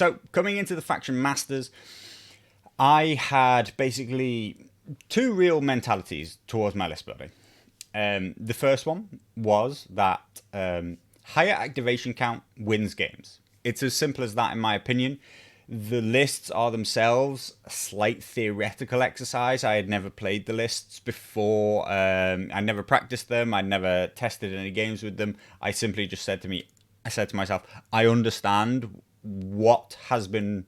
So coming into the Faction Masters, I had basically two real mentalities towards my list building. The first one was that higher activation count wins games. It's as simple as that, in my opinion. The lists are themselves a slight theoretical exercise. I had never played the lists before. I never practiced them. I never tested any games with them. I simply just said to myself, I understand what has been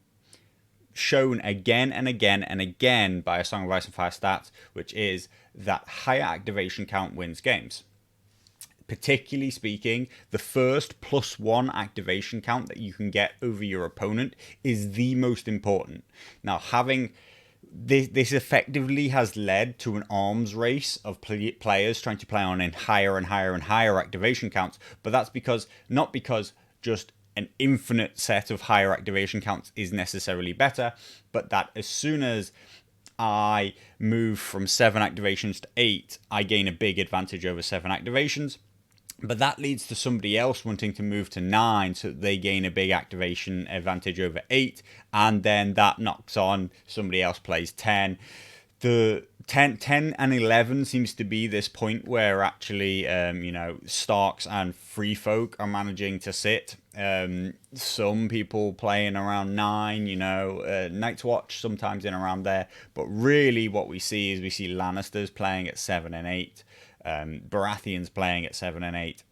shown again and again and again by A Song of Ice and Fire stats, which is that higher activation count wins games. Particularly speaking, the first +1 activation count that you can get over your opponent is the most important. Now, having this effectively has led to an arms race of players trying to play on in higher and higher and higher activation counts, but that's not because just an infinite set of higher activation counts is necessarily better, but that as soon as I move from 7 activations to 8, I gain a big advantage over 7 activations. But that leads to somebody else wanting to move to 9 so that they gain a big activation advantage over 8. And then that knocks on, somebody else plays 10. The 10 and 11 seems to be this point where actually, Starks and Free Folk are managing to sit. Some people playing around 9, Night's Watch sometimes in around there. But really what we see is Lannisters playing at 7 and 8. Baratheons playing at 7 and 8.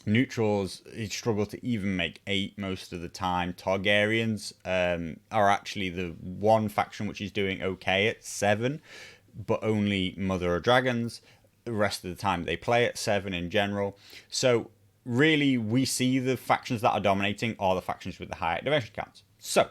Neutrals struggle to even make 8 most of the time. Targaryens are actually the one faction which is doing okay at 7, but only Mother of Dragons. The rest of the time they play at 7 in general. So really we see the factions that are dominating are the factions with the high activation counts. So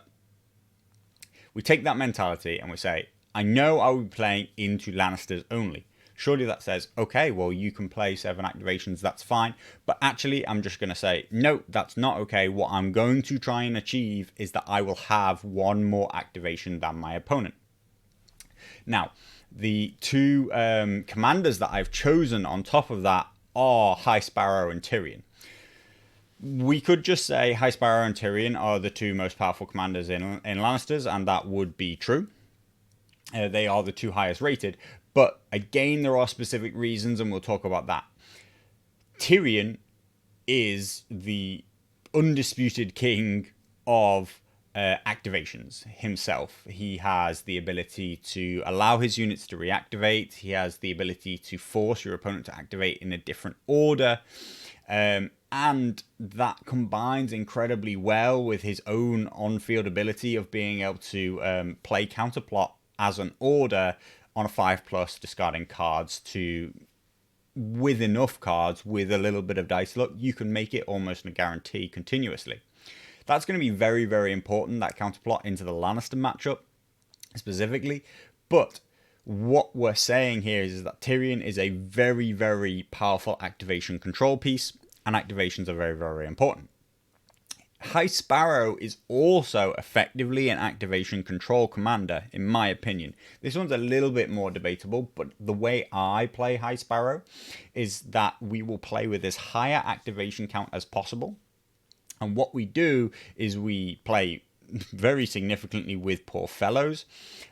we take that mentality and we say, I know I will be playing into Lannisters only. Surely that says, okay, well, you can play 7 activations, that's fine. But actually, I'm just going to say, no, that's not okay. What I'm going to try and achieve is that I will have 1 more activation than my opponent. Now, the 2 commanders that I've chosen on top of that are High Sparrow and Tyrion. We could just say High Sparrow and Tyrion are the 2 most powerful commanders in Lannisters, and that would be true. They are the 2 highest rated. But again, there are specific reasons, and we'll talk about that. Tyrion is the undisputed king of activations himself. He has the ability to allow his units to reactivate. He has the ability to force your opponent to activate in a different order. And that combines incredibly well with his own on-field ability of being able to play counterplot as an order on a 5+, discarding cards to, with enough cards, with a little bit of dice luck, you can make it almost a guarantee continuously. That's going to be very, very important, that counterplot into the Lannister matchup specifically. But what we're saying here is that Tyrion is a very, very powerful activation control piece, and activations are very, very important. High Sparrow is also effectively an activation control commander, in my opinion. This one's a little bit more debatable, but the way I play High Sparrow is that we will play with as higher activation count as possible. And what we do is we play very significantly with Poor Fellows.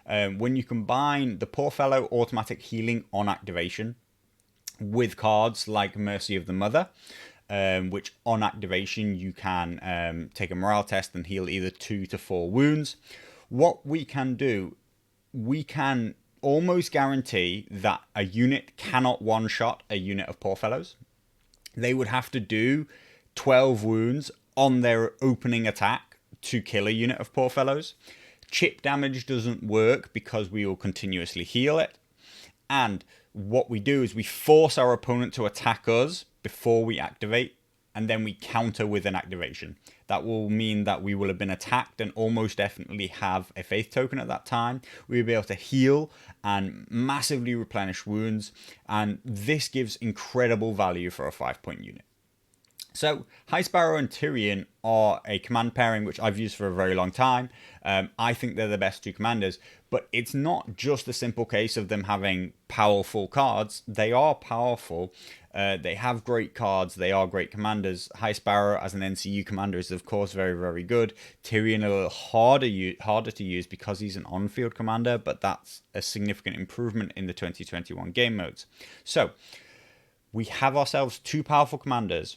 When you combine the Poor Fellow automatic healing on activation with cards like Mercy of the Mother, which on activation you can take a morale test and heal either 2 to 4 wounds. What we can do, we can almost guarantee that a unit cannot one-shot a unit of Poor Fellows. They would have to do 12 wounds on their opening attack to kill a unit of Poor Fellows. Chip damage doesn't work because we will continuously heal it. And what we do is we force our opponent to attack us before we activate, and then we counter with an activation. That will mean that we will have been attacked and almost definitely have a faith token at that time. We will be able to heal and massively replenish wounds, and this gives incredible value for a 5-point unit. So High Sparrow and Tyrion are a command pairing which I've used for a very long time. I think they're the best 2 commanders, but it's not just a simple case of them having powerful cards. They are powerful They have great cards. They are great commanders. High Sparrow as an NCU commander is, of course, very, very good. Tyrion a little harder to use because he's an on-field commander, but that's a significant improvement in the 2021 game modes. So we have ourselves two powerful commanders,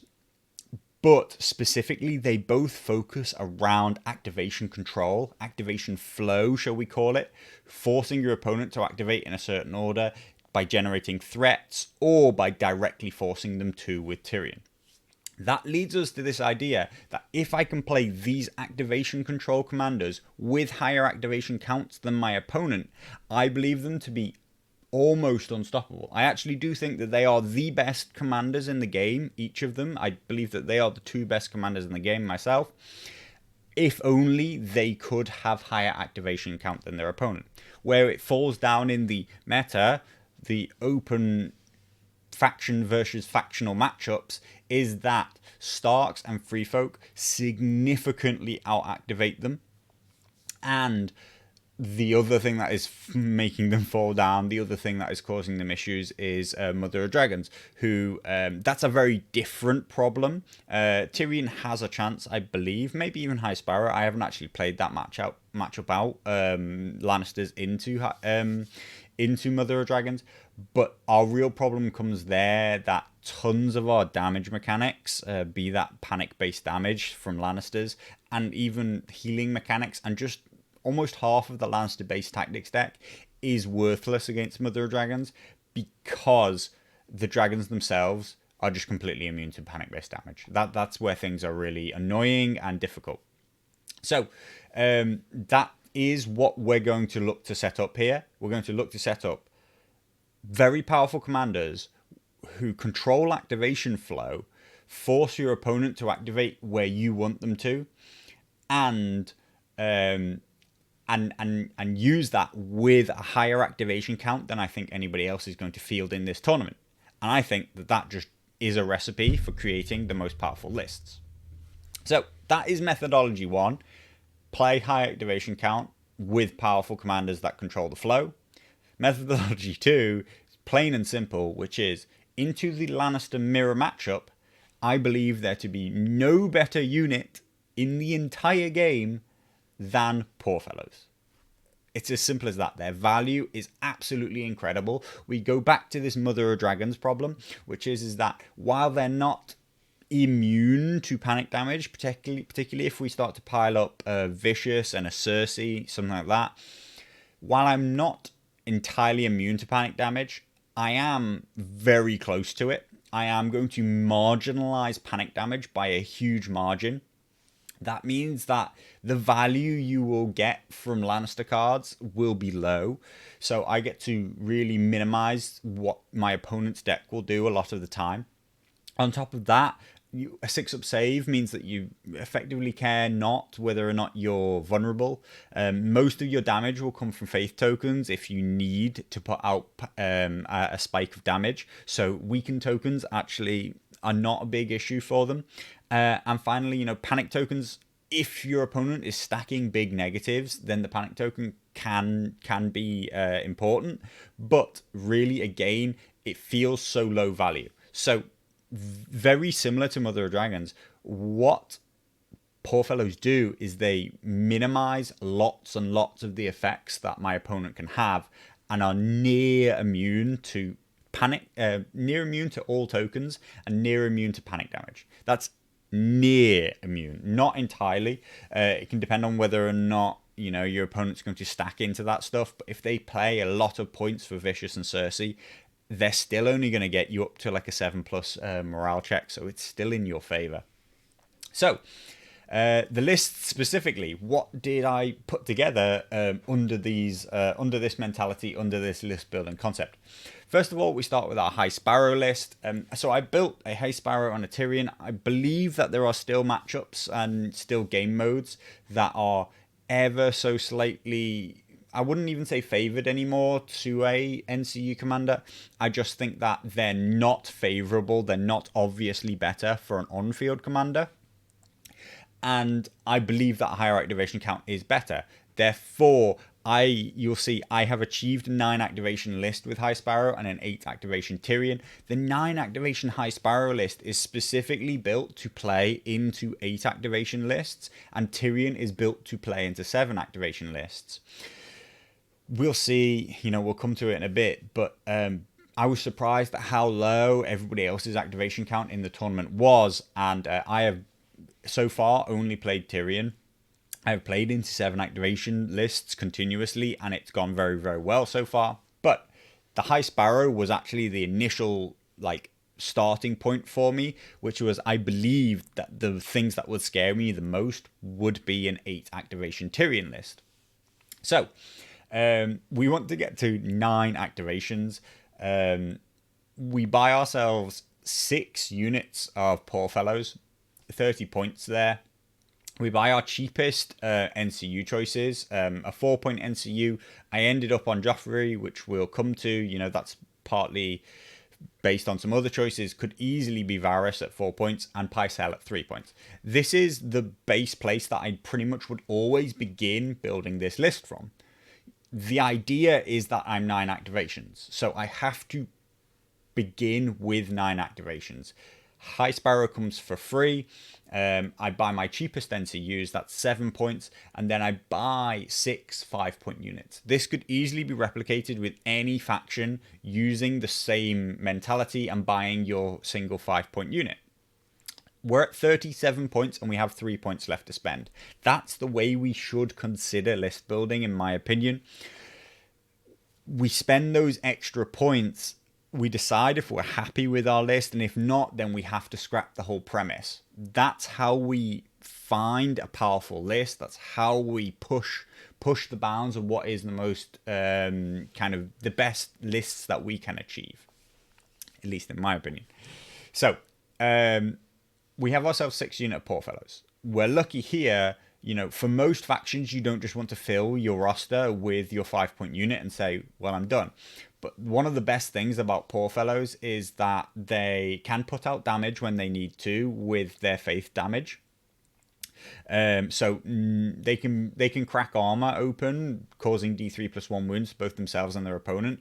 but specifically they both focus around activation control, activation flow, shall we call it, forcing your opponent to activate in a certain order by generating threats or by directly forcing them to with Tyrion. That leads us to this idea that if I can play these activation control commanders with higher activation counts than my opponent, I believe them to be almost unstoppable. I actually do think that they are the best commanders in the game, each of them. I believe that they are the two best commanders in the game myself. If only they could have higher activation count than their opponent. Where it falls down in the meta, the open faction versus factional matchups, is that Starks and Free Folk significantly out-activate them. And the other thing that is making them fall down, the other thing that is causing them issues is Mother of Dragons, who that's a very different problem. Tyrion has a chance, I believe, maybe even High Sparrow. I haven't actually played that matchup out. Lannisters into Mother of Dragons, but our real problem comes there that tons of our damage mechanics, be that panic-based damage from Lannisters, and even healing mechanics, and just almost half of the Lannister-based tactics deck is worthless against Mother of Dragons because the dragons themselves are just completely immune to panic-based damage. That's where things are really annoying and difficult. So that is what we're going to look to set up here. We're going to look to set up very powerful commanders who control activation flow, force your opponent to activate where you want them to, and use that with a higher activation count than I think anybody else is going to field in this tournament. And I think that just is a recipe for creating the most powerful lists. So that is methodology 1. Play high activation count with powerful commanders that control the flow. Methodology 2 is plain and simple, which is into the Lannister mirror matchup, I believe there to be no better unit in the entire game than Poorfellows. It's as simple as that. Their value is absolutely incredible. We go back to this Mother of Dragons problem, which is that while they're not immune to panic damage, particularly if we start to pile up a Vicious and a Cersei, something like that, while I'm not entirely immune to panic damage, I am very close to it. I am going to marginalize panic damage by a huge margin. That means that the value you will get from Lannister cards will be low. So I get to really minimize what my opponent's deck will do a lot of the time. On top of that, a 6-up save means that you effectively care not whether or not you're vulnerable. Most of your damage will come from faith tokens if you need to put out a spike of damage. So weakened tokens actually are not a big issue for them. And finally, panic tokens, if your opponent is stacking big negatives, then the panic token can be important. But really, again, it feels so low value. So very similar to Mother of Dragons, what Poorfellows do is they minimize lots and lots of the effects that my opponent can have and are near immune to near immune to all tokens and near immune to panic damage. That's near immune, not entirely. It can depend on whether or not your opponent's going to stack into that stuff, but if they play a lot of points for Vicious and Cersei, they're still only going to get you up to like a 7+ morale check, so it's still in your favor. So the list specifically, what did I put together under this mentality, under this list building concept? First of all, we start with our High Sparrow list. So I built a High Sparrow on a Tyrion. I believe that there are still matchups and still game modes that are ever so slightly, I wouldn't even say favored anymore to a NCU commander. I just think that they're not favorable. They're not obviously better for an on-field commander. And I believe that a higher activation count is better. Therefore, you'll see I have achieved a 9 activation list with High Sparrow and an 8 activation Tyrion. The 9 activation High Sparrow list is specifically built to play into 8 activation lists, and Tyrion is built to play into 7 activation lists. We'll see, we'll come to it in a bit, but I was surprised at how low everybody else's activation count in the tournament was, and I have so far only played Tyrion. I've played into 7 activation lists continuously, and it's gone very, very well so far. But the High Sparrow was actually the initial starting point for me, which was I believed that the things that would scare me the most would be an 8 activation Tyrion list. So we want to get to 9 activations. We buy ourselves 6 units of Poor Fellows, 30 points there. We buy our cheapest NCU choices, a 4-point NCU. I ended up on Joffrey, which we'll come to. That's partly based on some other choices. Could easily be Varys at 4 points and Pycelle at 3 points. This is the base place that I pretty much would always begin building this list from. The idea is that I'm 9 activations, so I have to begin with 9 activations. High Sparrow comes for free. I buy my cheapest NCUs, that's 7 points, and then I buy 6 5-point units. This could easily be replicated with any faction using the same mentality and buying your single 5-point unit. We're at 37 points and we have 3 points left to spend. That's the way we should consider list building, in my opinion. We spend those extra points, we decide if we're happy with our list, and if not, then we have to scrap the whole premise. That's how we find a powerful list. That's how we push the bounds of what is the most kind of the best lists that we can achieve, at least in my opinion. So we have ourselves 6 unit Poor Fellows. We're lucky here. For most factions, you don't just want to fill your roster with your 5-point unit and say, well, I'm done. But one of the best things about Poor Fellows is that they can put out damage when they need to with their faith damage. So they can crack armor open, causing D3+1 wounds to both themselves and their opponent.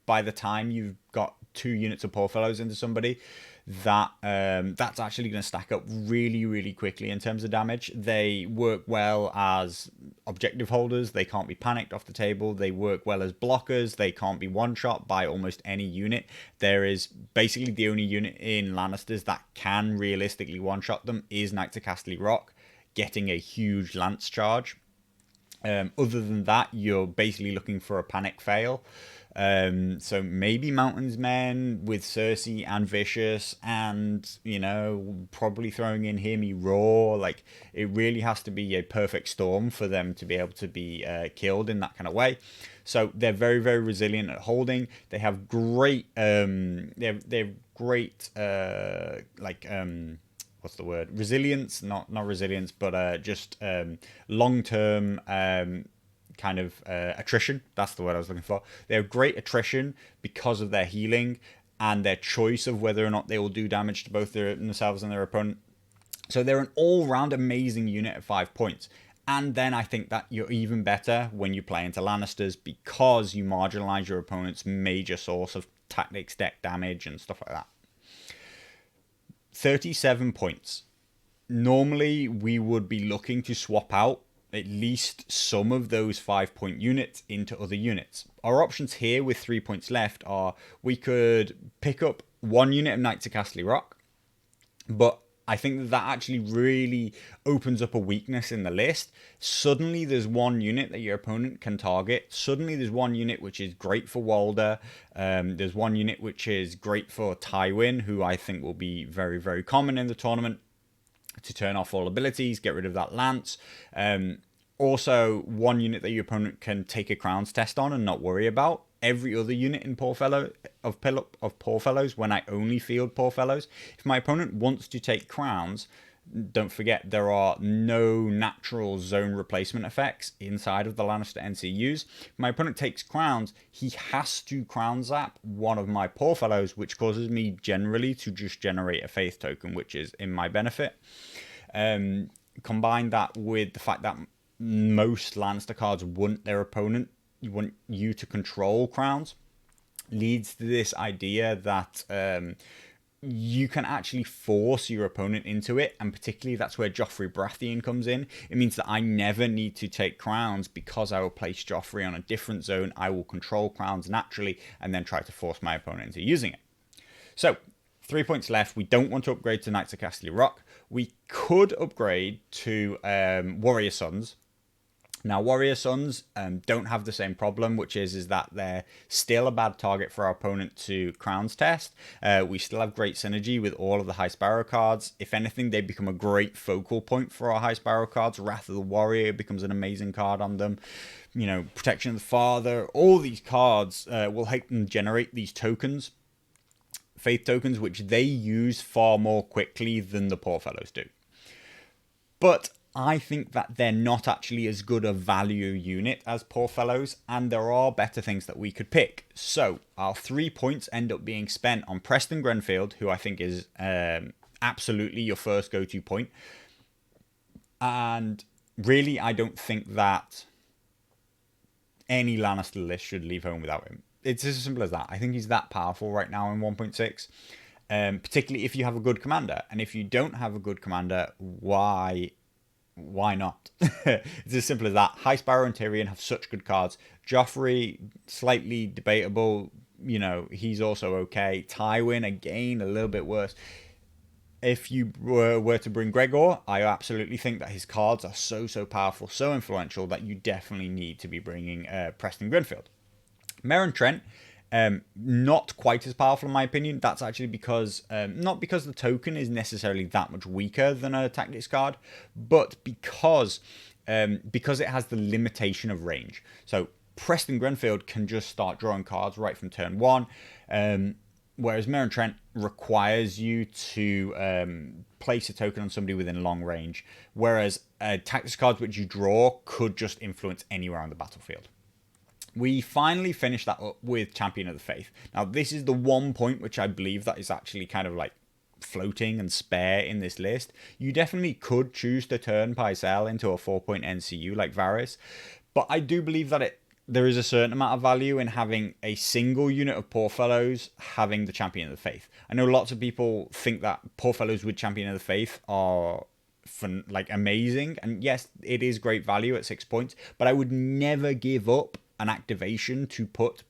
By the time you've got 2 units of Poor Fellows into somebody, that's actually going to stack up really, really quickly in terms of damage. They work well as objective holders. They can't be panicked off the table. They work well as blockers. They can't be one-shot by almost any unit. There is basically the only unit in Lannisters that can realistically one-shot them is Knights of Casterly Rock, getting a huge lance charge. Other than that, you're basically looking for a panic fail. So maybe Mountain's Men with Cersei and Vicious, and probably throwing in Hear Me Roar. It really has to be a perfect storm for them to be able to be killed in that kind of way. So they're very, very resilient at holding. They have great they're great what's the word, resilience, not resilience, but just long-term kind of attrition. That's the word I was looking for. They have great attrition because of their healing and their choice of whether or not they will do damage to both themselves and their opponent. So they're an all-round amazing unit at 5 points. And then I think that you're even better when you play into Lannisters, because you marginalize your opponent's major source of tactics, deck damage, and stuff like that. 37 points. Normally, we would be looking to swap out at least some of those 5-point units into other units. Our options here with 3 points left are we could pick up 1 unit of Knights of Casterly Rock, but I think that actually really opens up a weakness in the list. Suddenly there's 1 unit that your opponent can target. Suddenly there's 1 unit which is great for Walder. There's 1 unit which is great for Tywin, who I think will be very, very common in the tournament, to turn off all abilities, get rid of that lance. Also, 1 unit that your opponent can take a crowns test on and not worry about. Every other unit in Poor Fellows, when I only field Poor Fellows, if my opponent wants to take crowns, don't forget there are no natural zone replacement effects inside of the Lannister NCUs. If my opponent takes crowns, he has to crown zap one of my Poor Fellows, which causes me generally to just generate a faith token, which is in my benefit. Combine that with the fact that most Lannister cards want their opponent, want you to control crowns, leads to this idea that you can actually force your opponent into it, and particularly that's where Joffrey Baratheon comes in. It means that I never need to take crowns because I will place Joffrey on a different zone. I will control crowns naturally and then try to force my opponent into using it. So 3 points left. We don't want to upgrade to Knights of Casterly Rock. We could upgrade to Warrior Sons. Now, Warrior Sons don't have the same problem, which is that they're still a bad target for our opponent to crowns test. We still have great synergy with all of the High Sparrow cards. If anything, they become a great focal point for our High Sparrow cards. Wrath of the Warrior becomes an amazing card on them. You know, Protection of the Father. All these cards will help them generate these tokens, faith tokens, which they use far more quickly than the Poor Fellows do. But I think that they're not actually as good a value unit as Poor Fellows, and there are better things that we could pick. So our 3 points end up being spent on Preston Grenfield, who I think is absolutely your first go-to point. And really, I don't think that any Lannister list should leave home without him. It's as simple as that. I think he's that powerful right now in 1.6, particularly if you have a good commander. And if you don't have a good commander, why not? It's as simple as that. High Sparrow and Tyrion have such good cards. Joffrey, slightly debatable. You know, he's also okay. Tywin, again, a little bit worse. If you were to bring Gregor, I absolutely think that his cards are so powerful, so influential, that you definitely need to be bringing Preston Grenfield. Meryn Trent, not quite as powerful in my opinion. That's actually because, not because the token is necessarily that much weaker than a tactics card, but because it has the limitation of range. So Preston Grenfield can just start drawing cards right from turn 1, whereas Meryn Trent requires you to place a token on somebody within long range, whereas tactics cards which you draw could just influence anywhere on the battlefield. We finally finished that up with Champion of the Faith. Now, this is the one point which I believe that is actually kind of like floating and spare in this list. You definitely could choose to turn Pycelle into a 4-point NCU like Varys, but I do believe that there is a certain amount of value in having a single unit of Poor Fellows having the Champion of the Faith. I know lots of people think that Poor Fellows with Champion of the Faith are amazing, and yes, it is great value at 6 points, but I would never give up an activation to put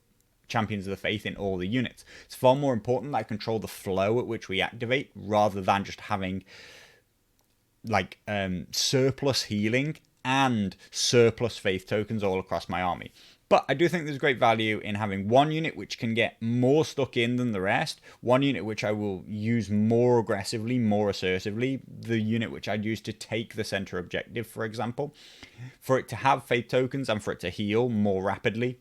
Champions of the Faith in all the units. It's far more important that I control the flow at which we activate, rather than just having like surplus healing and surplus faith tokens all across my army. But I do think there's great value in having one unit which can get more stuck in than the rest, one unit which I will use more aggressively, more assertively, the unit which I'd use to take the center objective, for example, for it to have faith tokens and for it to heal more rapidly,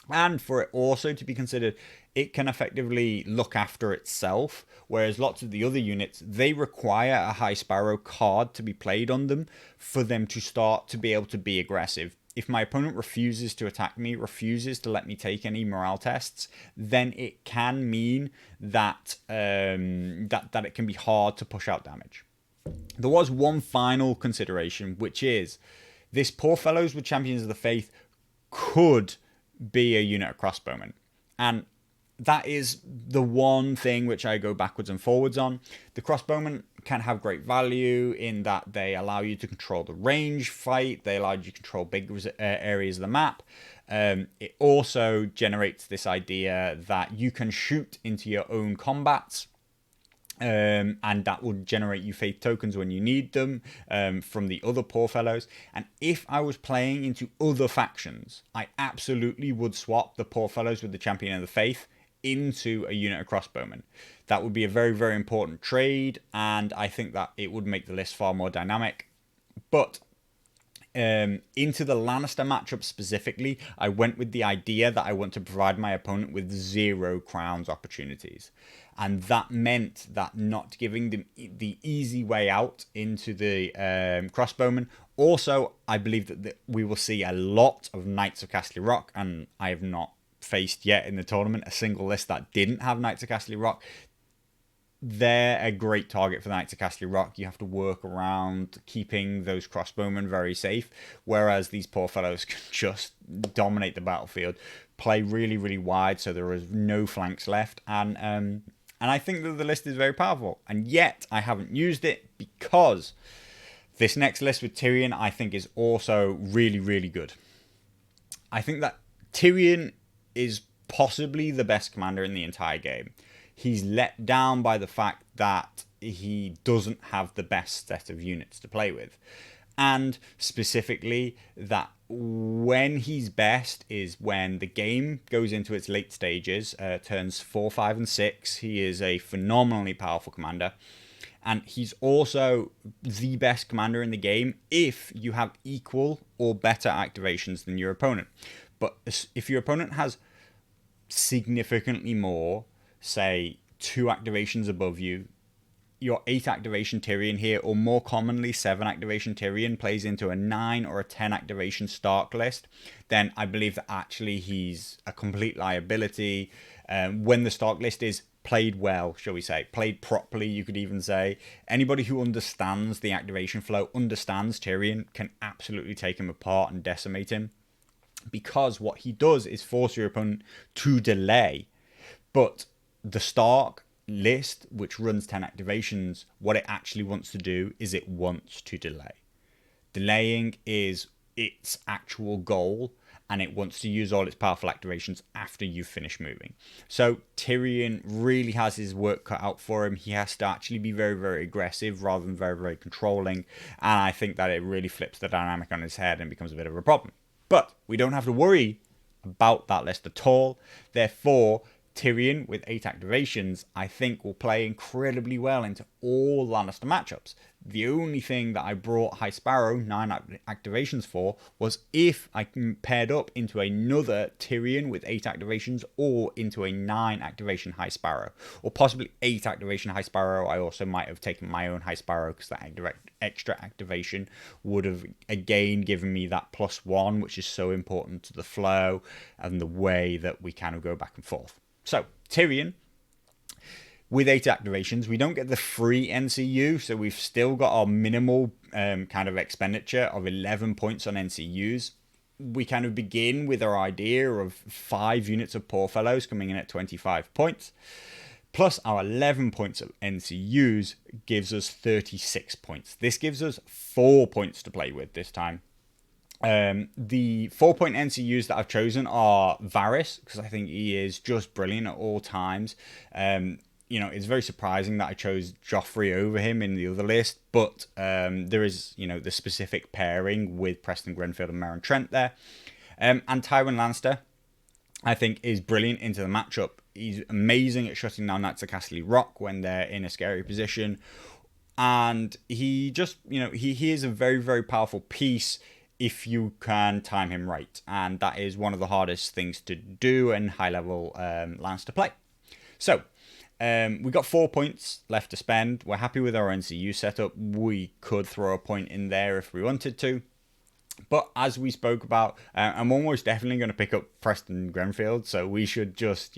and for it also to be considered it can effectively look after itself, whereas lots of the other units, they require a High Sparrow card to be played on them for them to start to be able to be aggressive. If my opponent refuses to attack me, refuses to let me take any morale tests, then it can mean that that it can be hard to push out damage. There was one final consideration, which is this Poor Fellows with Champions of the Faith could be a unit of crossbowmen. And that is the one thing which I go backwards and forwards on. The crossbowmen can have great value in that they allow you to control the range fight. They allow you to control big areas of the map. It also generates this idea that you can shoot into your own combats. And that will generate you faith tokens when you need them from the other Poor Fellows. And if I was playing into other factions, I absolutely would swap the Poor Fellows with the Champion of the Faith into a unit of crossbowmen. That would be a very, very important trade, and I think that it would make the list far more dynamic. But into the Lannister matchup specifically, I went with the idea that I want to provide my opponent with 0 crowns opportunities. And that meant that not giving them the easy way out into the crossbowmen. Also, I believe that we will see a lot of Knights of Casterly Rock, and I have not faced yet in the tournament a single list that didn't have Knights of Casterly Rock. they're a great target for the Knights of Castle Rock. You have to work around keeping those crossbowmen very safe, whereas these poor fellows can just dominate the battlefield, play really, really wide, so there is no flanks left, and I think that the list is very powerful, and yet I haven't used it because this next list with Tyrion I think is also really, really good. I think that Tyrion is possibly the best commander in the entire game. He's let down by the fact that he doesn't have the best set of units to play with. And specifically, that when he's best is when the game goes into its late stages, turns 4, 5, and 6. He is a phenomenally powerful commander. And he's also the best commander in the game if you have equal or better activations than your opponent. But if your opponent has significantly more, say 2 activations above you, your 8 activation Tyrion here, or more commonly 7 activation Tyrion, plays into a 9 or a 10 activation Stark list, then I believe that actually he's a complete liability. When the Stark list is played well, shall we say, played properly, you could even say, anybody who understands the activation flow, understands Tyrion, can absolutely take him apart and decimate him. Because what he does is force your opponent to delay. But the Stark list, which runs 10 activations, what it actually wants to do is it wants to delay. Delaying is its actual goal, and it wants to use all its powerful activations after you've finished moving. So Tyrion really has his work cut out for him. He has to actually be very, very aggressive rather than very, very controlling. And I think that it really flips the dynamic on his head and becomes a bit of a problem. But we don't have to worry about that list at all. Therefore, Tyrion with 8 activations, I think, will play incredibly well into all Lannister matchups. The only thing that I brought High Sparrow 9 activations for was if I paired up into another Tyrion with 8 activations or into a 9 activation High Sparrow, or possibly 8 activation High Sparrow. I also might have taken my own High Sparrow because that extra activation would have again given me that +1, which is so important to the flow and the way that we kind of go back and forth. So Tyrion with 8 activations, we don't get the free NCU, so we've still got our minimal kind of expenditure of 11 points on NCUs. We kind of begin with our idea of 5 units of Poor Fellows coming in at 25 points. Plus our 11 points of NCUs gives us 36 points. This gives us 4 points to play with this time. The 4-point NCUs that I've chosen are Varys, because I think he is just brilliant at all times. It's very surprising that I chose Joffrey over him in the other list, but there is, the specific pairing with Preston Grenfield and Meryn Trent there. And Tywin Lannister, I think, is brilliant into the matchup. He's amazing at shutting down Knights of Castle Rock when they're in a scary position. And he just, he is a very, very powerful piece if you can time him right. And that is one of the hardest things to do in high-level Lannister play. So, we've got 4 points left to spend. We're happy with our NCU setup. We could throw a point in there if we wanted to. But as we spoke about, I'm almost definitely going to pick up Preston Grenfield. So we should just,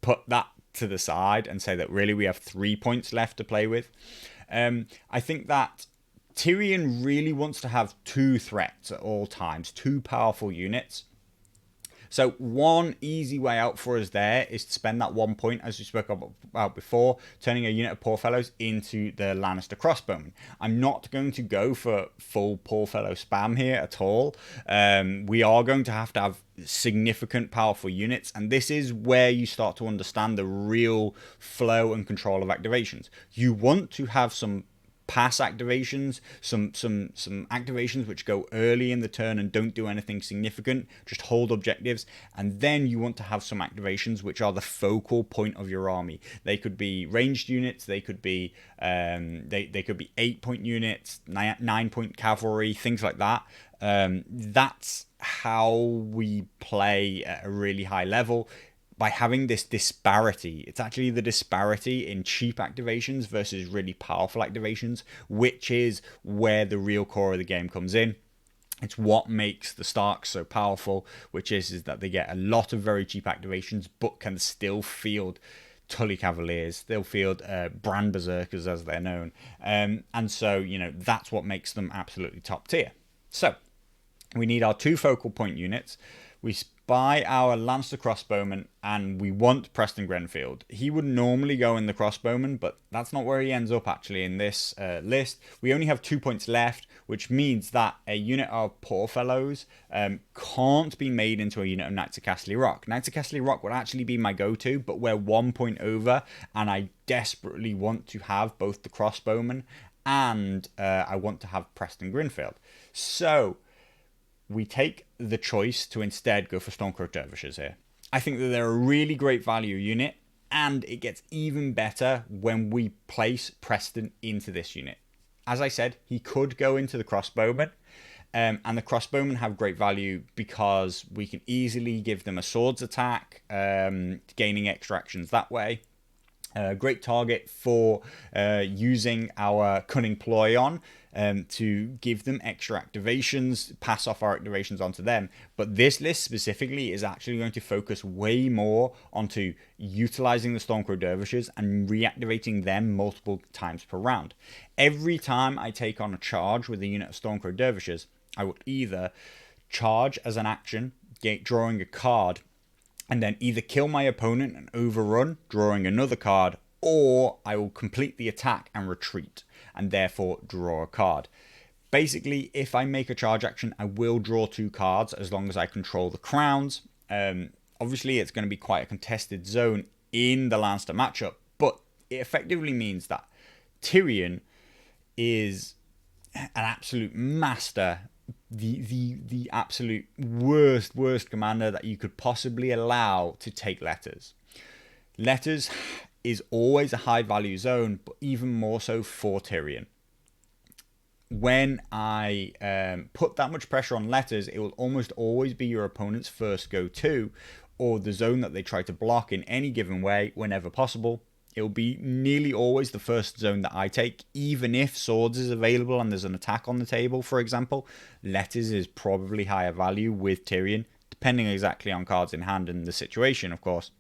put that to the side and say that really we have 3 points left to play with. I think that Tyrion really wants to have 2 threats at all times, 2 powerful units. So one easy way out for us there is to spend that 1 point, as we spoke about before, turning a unit of Poor Fellows into the Lannister crossbowmen. I'm not going to go for full Poor Fellow spam here at all. We are going to have significant powerful units, and this is where you start to understand the real flow and control of activations. You want to have some pass activations, some activations which go early in the turn and don't do anything significant, just hold objectives, and then you want to have some activations which are the focal point of your army. They could be ranged units, they could be they could be 8-point units, 9-point cavalry, things like that. That's how we play at a really high level. By having this disparity, it's actually the disparity in cheap activations versus really powerful activations, which is where the real core of the game comes in. It's what makes the Starks so powerful, which is that they get a lot of very cheap activations, but can still field Tully Cavaliers. They'll field Brand Berserkers, as they're known. And so, that's what makes them absolutely top tier. So, we need our 2 focal point units. We spy our Lannister crossbowman, and we want Preston Grenfield. He would normally go in the crossbowman, but that's not where he ends up actually in this list. We only have 2 points left, which means that a unit of Poor Fellows can't be made into a unit of Knights of Castle Rock. Knights of Castle Rock would actually be my go-to, but we're 1 point over, and I desperately want to have both the crossbowman and I want to have Preston Grenfield. So we take the choice to instead go for Stormcrow Dervishes here. I think that they're a really great value unit, and it gets even better when we place Preston into this unit. As I said, he could go into the crossbowman, and the crossbowmen have great value because we can easily give them a swords attack, gaining extra actions that way. Great target for using our Cunning Ploy on to give them extra activations, pass off our activations onto them. But this list specifically is actually going to focus way more onto utilizing the Stormcrow Dervishes and reactivating them multiple times per round. Every time I take on a charge with a unit of Stormcrow Dervishes, I will either charge as an action, drawing a card, and then either kill my opponent and overrun, drawing another card, or I will complete the attack and retreat, and therefore draw a card. Basically, if I make a charge action, I will draw 2 cards as long as I control the crowns. Obviously, it's going to be quite a contested zone in the Lannister matchup, but it effectively means that Tyrion is an absolute master, the absolute worst commander that you could possibly allow to take letters. Letters is always a high value zone, but even more so for Tyrion. When I put that much pressure on letters, it will almost always be your opponent's first go-to, or the zone that they try to block in any given way whenever possible. It will be nearly always the first zone that I take, even if swords is available and there's an attack on the table, for example. Letters is probably higher value with Tyrion, depending exactly on cards in hand and the situation, of course.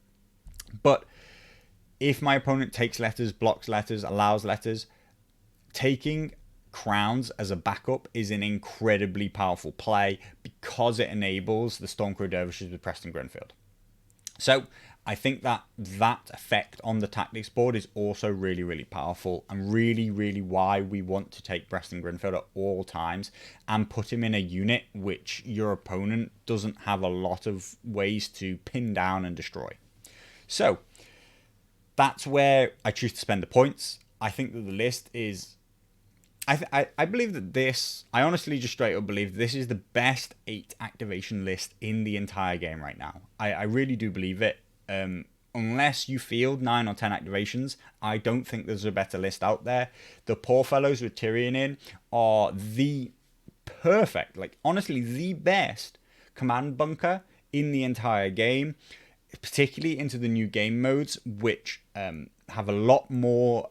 But if my opponent takes letters, blocks letters, allows letters, taking crowns as a backup is an incredibly powerful play because it enables the Stormcrow Dervishes with Preston Grenfield. So I think that effect on the tactics board is also really, really powerful, and really, really why we want to take Preston Grenfield at all times and put him in a unit which your opponent doesn't have a lot of ways to pin down and destroy. So that's where I choose to spend the points. I think that the list is... I believe that this... I honestly just straight up believe this is the best 8 activation list in the entire game right now. I really do believe it. Unless you field 9 or 10 activations, I don't think there's a better list out there. The Poor Fellows with Tyrion in are the perfect, like honestly the best command bunker in the entire game, particularly into the new game modes, which have a lot more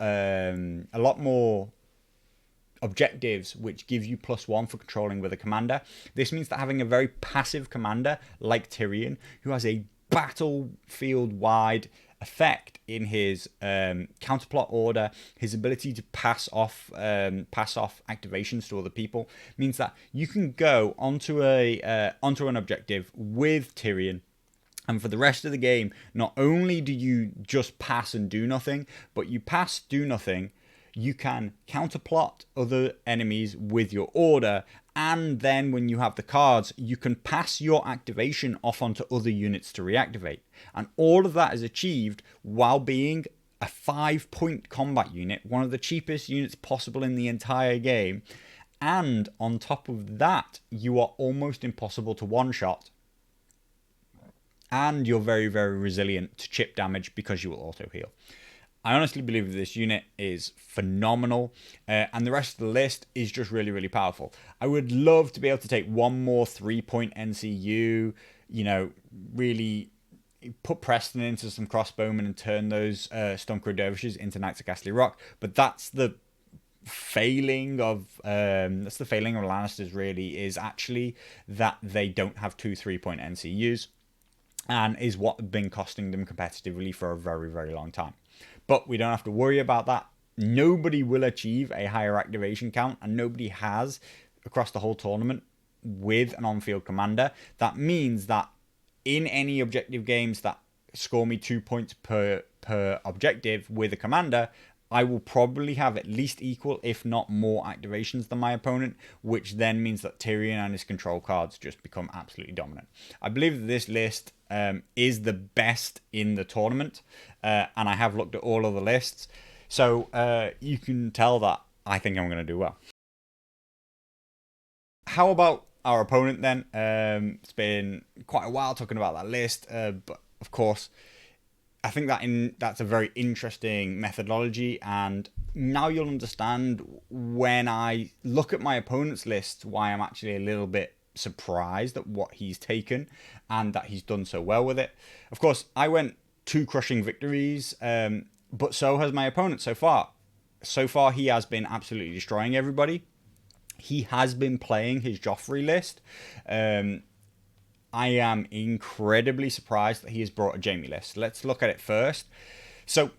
objectives which give you +1 for controlling with a commander. This means that having a very passive commander like Tyrion, who has a battlefield-wide effect in his counterplot order, his ability to pass off activations to other people, means that you can go onto an objective with Tyrion, and for the rest of the game, not only do you just pass and do nothing, but you pass, do nothing, you can counterplot other enemies with your order, and then when you have the cards, you can pass your activation off onto other units to reactivate. And all of that is achieved while being a 5-point combat unit, one of the cheapest units possible in the entire game. And on top of that, you are almost impossible to one-shot. And you're very, very resilient to chip damage because you will auto-heal. I honestly believe this unit is phenomenal, and the rest of the list is just really, really powerful. I would love to be able to take one more 3-point NCU, really put Preston into some crossbowmen and turn those Stormcrow Dervishes into Knights of Castle Rock, but that's the failing of Lannisters, really, is actually that they don't have 2 3-point NCUs. and is what has been costing them competitively for a very, very long time. But we don't have to worry about that. Nobody will achieve a higher activation count, and nobody has across the whole tournament with an on-field commander. That means that in any objective games that score me 2 points per objective with a commander, I will probably have at least equal, if not more, activations than my opponent, which then means that Tyrion and his control cards just become absolutely dominant. I believe that this list is the best in the tournament, and I have looked at all of the lists, so you can tell that I think I'm going to do well. How about our opponent then? It's been quite a while talking about that list, but of course, I think that's a very interesting methodology, and now you'll understand when I look at my opponent's list why I'm actually a little bit surprised at what he's taken and that he's done so well with it. Of course, I went 2 crushing victories, but so has my opponent so far. So far, he has been absolutely destroying everybody. He has been playing his Joffrey list. I am incredibly surprised that he has brought a Jaime list. Let's look at it first. So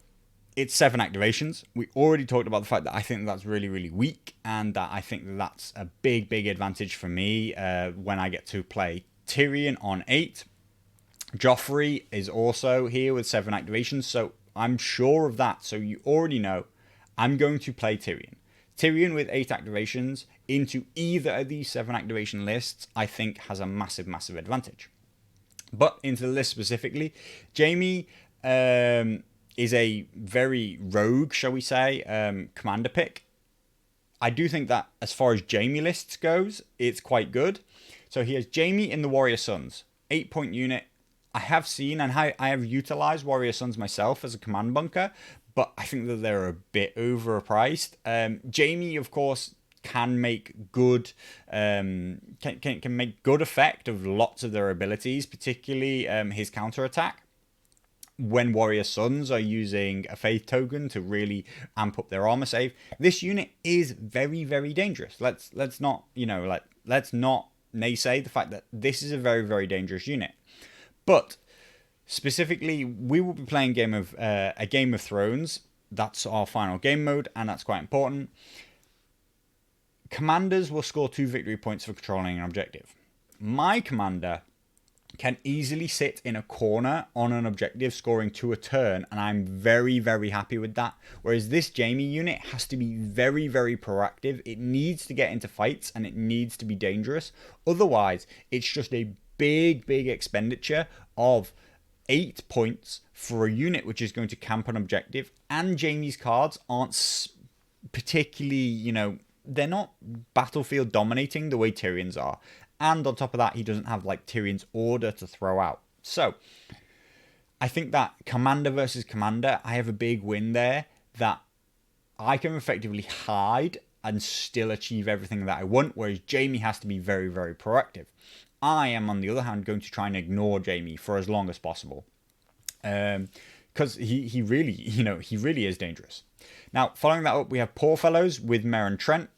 it's 7 activations. We already talked about the fact that I think that's really, really weak, and that I think that that's a big, big advantage for me when I get to play Tyrion on 8. Joffrey is also here with 7 activations, so I'm sure of that. So you already know I'm going to play Tyrion. Tyrion with 8 activations into either of these 7 activation lists, I think has a massive, massive advantage. But into the list specifically, Jaime is a very rogue, shall we say, commander pick. I do think that as far as Jaime lists goes, it's quite good. So he has Jaime in the Warrior Sons, 8-point unit. I have seen and I have utilized Warrior Sons myself as a command bunker, but I think that they're a bit overpriced. Jaime, of course, can make good can make good effect of lots of their abilities, particularly his counterattack. When Warrior Sons are using a Faith token to really amp up their armor save, this unit is very, very dangerous. Let's not naysay the fact that this is a very, very dangerous unit. But specifically, we will be playing a Game of Thrones. That's our final game mode, and that's quite important. Commanders will score 2 victory points for controlling an objective. My commander can easily sit in a corner on an objective, scoring 2 a turn, and I'm very, very happy with that. Whereas this Jaime unit has to be very, very proactive. It needs to get into fights, and it needs to be dangerous. Otherwise, it's just a big, big expenditure of 8 points for a unit which is going to camp an objective, and Jaime's cards aren't particularly, they're not battlefield dominating the way Tyrion's are. And on top of that, he doesn't have like Tyrion's order to throw out. So I think that commander versus commander, I have a big win there that I can effectively hide and still achieve everything that I want, whereas Jaime has to be very, very proactive. I am, on the other hand, going to try and ignore Jaime for as long as possible, because he really is dangerous. Now, following that up, we have Poor Fellows with Meryn Trent.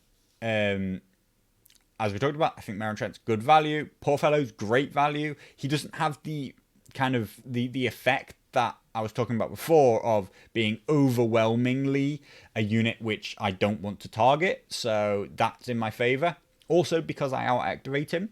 As we talked about, I think Meryn Trent's good value. Poor Fellows, great value. He doesn't have the kind of the effect that I was talking about before of being overwhelmingly a unit which I don't want to target, so that's in my favor. Also, because I out-activate him,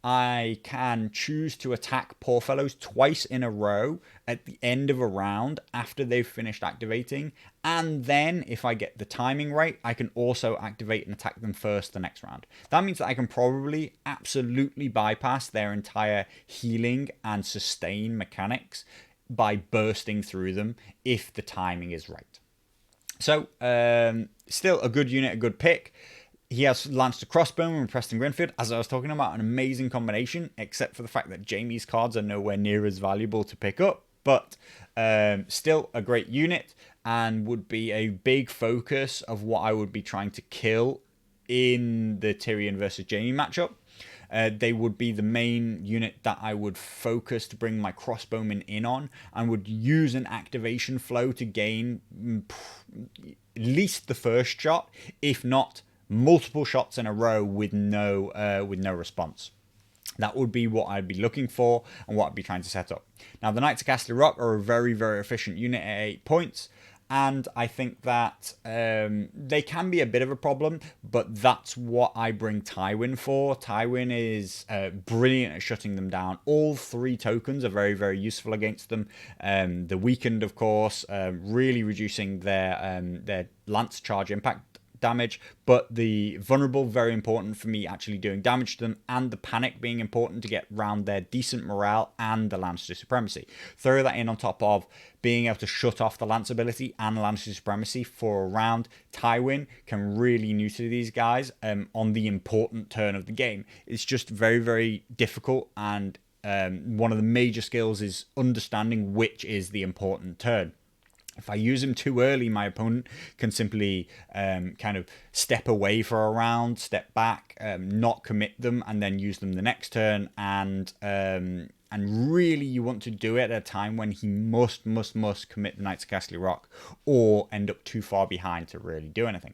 I can choose to attack Poor Fellows twice in a row at the end of a round after they've finished activating. And then, if I get the timing right, I can also activate and attack them first the next round. That means that I can probably absolutely bypass their entire healing and sustain mechanics by bursting through them if the timing is right. So, still a good unit, a good pick. He has Lannister Crossbowman and Preston Grenfield, as I was talking about, an amazing combination, except for the fact that Jaime's cards are nowhere near as valuable to pick up, but still a great unit and would be a big focus of what I would be trying to kill in the Tyrion versus Jaime matchup. They would be the main unit that I would focus to bring my crossbowmen in on, and would use an activation flow to gain at least the first shot, if not multiple shots in a row with no response. That would be what I'd be looking for and what I'd be trying to set up. Now, the Knights of Castle Rock are a very, very efficient unit at 8 points. And I think that they can be a bit of a problem, but that's what I bring Tywin for. Tywin is brilliant at shutting them down. All 3 tokens are very, very useful against them. The weakened, of course, really reducing their lance charge impact damage, but the vulnerable, very important for me actually doing damage to them, and the panic being important to get round their decent morale and the Lannister supremacy. Throw that in on top of being able to shut off the lance ability and Lannister supremacy for a round. Tywin can really neuter these guys on the important turn of the game. It's just very, very difficult, and one of the major skills is understanding which is the important turn. If I use him too early, my opponent can simply kind of step away for a round, step back, not commit them, and then use them the next turn. And really, you want to do it at a time when he must commit the Knights of Castle Rock, or end up too far behind to really do anything.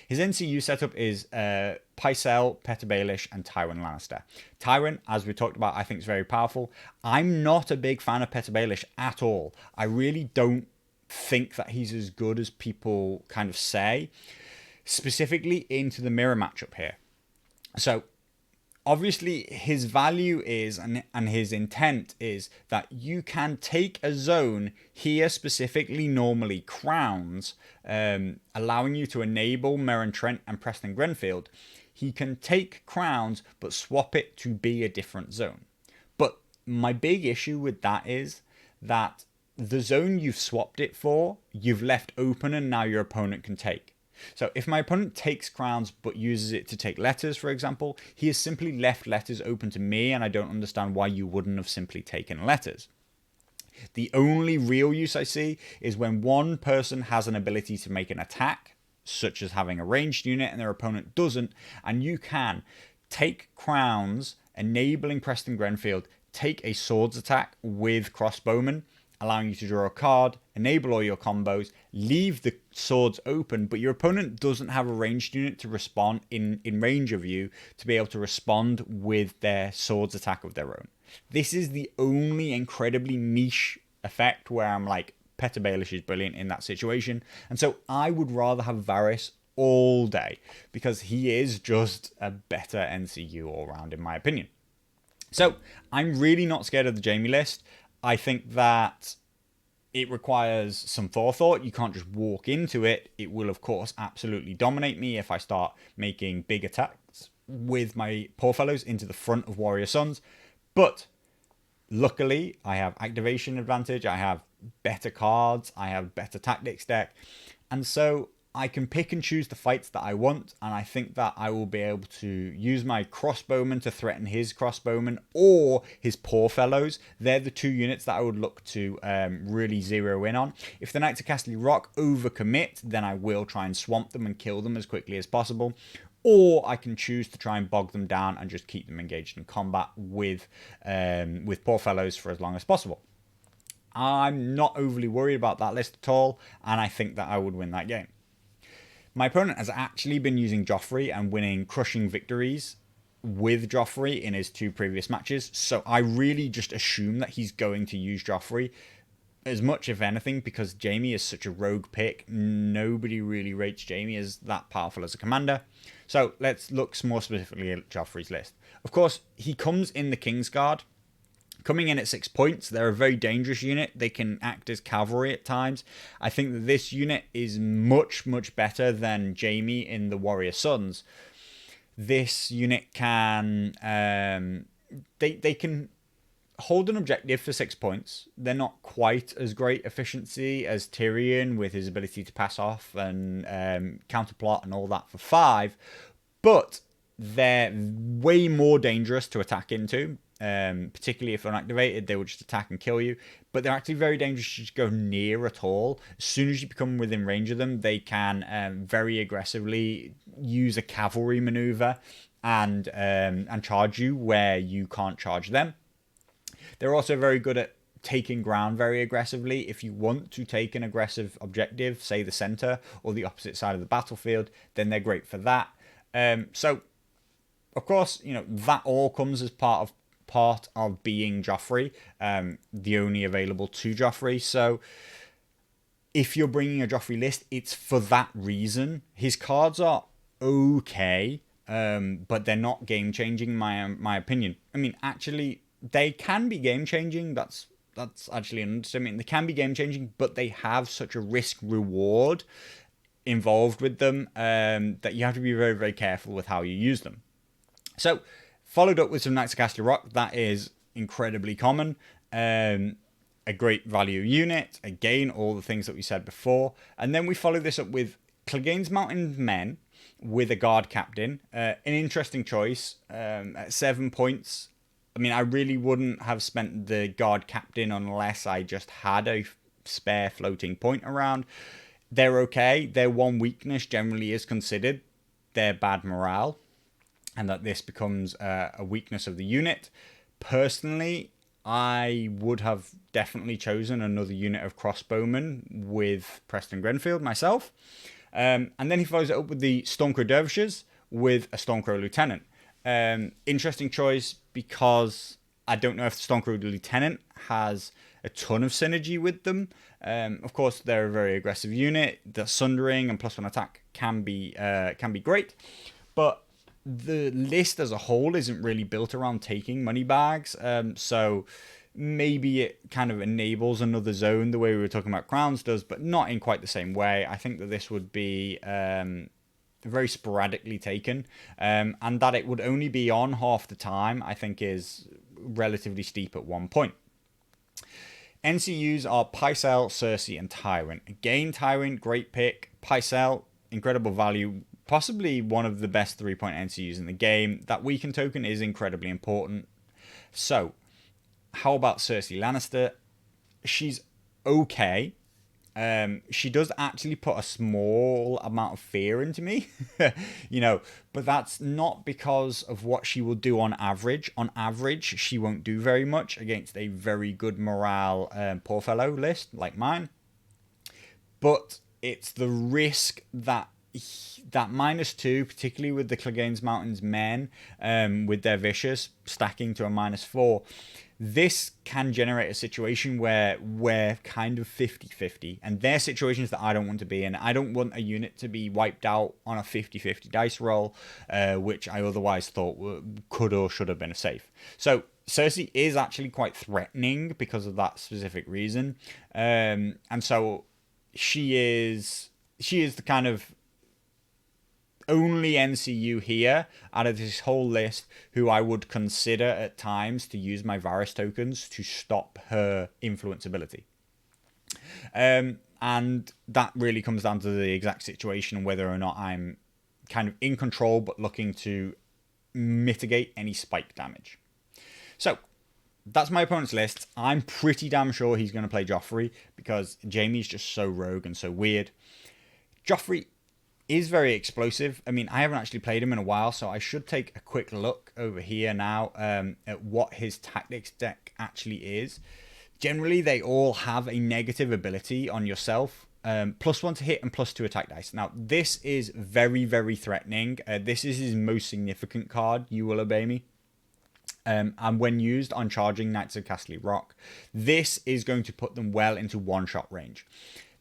His NCU setup is Pycelle, Petyr Baelish, and Tywin Lannister. Tywin, as we talked about, I think is very powerful. I'm not a big fan of Petyr Baelish at all. I really don't think that he's as good as people kind of say, specifically into the mirror matchup here. So obviously his value is, and his intent is, that you can take a zone here, specifically normally Crowns, allowing you to enable Meryn Trent and Preston Grenfield. He can take Crowns but swap it to be a different zone. But my big issue with that is that the zone you've swapped it for, you've left open, and now your opponent can take. So if my opponent takes Crowns but uses it to take letters, for example, he has simply left letters open to me, and I don't understand why you wouldn't have simply taken letters. The only real use I see is when one person has an ability to make an attack, such as having a ranged unit, and their opponent doesn't, and you can take Crowns, enabling Preston Grenfield, take a swords attack with Crossbowman, allowing you to draw a card, enable all your combos, leave the swords open, but your opponent doesn't have a ranged unit to respond in range of you to be able to respond with their swords attack of their own. This is the only incredibly niche effect where I'm like, Petyr Baelish is brilliant in that situation. And so I would rather have Varys all day, because he is just a better NCU all round, in my opinion. So I'm really not scared of the Jaime list. I think that it requires some forethought. You can't just walk into it. It will, of course, absolutely dominate me if I start making big attacks with my poor fellows into the front of Warrior Sons. But luckily, I have activation advantage. I have better cards. I have better tactics deck. And so I can pick and choose the fights that I want, and I think that I will be able to use my crossbowman to threaten his crossbowman or his poor fellows. They're the two units that I would look to really zero in on. If the Knights of Castle Rock overcommit, then I will try and swamp them and kill them as quickly as possible. Or I can choose to try and bog them down and just keep them engaged in combat with poor fellows for as long as possible. I'm not overly worried about that list at all, and I think that I would win that game. My opponent has actually been using Joffrey and winning crushing victories with Joffrey in his 2 previous matches, so I really just assume that he's going to use Joffrey as much, if anything, because Jaime is such a rogue pick. Nobody really rates Jaime as that powerful as a commander. So let's look more specifically at Joffrey's list. Of course, he comes in the Kingsguard. Coming in at 6 points, they're a very dangerous unit. They can act as cavalry at times. I think that this unit is much, much better than Jaime in the Warrior Sons. This unit can... They can hold an objective for 6 points. They're not quite as great efficiency as Tyrion with his ability to pass off and counterplot and all that for 5. But they're way more dangerous to attack into. Particularly if unactivated, they will just attack and kill you. But they're actually very dangerous to just go near at all. As soon as you become within range of them, they can very aggressively use a cavalry maneuver and charge you where you can't charge them. They're also very good at taking ground very aggressively. If you want to take an aggressive objective, say the center or the opposite side of the battlefield, then they're great for that. So of course, that all comes as part of being Joffrey, the only available to Joffrey. So if you're bringing a Joffrey list, it's for that reason. His cards are okay, but they're not game changing. My opinion. I mean, actually, they can be game changing. That's actually an understatement. They can be game changing, but they have such a risk reward involved with them that you have to be very, very careful with how you use them. So, followed up with some Knights of Castle Rock. That is incredibly common. A great value unit. Again, all the things that we said before. And then we follow this up with Clegane's Mountain Men with a guard captain. An interesting choice at 7 points. I mean, I really wouldn't have spent the guard captain unless I just had a spare floating point around. They're okay. Their one weakness generally is considered their bad morale, and that this becomes a weakness of the unit. Personally, I would have definitely chosen another unit of crossbowmen with Preston Grenfield myself. And then he follows it up with the Stormcrow Dervishes with a Stormcrow Lieutenant. Interesting choice because I don't know if the Stormcrow Lieutenant has a ton of synergy with them. Of course, they're a very aggressive unit. The Sundering and +1 attack can be great, but the list as a whole isn't really built around taking money bags. So maybe it kind of enables another zone the way we were talking about Crowns does, but not in quite the same way. I think that this would be very sporadically taken, and that it would only be on half the time, I think is relatively steep at 1 point. NCUs are Pycelle, Cersei, and Tywin. Again, Tywin, great pick. Pycelle, incredible value. Possibly one of the best 3-point NCUs in the game. That weaken token is incredibly important. So, how about Cersei Lannister? She's okay. She does actually put a small amount of fear into me, but that's not because of what she will do on average. On average, she won't do very much against a very good morale poor fellow list like mine. But it's the risk that -2, particularly with the Clegane's Mountains men, with their vicious stacking to a -4, this can generate a situation where we're kind of 50-50, and they're situations that I don't want to be in. I don't want a unit to be wiped out on a 50-50 dice roll, which I otherwise thought could or should have been a safe. So Cersei is actually quite threatening because of that specific reason, and so she is the kind of only NCU here out of this whole list who I would consider at times to use my Varys tokens to stop her influence ability. And that really comes down to the exact situation and whether or not I'm kind of in control but looking to mitigate any spike damage. So that's my opponent's list. I'm pretty damn sure he's going to play Joffrey because Jaime's just so rogue and so weird. Joffrey is very explosive. I mean, I haven't actually played him in a while, so I should take a quick look over here now at what his tactics deck actually is. Generally, they all have a negative ability on yourself. +1 to hit and +2 attack dice. Now, this is very, very threatening. This is his most significant card, You Will Obey Me. And when used on charging Knights of Castle Rock, this is going to put them well into one-shot range.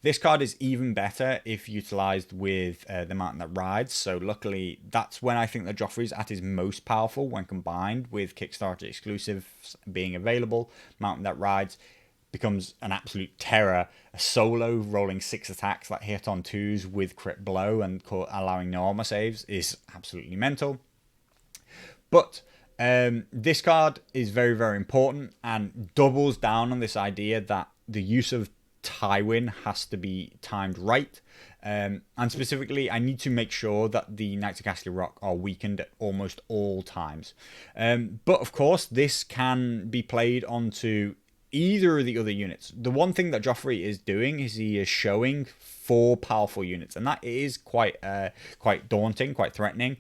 This card is even better if utilized with the Mountain That Rides. So luckily, that's when I think that Joffrey's at his most powerful when combined with Kickstarter exclusives being available. Mountain That Rides becomes an absolute terror. A solo rolling 6 attacks that hit on 2s with crit blow and allowing no armor saves is absolutely mental. But this card is very, very important and doubles down on this idea that the use of Tywin has to be timed right, and specifically I need to make sure that the Knights of Castle Rock are weakened at almost all times, but of course this can be played onto either of the other units. The one thing that Joffrey is doing is he is showing 4 powerful units, and that is quite daunting, quite threatening.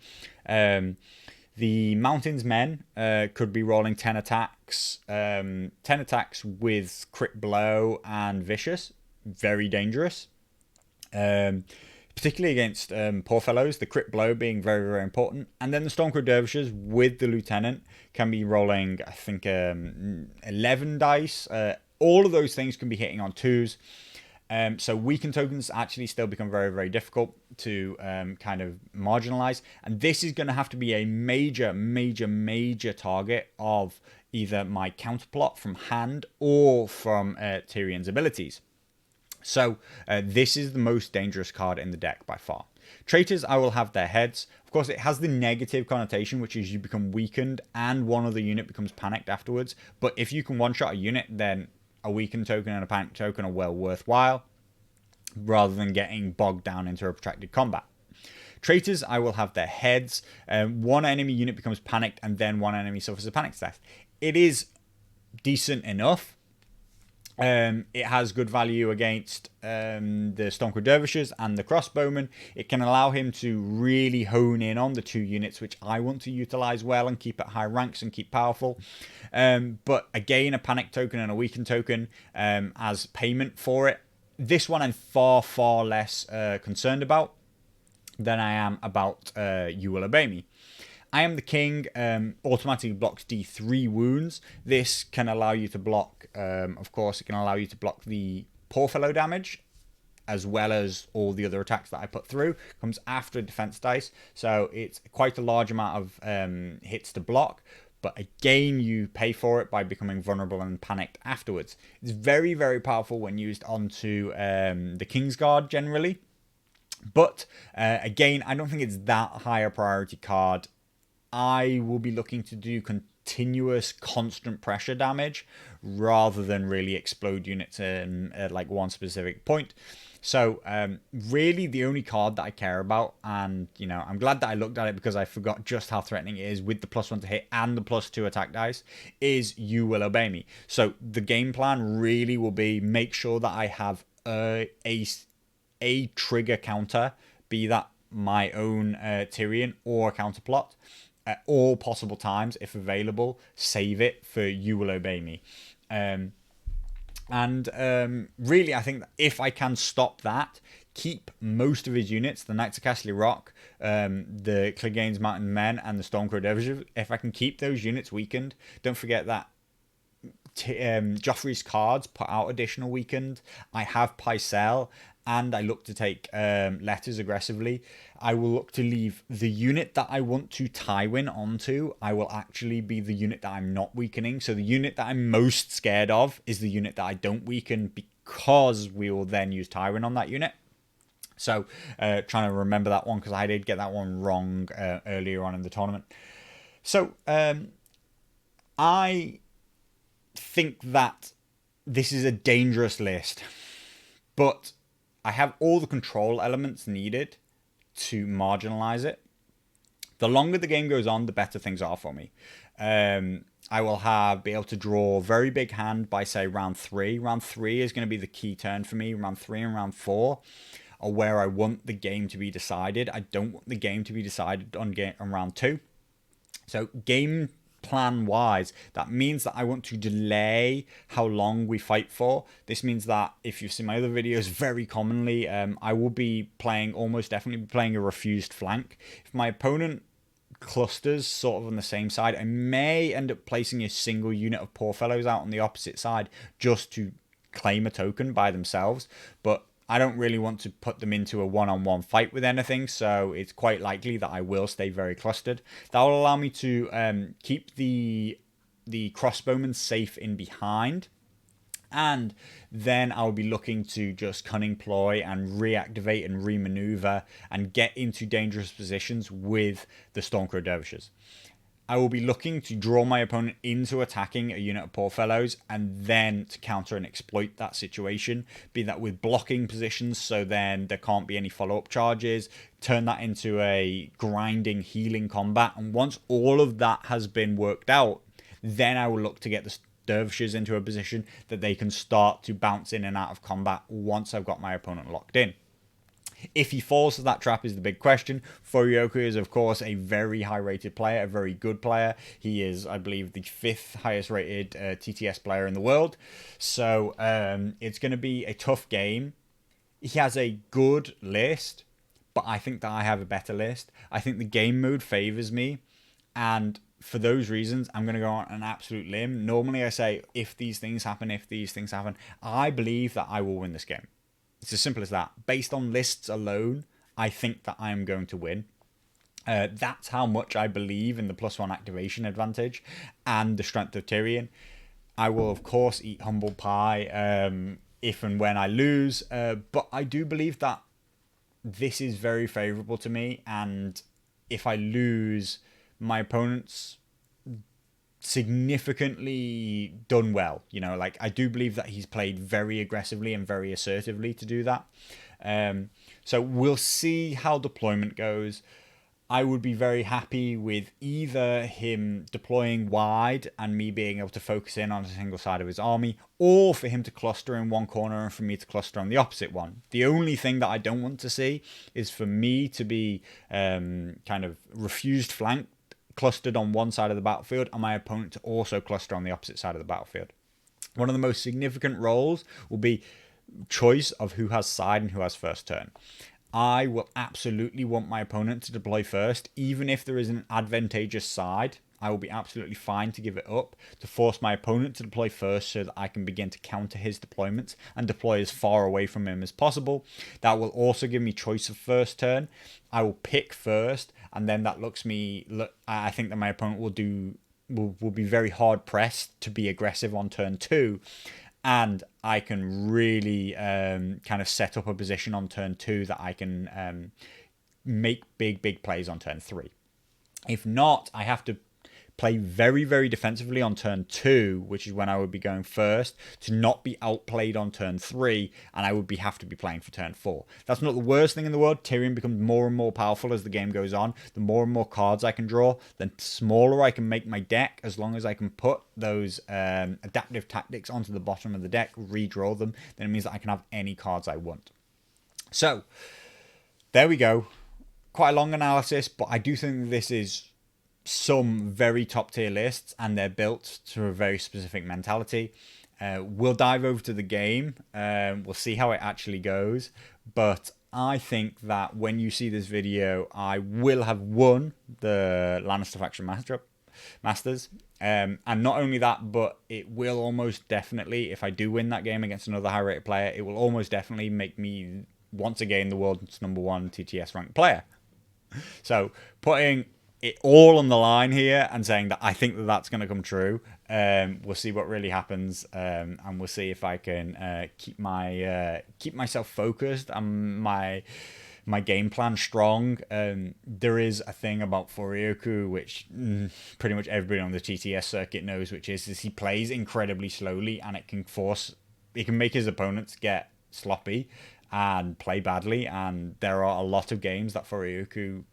The Mountains Men could be rolling 10 attacks. 10 attacks with crit blow and vicious. Very dangerous. particularly against poor fellows, the crit blow being very, very important. And then the Stormcrow Dervishes with the Lieutenant can be rolling, I think, 11 dice. All of those things can be hitting on 2s. So weakened tokens actually still become very, very difficult to kind of marginalize. And this is going to have to be a major, major, major target of either my counterplot from hand or from Tyrion's abilities. So this is the most dangerous card in the deck by far. Traitors, I will have their heads. Of course, it has the negative connotation, which is you become weakened and one of the unit becomes panicked afterwards. But if you can one-shot a unit, then a weakened token and a panic token are well worthwhile, rather than getting bogged down into a protracted combat. Traitors, I will have their heads. One enemy unit becomes panicked and then one enemy suffers a panic death. It is decent enough. It has good value against the Stormcrow Dervishes and the Crossbowmen. It can allow him to really hone in on the 2 units which I want to utilize well and keep at high ranks and keep powerful. But again, a panic token and a weakened token as payment for it. This one I'm far, far less concerned about than I am about You Will Obey Me. I Am the King automatically blocks D3 wounds. This can allow you to block, of course, it can allow you to block the poor fellow damage, as well as all the other attacks that I put through. Comes after defense dice, so it's quite a large amount of hits to block. But again, you pay for it by becoming vulnerable and panicked afterwards. It's very, very powerful when used onto the Kingsguard generally. But again, I don't think it's that high a priority card. I will be looking to do continuous, constant pressure damage rather than really explode units in like one specific point. So really the only card that I care about, and I'm glad that I looked at it because I forgot just how threatening it is with the +1 to hit and the +2 attack dice, is You Will Obey Me. So the game plan really will be make sure that I have a trigger counter, be that my own Tyrion or a counterplot, at all possible times, if available, save it for You Will Obey Me. Really, I think that if I can stop that, keep most of his units, the Knights of Castle Rock, the Clegane's Mountain Men, and the Stormcrow Dervishes, if I can keep those units weakened, don't forget that Joffrey's cards put out additional weakened. I have Pycelle, and I look to take letters aggressively. I will look to leave the unit that I want to Tywin onto. I will actually be the unit that I'm not weakening. So the unit that I'm most scared of is the unit that I don't weaken, because we will then use Tywin on that unit. So trying to remember that one, because I did get that one wrong earlier on in the tournament. So I think that this is a dangerous list, but I have all the control elements needed to marginalize it. The longer the game goes on, the better things are for me. I will be able to draw a very big hand by, say, round 3. Round 3 is going to be the key turn for me. Round 3 and round 4 are where I want the game to be decided. I don't want the game to be decided on round 2. So game plan wise, that means that I want to delay how long we fight for. This means that if you've seen my other videos, very commonly I will be playing, almost definitely playing a refused flank. If my opponent clusters sort of on the same side, I may end up placing a single unit of poor fellows out on the opposite side just to claim a token by themselves, but I don't really want to put them into a one-on-one fight with anything, so it's quite likely that I will stay very clustered. That will allow me to keep the crossbowmen safe in behind, and then I'll be looking to just cunning ploy and reactivate and remaneuver and get into dangerous positions with the Stormcrow Dervishes. I will be looking to draw my opponent into attacking a unit of poor fellows and then to counter and exploit that situation, be that with blocking positions, so then there can't be any follow-up charges, turn that into a grinding, healing combat, and once all of that has been worked out, then I will look to get the dervishes into a position that they can start to bounce in and out of combat once I've got my opponent locked in. If he falls to that trap is the big question. Furioka is, of course, a very high-rated player, a very good player. He is, I believe, the 5th highest-rated TTS player in the world. So it's going to be a tough game. He has a good list. but I think that I have a better list. I think the game mode favors me, and for those reasons, I'm going to go on an absolute limb. Normally I say, if these things happen, if these things happen, I believe that I will win this game. It's as simple as that. Based on lists alone, I think that I am going to win. That's how much I believe in the +1 activation advantage and the strength of Tyrion. I will, of course, eat humble pie if and when I lose, but I do believe that this is very favourable to me, and if I lose, my opponent's significantly done well. You know, like, I do believe that he's played very aggressively and very assertively to do that. So we'll see how deployment goes. I would be very happy with either him deploying wide and me being able to focus in on a single side of his army, or for him to cluster in one corner and for me to cluster on the opposite one. The only thing that I don't want to see is for me to be kind of refused flanked, clustered on one side of the battlefield, and my opponent to also cluster on the opposite side of the battlefield. One of the most significant roles will be choice of who has side and who has first turn. I will absolutely want my opponent to deploy first, even if there is an advantageous side. I will be absolutely fine to give it up, to force my opponent to deploy first so that I can begin to counter his deployments and deploy as far away from him as possible. That will also give me choice of first turn. I will pick first, and then that I think that my opponent will be very hard pressed to be aggressive on turn 2. And I can really kind of set up a position on turn 2 that I can make big plays on turn 3. If not, I have to play very, very defensively on turn 2, which is when I would be going first, to not be outplayed on turn 3, and I would have to be playing for turn 4. That's not the worst thing in the world. Tyrion becomes more and more powerful as the game goes on. The more and more cards I can draw, the smaller I can make my deck, as long as I can put those adaptive tactics onto the bottom of the deck, redraw them, then it means that I can have any cards I want. So, there we go. Quite a long analysis, but I do think this is some very top tier lists, and they're built to a very specific mentality. We'll dive over to the game. We'll see how it actually goes. But I think that when you see this video, I will have won the Lannister Faction Masters. And not only that, but it will almost definitely, if I do win that game against another high rated player, it will almost definitely make me once again the world's #1 TTS ranked player. So putting it all on the line here and saying that I think that that's going to come true. We'll see what really happens, and we'll see if I can keep myself focused and my game plan strong. There is a thing about Furioku which pretty much everybody on the TTS circuit knows, which is he plays incredibly slowly, and it can make his opponents get sloppy and play badly. And there are a lot of games that Furioku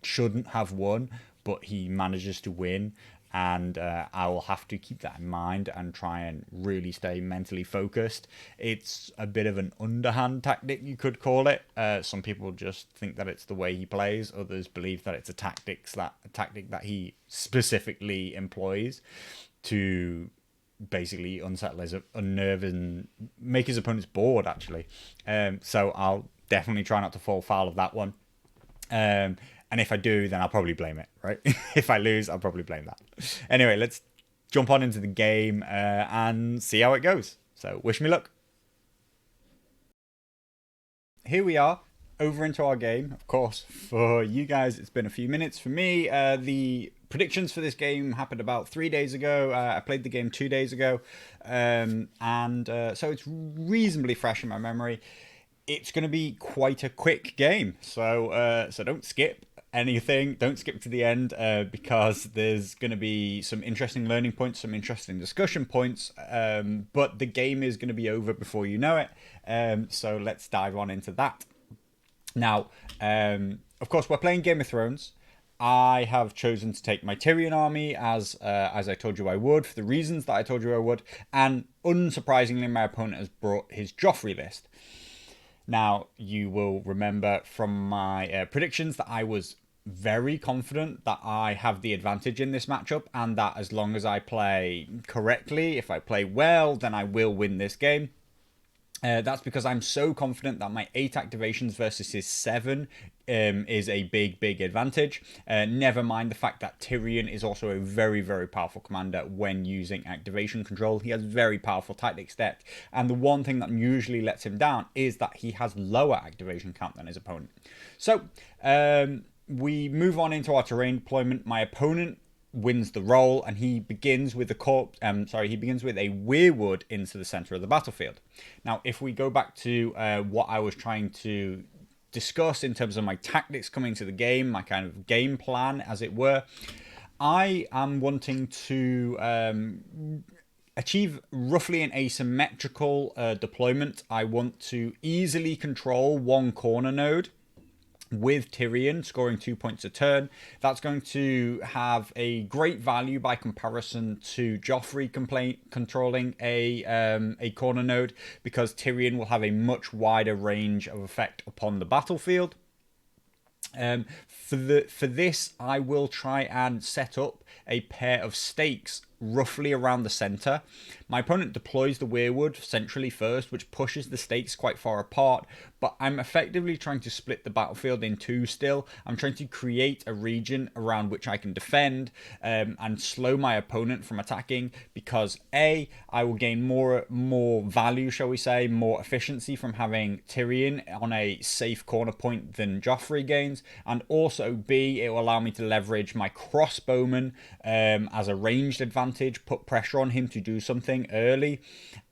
shouldn't have won, but he manages to win, and I will have to keep that in mind and try and really stay mentally focused. It's a bit of an underhand tactic, you could call it. Some people just think that it's the way he plays. Others believe that it's a tactic that he specifically employs to basically unnerve and make his opponents bored, actually. So I'll definitely try not to fall foul of that one. And if I do, then I'll probably blame it, right? If I lose, I'll probably blame that. Anyway, let's jump on into the game and see how it goes. So wish me luck. Here we are, over into our game. Of course, for you guys, it's been a few minutes. For me, the predictions for this game happened about 3 days ago. I played the game 2 days ago. So it's reasonably fresh in my memory. It's going to be quite a quick game. So don't skip anything. Don't skip to the end because there's going to be some interesting learning points, some interesting discussion points. But the game is going to be over before you know it. So let's dive on into that. Now, of course, we're playing Game of Thrones. I have chosen to take my Tyrion army as I told you I would, for the reasons that I told you I would. And unsurprisingly, my opponent has brought his Joffrey list. Now, you will remember from my predictions that I was very confident that I have the advantage in this matchup, and that as long as I play correctly, if I play well, then I will win this game. That's because I'm so confident that my 8 activations versus his 7 is a big advantage. Never mind the fact that Tyrion is also a very powerful commander when using activation control. He has very powerful tactics deck, and the one thing that usually lets him down is that he has lower activation count than his opponent. So we move on into our terrain deployment. My opponent wins the roll, and he begins with he begins with a weirwood into the center of the battlefield. Now, if we go back to what I was trying to discuss in terms of my tactics coming to the game, my kind of game plan, as it were, I am wanting to achieve roughly an asymmetrical deployment. I want to easily control one corner node with Tyrion scoring 2 points a turn. That's going to have a great value by comparison to Joffrey controlling a corner node, because Tyrion will have a much wider range of effect upon the battlefield. For this, I will try and set up a pair of stakes roughly around the center. My opponent deploys the weirwood centrally first, which pushes the stakes quite far apart, but I'm effectively trying to split the battlefield in two still. I'm trying to create a region around which I can defend and slow my opponent from attacking, because I will gain more value, shall we say, more efficiency from having Tyrion on a safe corner point than Joffrey gains, and also B, it will allow me to leverage my crossbowman as a ranged advantage, put pressure on him to do something early.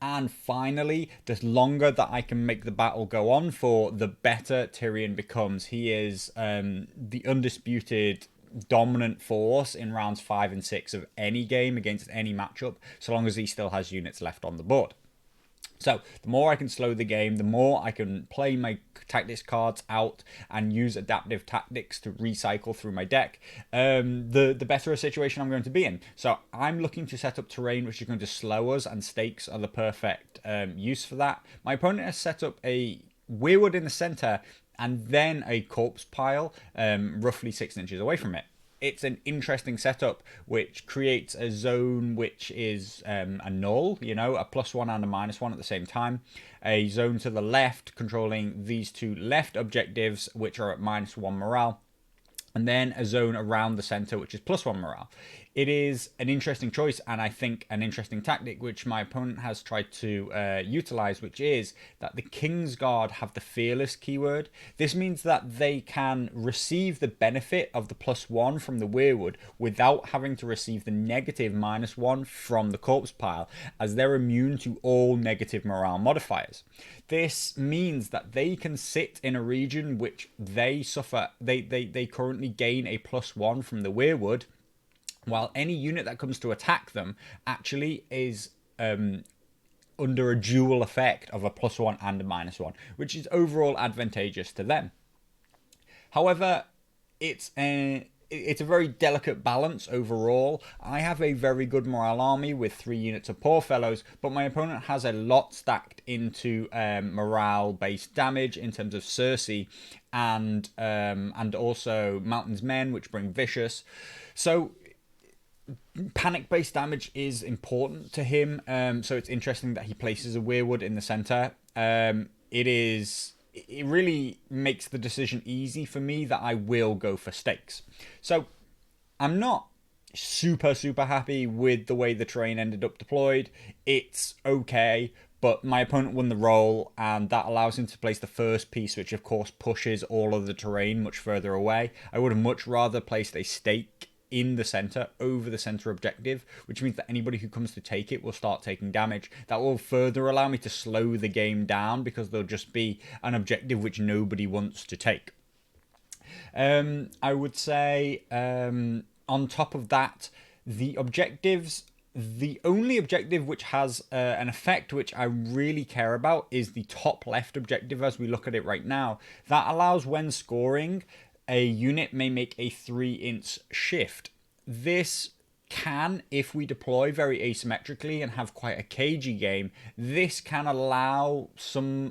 And finally, the longer that I can make the battle go on for, the better Tyrion becomes. He is the undisputed dominant force in rounds 5 and 6 of any game against any matchup, so long as he still has units left on the board. So the more I can slow the game, the more I can play my tactics cards out and use adaptive tactics to recycle through my deck, the better a situation I'm going to be in. So I'm looking to set up terrain which is going to slow us, and stakes are the perfect use for that. My opponent has set up a weirwood in the center and then a corpse pile roughly 6 inches away from it. It's an interesting setup which creates a zone which is a null, a +1 and a -1 at the same time. A zone to the left controlling these two left objectives, which are at -1 morale. And then a zone around the center, which is +1 morale. It is an interesting choice, and I think an interesting tactic, which my opponent has tried to utilize, which is that the Kingsguard have the Fearless keyword. This means that they can receive the benefit of the +1 from the weirwood without having to receive the negative -1 from the corpse pile, as they're immune to all negative morale modifiers. This means that they can sit in a region which they suffer. They currently gain a +1 from the weirwood, while any unit that comes to attack them actually is under a dual effect of a +1 and a -1, which is overall advantageous to them. However, it's a very delicate balance overall. I have a very good morale army with 3 units of Poor Fellows, but my opponent has a lot stacked into morale-based damage in terms of Cersei and also Mountain's Men, which bring Vicious. So panic-based damage is important to him, so it's interesting that he places a weirwood in the center. It really makes the decision easy for me that I will go for stakes. So I'm not super happy with the way the terrain ended up deployed. It's okay, but my opponent won the roll, and that allows him to place the first piece, which of course pushes all of the terrain much further away. I would have much rather placed a stake in the center over the center objective, which means that anybody who comes to take it will start taking damage. That will further allow me to slow the game down, because there'll just be an objective which nobody wants to take. I would say on top of that, the only objective which has an effect which I really care about is the top left objective as we look at it right now. That allows, when scoring, a unit may make a 3-inch shift. This can, if we deploy very asymmetrically and have quite a cagey game, this can allow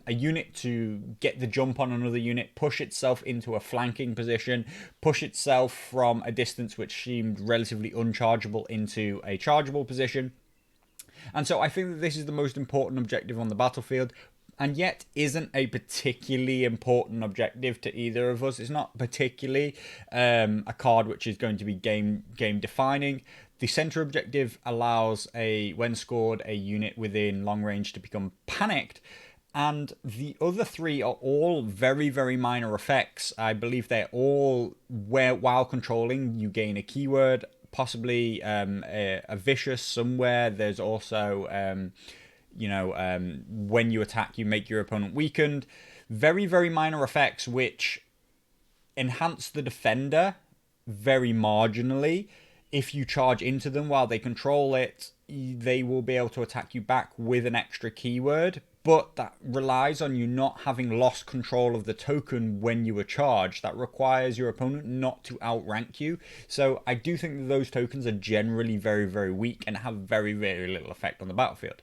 a unit to get the jump on another unit, push itself into a flanking position, push itself from a distance which seemed relatively unchargeable into a chargeable position. And so I think that this is the most important objective on the battlefield. and yet isn't a particularly important objective to either of us. It's not particularly a card which is going to be game defining. The center objective allows when scored, a unit within long range to become panicked. And the other three are all very, very minor effects. I believe they're all where, while controlling, you gain a keyword, possibly a vicious somewhere. There's also, when you attack, you make your opponent weakened. Very, very minor effects which enhance the defender very marginally. If you charge into them while they control it, they will be able to attack you back with an extra keyword. But that relies on you not having lost control of the token when you are charged. That requires your opponent not to outrank you. So I do think that those tokens are generally very, very weak and have very, very little effect on the battlefield.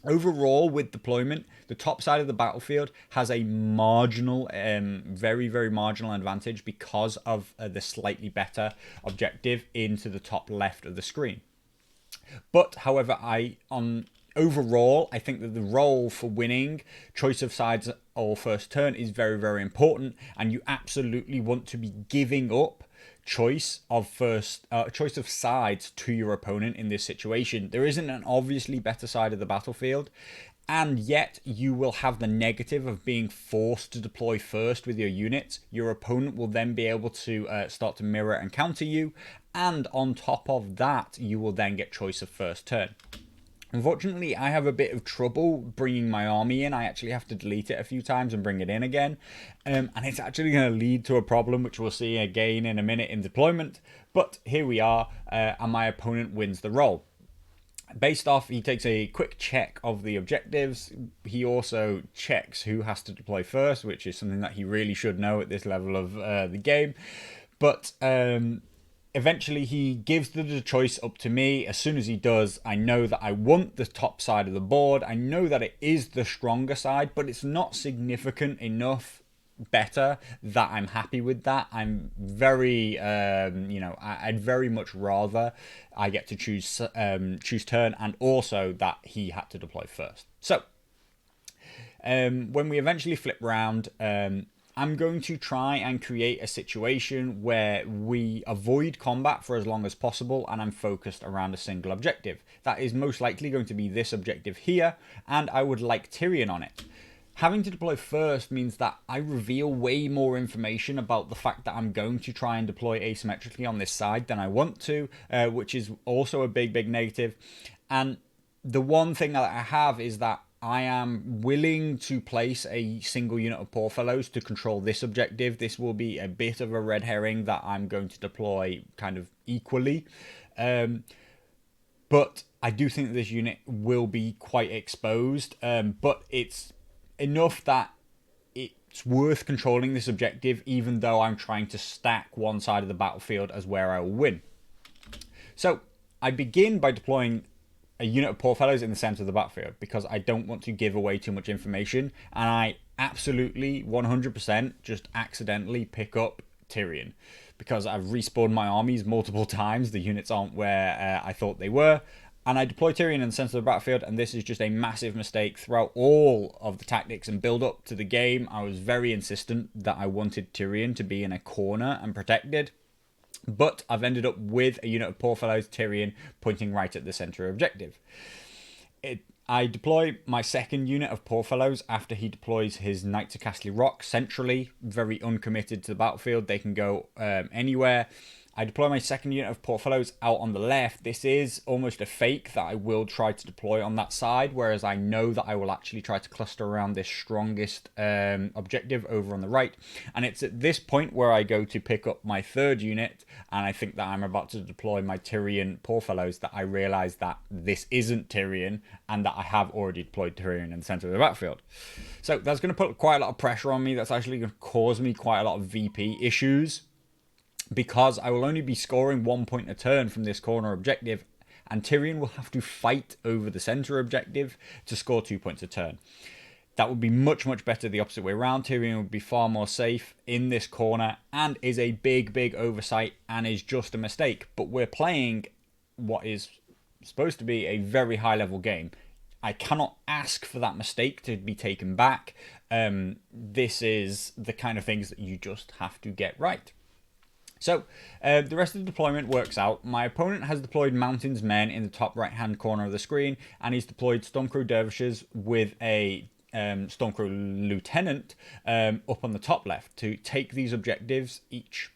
Overall, with deployment, the top side of the battlefield has a marginal, very, very marginal advantage because of the slightly better objective into the top left of the screen. But, however, overall, I think that the role for winning choice of sides or first turn is very, very important, and you absolutely want to be giving up choice of sides to your opponent in this situation. There isn't an obviously better side of the battlefield, and yet you will have the negative of being forced to deploy first with your units. Your opponent will then be able to start to mirror and counter you, and on top of that, you will then get choice of first turn. Unfortunately, I have a bit of trouble bringing my army in. I actually have to delete it a few times and bring it in again. And it's actually going to lead to a problem, which we'll see again in a minute in deployment. But here we are, and my opponent wins the roll. Based off, he takes a quick check of the objectives. He also checks who has to deploy first, which is something that he really should know at this level of the game. But eventually, he gives the choice up to me. As soon as he does, I know that I want the top side of the board. I know that it is the stronger side, but it's not significant enough better that I'm happy with that. I'm very, I'd very much rather I get to choose turn, and also that he had to deploy first. So, when we eventually flip round, I'm going to try and create a situation where we avoid combat for as long as possible, and I'm focused around a single objective. That is most likely going to be this objective here, and I would like Tyrion on it. Having to deploy first means that I reveal way more information about the fact that I'm going to try and deploy asymmetrically on this side than I want to, which is also a big, big negative. And the one thing that I have is that I am willing to place a single unit of Poor Fellows to control this objective. This will be a bit of a red herring that I'm going to deploy kind of equally. But I do think that this unit will be quite exposed. But it's enough that it's worth controlling this objective, even though I'm trying to stack one side of the battlefield as where I will win. So I begin by deploying a unit of Poor Fellows in the center of the battlefield because I don't want to give away too much information, and I absolutely 100% just accidentally pick up Tyrion because I've respawned my armies multiple times. The units aren't where I thought they were, and I deploy Tyrion in the center of the battlefield, and this is just a massive mistake throughout all of the tactics and build up to the game. I was very insistent that I wanted Tyrion to be in a corner and protected. But I've ended up with a unit of Poor Fellows, Tyrion, pointing right at the center objective. I deploy my second unit of Poor Fellows after he deploys his Knight to Castle Rock centrally, very uncommitted to the battlefield. They can go anywhere. I deploy my second unit of Poor Fellows out on the left. This is almost a fake that I will try to deploy on that side, whereas I know that I will actually try to cluster around this strongest objective over on the right. And it's at this point where I go to pick up my third unit, and I think that I'm about to deploy my Tyrion Poor Fellows, that I realise that this isn't Tyrion, and that I have already deployed Tyrion in the centre of the battlefield. So that's going to put quite a lot of pressure on me. That's actually going to cause me quite a lot of VP issues, because I will only be scoring 1 point a turn from this corner objective, and Tyrion will have to fight over the center objective to score 2 points a turn. That would be much, much better the opposite way around. Tyrion would be far more safe in this corner and is a big, big oversight and is just a mistake. But we're playing what is supposed to be a very high-level game. I cannot ask for that mistake to be taken back. This is the kind of things that you just have to get right. So, the rest of the deployment works out. My opponent has deployed Mountain's Men in the top right-hand corner of the screen, and he's deployed Stormcrow Dervishes with a Stormcrow Lieutenant up on the top left to take these objectives each.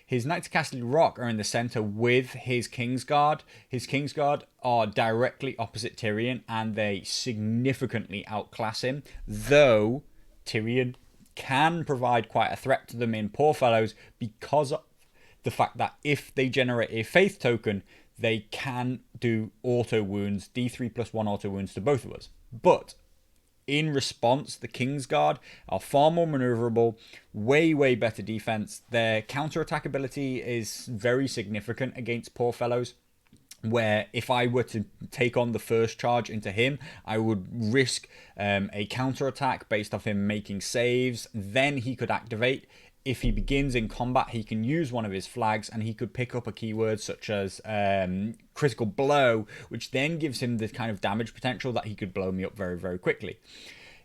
His Knights of Castle Rock are in the center with his Kingsguard. His Kingsguard are directly opposite Tyrion, and they significantly outclass him, though Tyrion can provide quite a threat to them in Poor Fellows because of the fact that if they generate a faith token, they can do auto wounds, D3+1 auto wounds to both of us. But in response, the Kingsguard are far more maneuverable, way better defense. Their counterattack ability is very significant against Poor Fellows, where if I were to take on the first charge into him, I would risk a counterattack based off him making saves. Then he could activate. If he begins in combat, he can use one of his flags and he could pick up a keyword such as critical blow, which then gives him the kind of damage potential that he could blow me up very quickly.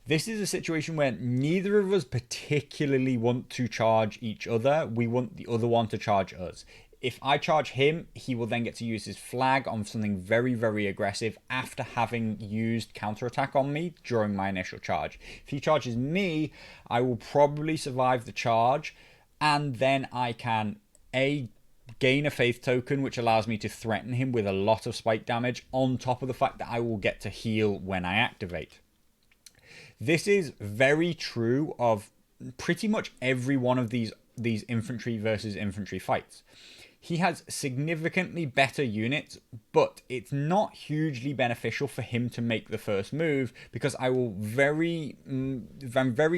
This is a situation where neither of us particularly want to charge each other. We want the other one to charge us. If I charge him, he will then get to use his flag on something very aggressive after having used counterattack on me during my initial charge. If he charges me, I will probably survive the charge, and then I can gain a faith token, which allows me to threaten him with a lot of spike damage, on top of the fact that I will get to heal when I activate. This is very true of pretty much every one of these infantry versus infantry fights. He has significantly better units, but it's not hugely beneficial for him to make the first move because I'm very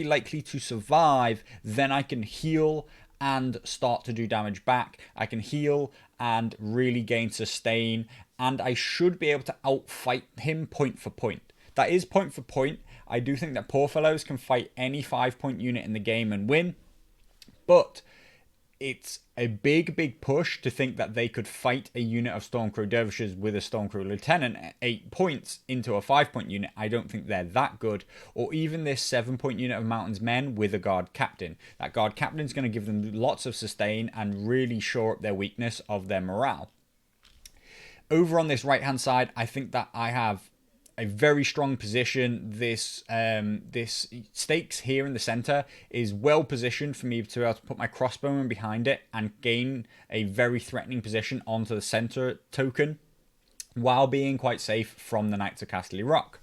likely to survive. Then I can heal and start to do damage back. I can heal and really gain sustain, and I should be able to outfight him point for point. That is point for point. I do think that Poor Fellows can fight any 5-point unit in the game and win, but it's a big push to think that they could fight a unit of Stormcrow Dervishes with a Stormcrow Lieutenant at 8 points into a 5-point unit. I don't think they're that good. Or even this 7-point unit of Mountain's Men with a Guard Captain. That Guard Captain is going to give them lots of sustain and really shore up their weakness of their morale. Over on this right-hand side, I think that I have a very strong position. This stakes here in the center is well positioned for me to be able to put my crossbowman behind it and gain a very threatening position onto the center token while being quite safe from the Knights of Castle Rock.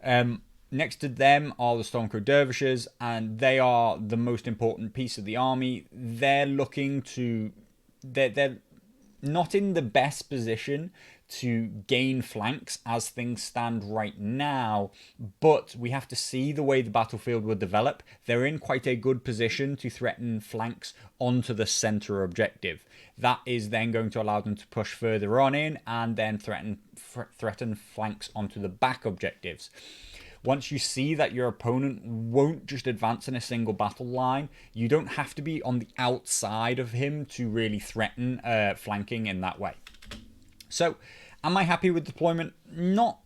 Next to them are the Stormcrow Dervishes, and they are the most important piece of the army. They're not in the best position to gain flanks as things stand right now, but we have to see the way the battlefield will develop. They're in quite a good position to threaten flanks onto the center objective. That is then going to allow them to push further on in and then threaten flanks onto the back objectives. Once you see that your opponent won't just advance in a single battle line, you don't have to be on the outside of him to really threaten flanking in that way. So, am I happy with deployment? Not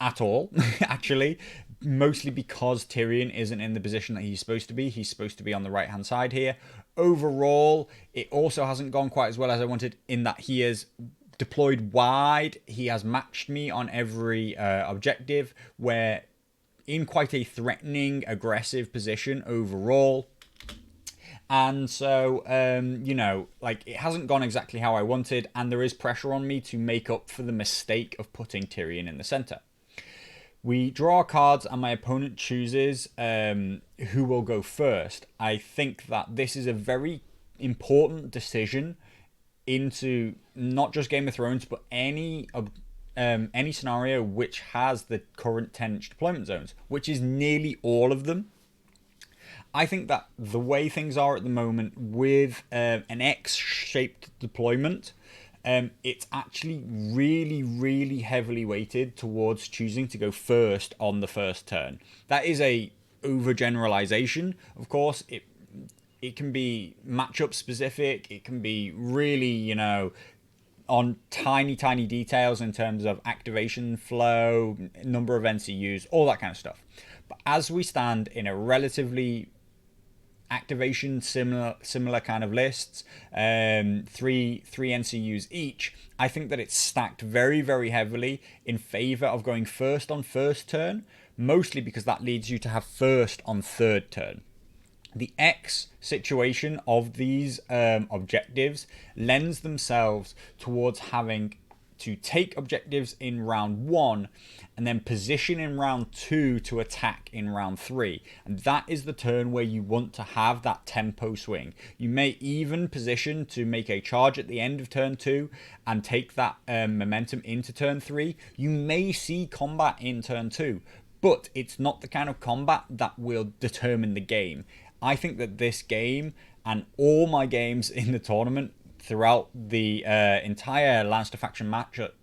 at all, actually. Mostly because Tyrion isn't in the position that he's supposed to be. He's supposed to be on the right-hand side here. Overall, it also hasn't gone quite as well as I wanted in that he is deployed wide. He has matched me on every objective, where in quite a threatening, aggressive position overall. And so, it hasn't gone exactly how I wanted, and there is pressure on me to make up for the mistake of putting Tyrion in the center. We draw our cards, and my opponent chooses who will go first. I think that this is a very important decision into not just Game of Thrones, but any scenario which has the current 10-inch deployment zones, which is nearly all of them. I think that the way things are at the moment with an X-shaped deployment, it's actually really heavily weighted towards choosing to go first on the first turn. That is a overgeneralization, of course. It can be matchup specific. It can be really, on tiny, tiny details in terms of activation flow, number of NCUs, all that kind of stuff. But as we stand in a relatively activation similar kind of lists, three NCUs each, I think that it's stacked very, very heavily in favor of going first on first turn, mostly because that leads you to have first on third turn. The X situation of these objectives lends themselves towards having to take objectives in round 1 and then position in round 2 to attack in round 3. And that is the turn where you want to have that tempo swing. You may even position to make a charge at the end of turn 2 and take that momentum into turn 3. You may see combat in turn 2, but it's not the kind of combat that will determine the game. I think that this game and all my games in the tournament throughout the entire Lannister Faction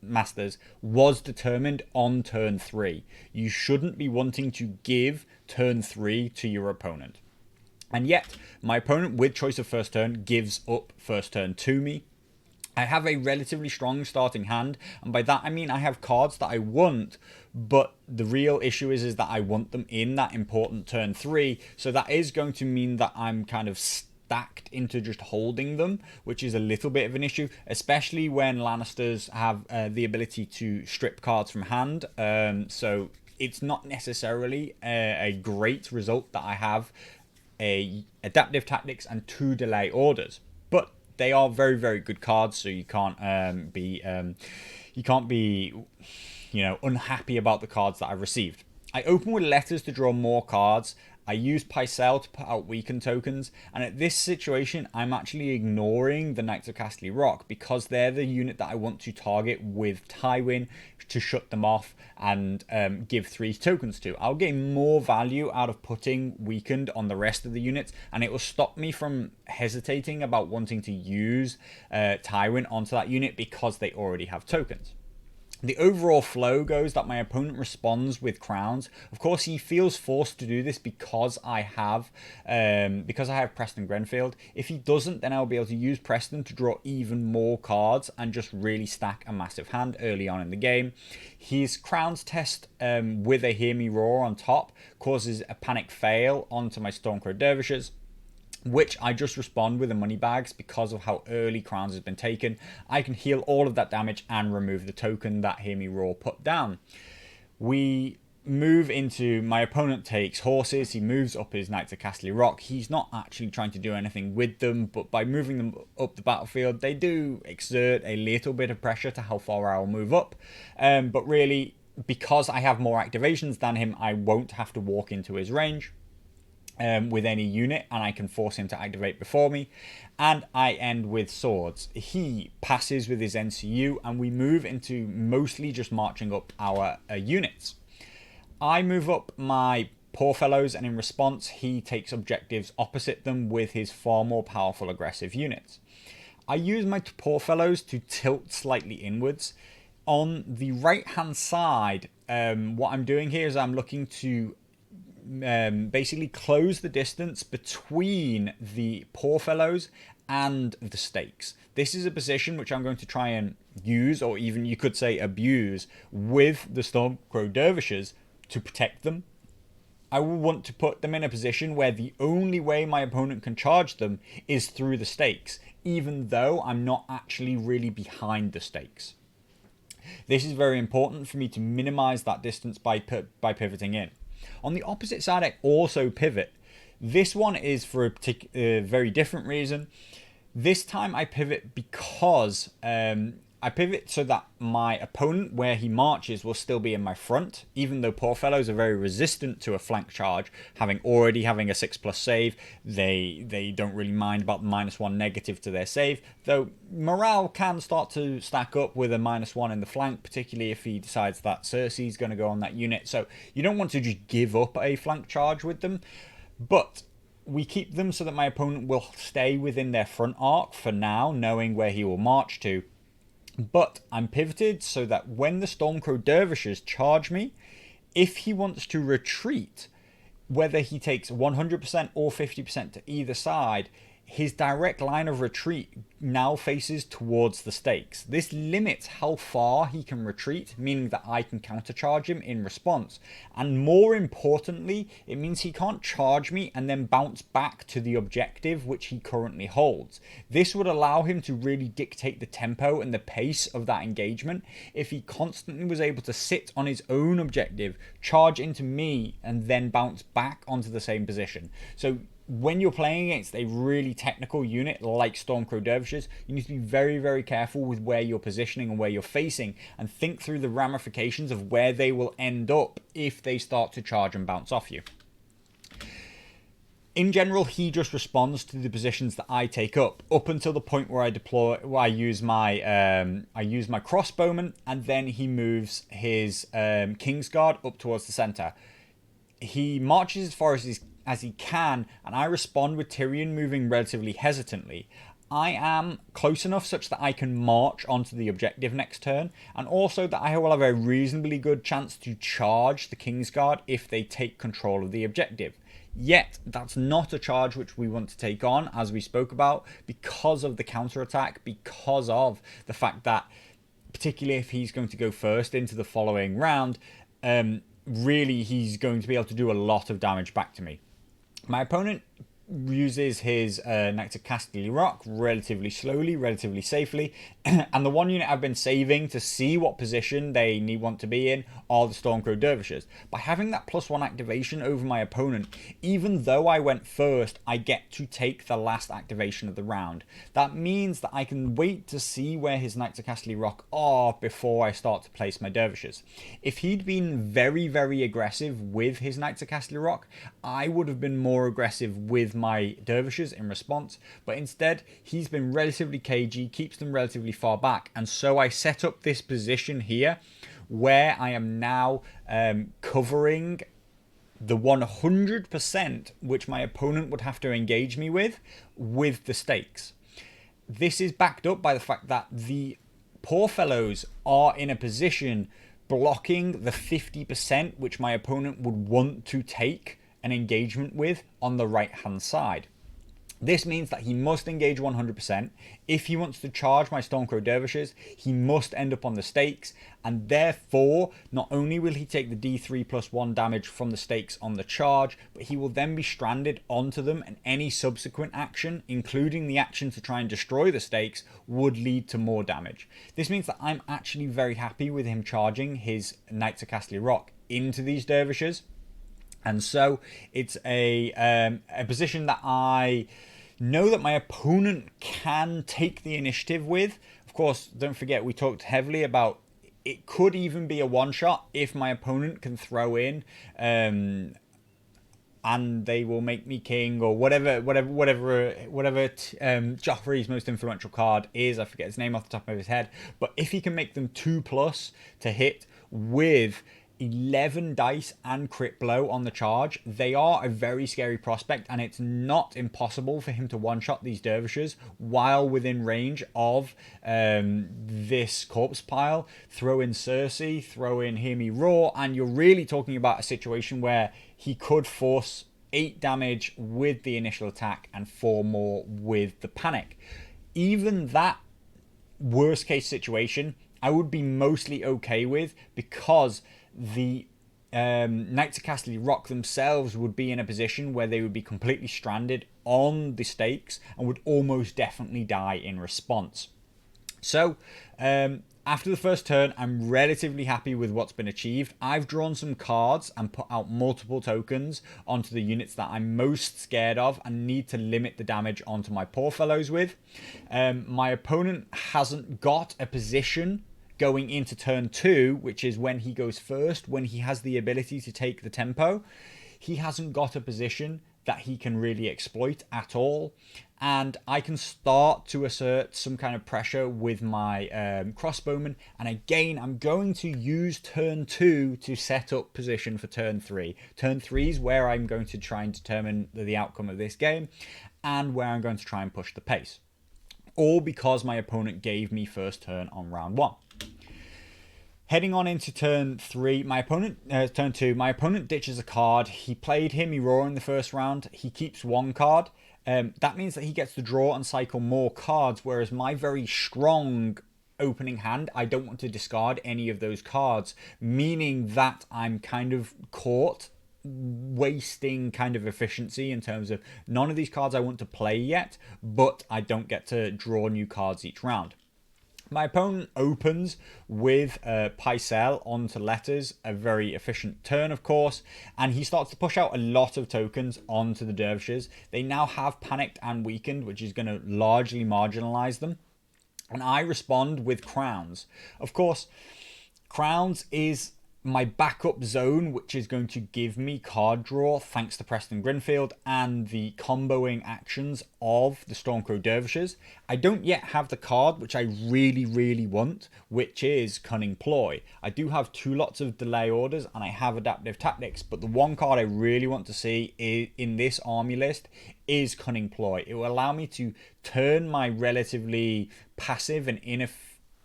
Masters was determined on turn 3. You shouldn't be wanting to give turn 3 to your opponent. And yet, my opponent with choice of first turn gives up first turn to me. I have a relatively strong starting hand, and by that I mean I have cards that I want, but the real issue is that I want them in that important turn 3, so that is going to mean that I'm kind of stacked into just holding them, which is a little bit of an issue, especially when Lannisters have the ability to strip cards from hand. So it's not necessarily a great result that I have a adaptive tactics and 2 delay orders, but they are very, very good cards, so you can't be unhappy about the cards that I've received. I open with letters to draw more cards. I use Pycelle to put out weaken tokens, and at this situation I'm actually ignoring the Knights of Casterly Rock because they're the unit that I want to target with Tywin to shut them off and give 3 tokens to. I'll gain more value out of putting weakened on the rest of the units, and it will stop me from hesitating about wanting to use Tywin onto that unit because they already have tokens. The overall flow goes that my opponent responds with crowns. Of course, he feels forced to do this because I have Preston Grenfield. If he doesn't, then I'll be able to use Preston to draw even more cards and just really stack a massive hand early on in the game. His crowns test with a Hear Me Roar on top causes a panic fail onto my Stormcrow Dervishes, which I just respond with the money bags because of how early crowns has been taken. I can heal all of that damage and remove the token that Hear Me Roar put down. We move into, my opponent takes horses. He moves up his Knights of Casterly Rock. He's not actually trying to do anything with them, but by moving them up the battlefield, they do exert a little bit of pressure to how far I'll move up. But really, because I have more activations than him, I won't have to walk into his range with any unit, and I can force him to activate before me. And I end with swords. He passes with his NCU, and we move into mostly just marching up our units. I move up my poor fellows, and in response he takes objectives opposite them with his far more powerful aggressive units. I use my poor fellows to tilt slightly inwards. On the right hand side, what I'm doing here is I'm looking to basically close the distance between the poor fellows and the stakes. This is a position which I'm going to try and use, or even you could say abuse, with the Stormcrow Dervishes to protect them. I will want to put them in a position where the only way my opponent can charge them is through the stakes, even though I'm not actually really behind the stakes. This is very important for me to minimize that distance by pivoting in. On the opposite side, I also pivot. This one is for a very different reason. This time I pivot because I pivot so that my opponent, where he marches, will still be in my front, even though poor fellows are very resistant to a flank charge, having a 6+ save. They don't really mind about the -1 negative to their save, though morale can start to stack up with a -1 in the flank, particularly if he decides that Cersei's going to go on that unit. So you don't want to just give up a flank charge with them, but we keep them so that my opponent will stay within their front arc for now, knowing where he will march to. But I'm pivoted so that when the Stormcrow Dervishes charge me, if he wants to retreat, whether he takes 100% or 50% to either side, his direct line of retreat now faces towards the stakes. This limits how far he can retreat, meaning that I can countercharge him in response. And more importantly, it means he can't charge me and then bounce back to the objective which he currently holds. This would allow him to really dictate the tempo and the pace of that engagement if he constantly was able to sit on his own objective, charge into me, and then bounce back onto the same position. So when you're playing against a really technical unit like Stormcrow Dervishes, you need to be very, very careful with where you're positioning and where you're facing, and think through the ramifications of where they will end up if they start to charge and bounce off you. In general, he just responds to the positions that I take up until the point where I use my crossbowman, and then he moves his Kingsguard up towards the center. He marches as far as he can, and I respond with Tyrion moving relatively hesitantly. I am close enough such that I can march onto the objective next turn, and also that I will have a reasonably good chance to charge the Kingsguard if they take control of the objective. Yet, that's not a charge which we want to take on, as we spoke about, because of the counterattack, because of the fact that, particularly if he's going to go first into the following round, really he's going to be able to do a lot of damage back to me. My opponent uses his Knights of Casterly Rock relatively slowly, relatively safely, and the one unit I've been saving to see what position they want to be in are the Stormcrow Dervishes. By having that +1 activation over my opponent, even though I went first, I get to take the last activation of the round. That means that I can wait to see where his Knights of Casterly Rock are before I start to place my Dervishes. If he'd been very, very aggressive with his Knights of Casterly Rock, I would have been more aggressive with my Dervishes in response, but instead he's been relatively cagey, keeps them relatively far back, and so I set up this position here where I am now covering the 100% which my opponent would have to engage me with the stakes. This is backed up by the fact that the poor fellows are in a position blocking the 50% which my opponent would want to take an engagement with on the right hand side. This means that he must engage 100%. If he wants to charge my Stormcrow Dervishes, he must end up on the stakes, and therefore not only will he take the D3+1 damage from the stakes on the charge, but he will then be stranded onto them, and any subsequent action, including the action to try and destroy the stakes, would lead to more damage. This means that I'm actually very happy with him charging his Knights of Casterly Rock into these Dervishes. And so it's a position that I know that my opponent can take the initiative with. Of course, don't forget, we talked heavily about it could even be a one-shot if my opponent can throw in and they will make me king, or whatever Joffrey's most influential card is. I forget his name off the top of his head. But if he can make them 2+ to hit with 11 dice and crit blow on the charge, they are a very scary prospect, and it's not impossible for him to one-shot these Dervishes while within range of this corpse pile. Throw in Cersei, throw in Hear Me Roar, and you're really talking about a situation where he could force 8 damage with the initial attack and 4 more with the panic. Even that worst case situation I would be mostly okay with, because the Knights of Casterly Rock themselves would be in a position where they would be completely stranded on the stakes and would almost definitely die in response. So after the first turn, I'm relatively happy with what's been achieved. I've drawn some cards and put out multiple tokens onto the units that I'm most scared of and need to limit the damage onto my poor fellows with. My opponent hasn't got a position going into turn 2, which is when he goes first, when he has the ability to take the tempo. He hasn't got a position that he can really exploit at all, and I can start to assert some kind of pressure with my crossbowman. And again, I'm going to use turn 2 to set up position for turn 3. Turn 3 is where I'm going to try and determine the outcome of this game, and where I'm going to try and push the pace, all because my opponent gave me first turn on round 1. Heading on into turn 3, turn 2, my opponent ditches a card. He played Hear Me Roar in the first round. He keeps 1 card. That means that he gets to draw and cycle more cards, whereas my very strong opening hand, I don't want to discard any of those cards, meaning that I'm kind of caught wasting kind of efficiency in terms of none of these cards I want to play yet, but I don't get to draw new cards each round. My opponent opens with Pycelle onto letters, a very efficient turn, of course, and he starts to push out a lot of tokens onto the dervishes. They now have panicked and weakened, which is going to largely marginalize them. And I respond with crowns. Of course, crowns is my backup zone, which is going to give me card draw thanks to Preston Grinfield and the comboing actions of the Stormcrow Dervishes. I don't yet have the card which I really want, which is Cunning Ploy. I do have 2 lots of delay orders and I have adaptive tactics, but the one card I really want to see in this army list is Cunning Ploy. It will allow me to turn my relatively passive and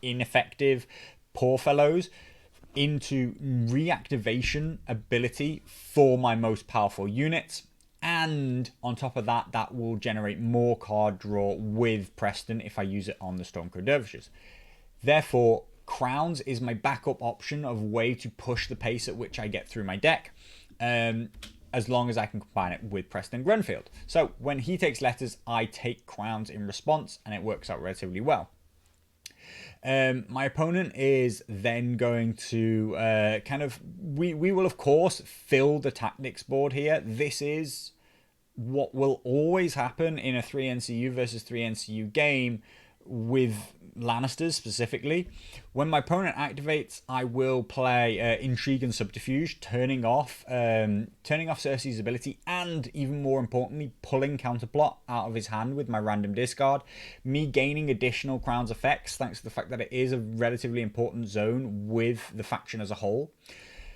ineffective Poorfellows into reactivation ability for my most powerful units, and on top of that, that will generate more card draw with Preston if I use it on the Stormcrow Dervishes. Therefore, crowns is my backup option of way to push the pace at which I get through my deck, as long as I can combine it with Preston Grenfield. So when he takes letters, I take crowns in response, and it works out relatively well. My opponent is then going to we will of course fill the tactics board here. This is what will always happen in a 3NCU versus 3NCU game with Lannisters specifically. When my opponent activates, I will play Intrigue and Subterfuge, turning off Cersei's ability, and even more importantly, pulling Counterplot out of his hand with my random discard. Me gaining additional Crown's effects thanks to the fact that it is a relatively important zone with the faction as a whole.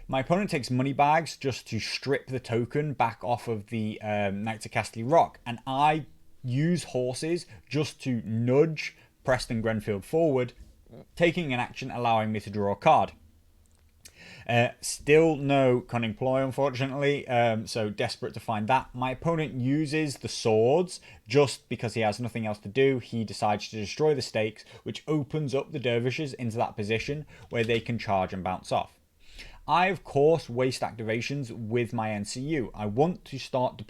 My opponent takes money bags just to strip the token back off of the Knights of Casterly Rock, and I use horses just to nudge Preston Grenfield forward, taking an action allowing me to draw a card. Still no Cunning Ploy, unfortunately, so desperate to find that. My opponent uses the swords just because he has nothing else to do. He decides to destroy the stakes, which opens up the dervishes into that position where they can charge and bounce off. I, of course, waste activations with my NCU. I want to start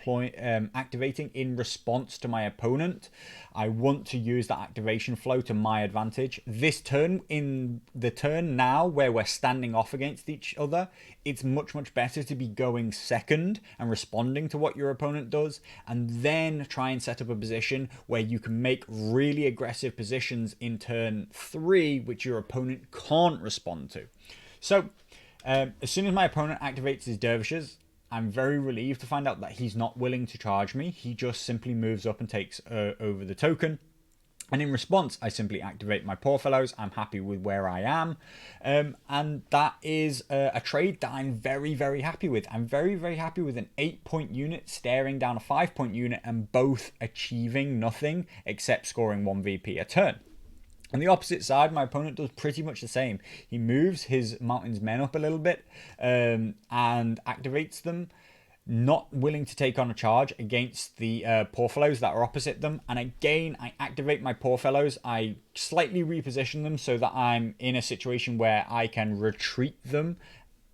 activating in response to my opponent. I want to use that activation flow to my advantage. This turn, in the turn now where we're standing off against each other, it's much better to be going second and responding to what your opponent does, and then try and set up a position where you can make really aggressive positions in turn 3, which your opponent can't respond to. So, as soon as my opponent activates his dervishes, I'm very relieved to find out that he's not willing to charge me. He just simply moves up and takes over the token. And in response, I simply activate my Poorfellows. I'm happy with where I am. And that is a trade that I'm very happy with. I'm very happy with an 8-point unit staring down a 5-point unit and both achieving nothing except scoring 1 VP a turn. On the opposite side, my opponent does pretty much the same. He moves his Mountain's Men up a little bit and activates them, not willing to take on a charge against the Poorfellows that are opposite them. And again, I activate my Poorfellows. I slightly reposition them so that I'm in a situation where I can retreat them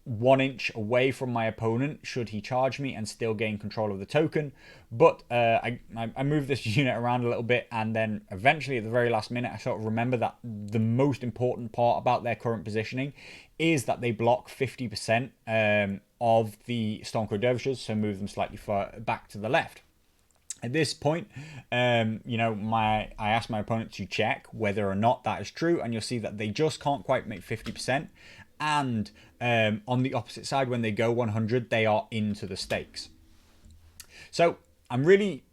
1 inch away from my opponent should he charge me and still gain control of the token. But I move this unit around a little bit, and then eventually at the very last minute I sort of remember that the most important part about their current positioning is that they block 50% of the Stormcrow Dervishes, so move them slightly far back to the left. At this point, I ask my opponent to check whether or not that is true, and you'll see that they just can't quite make 50%. And on the opposite side, when they go 100, they are into the stakes. So I'm really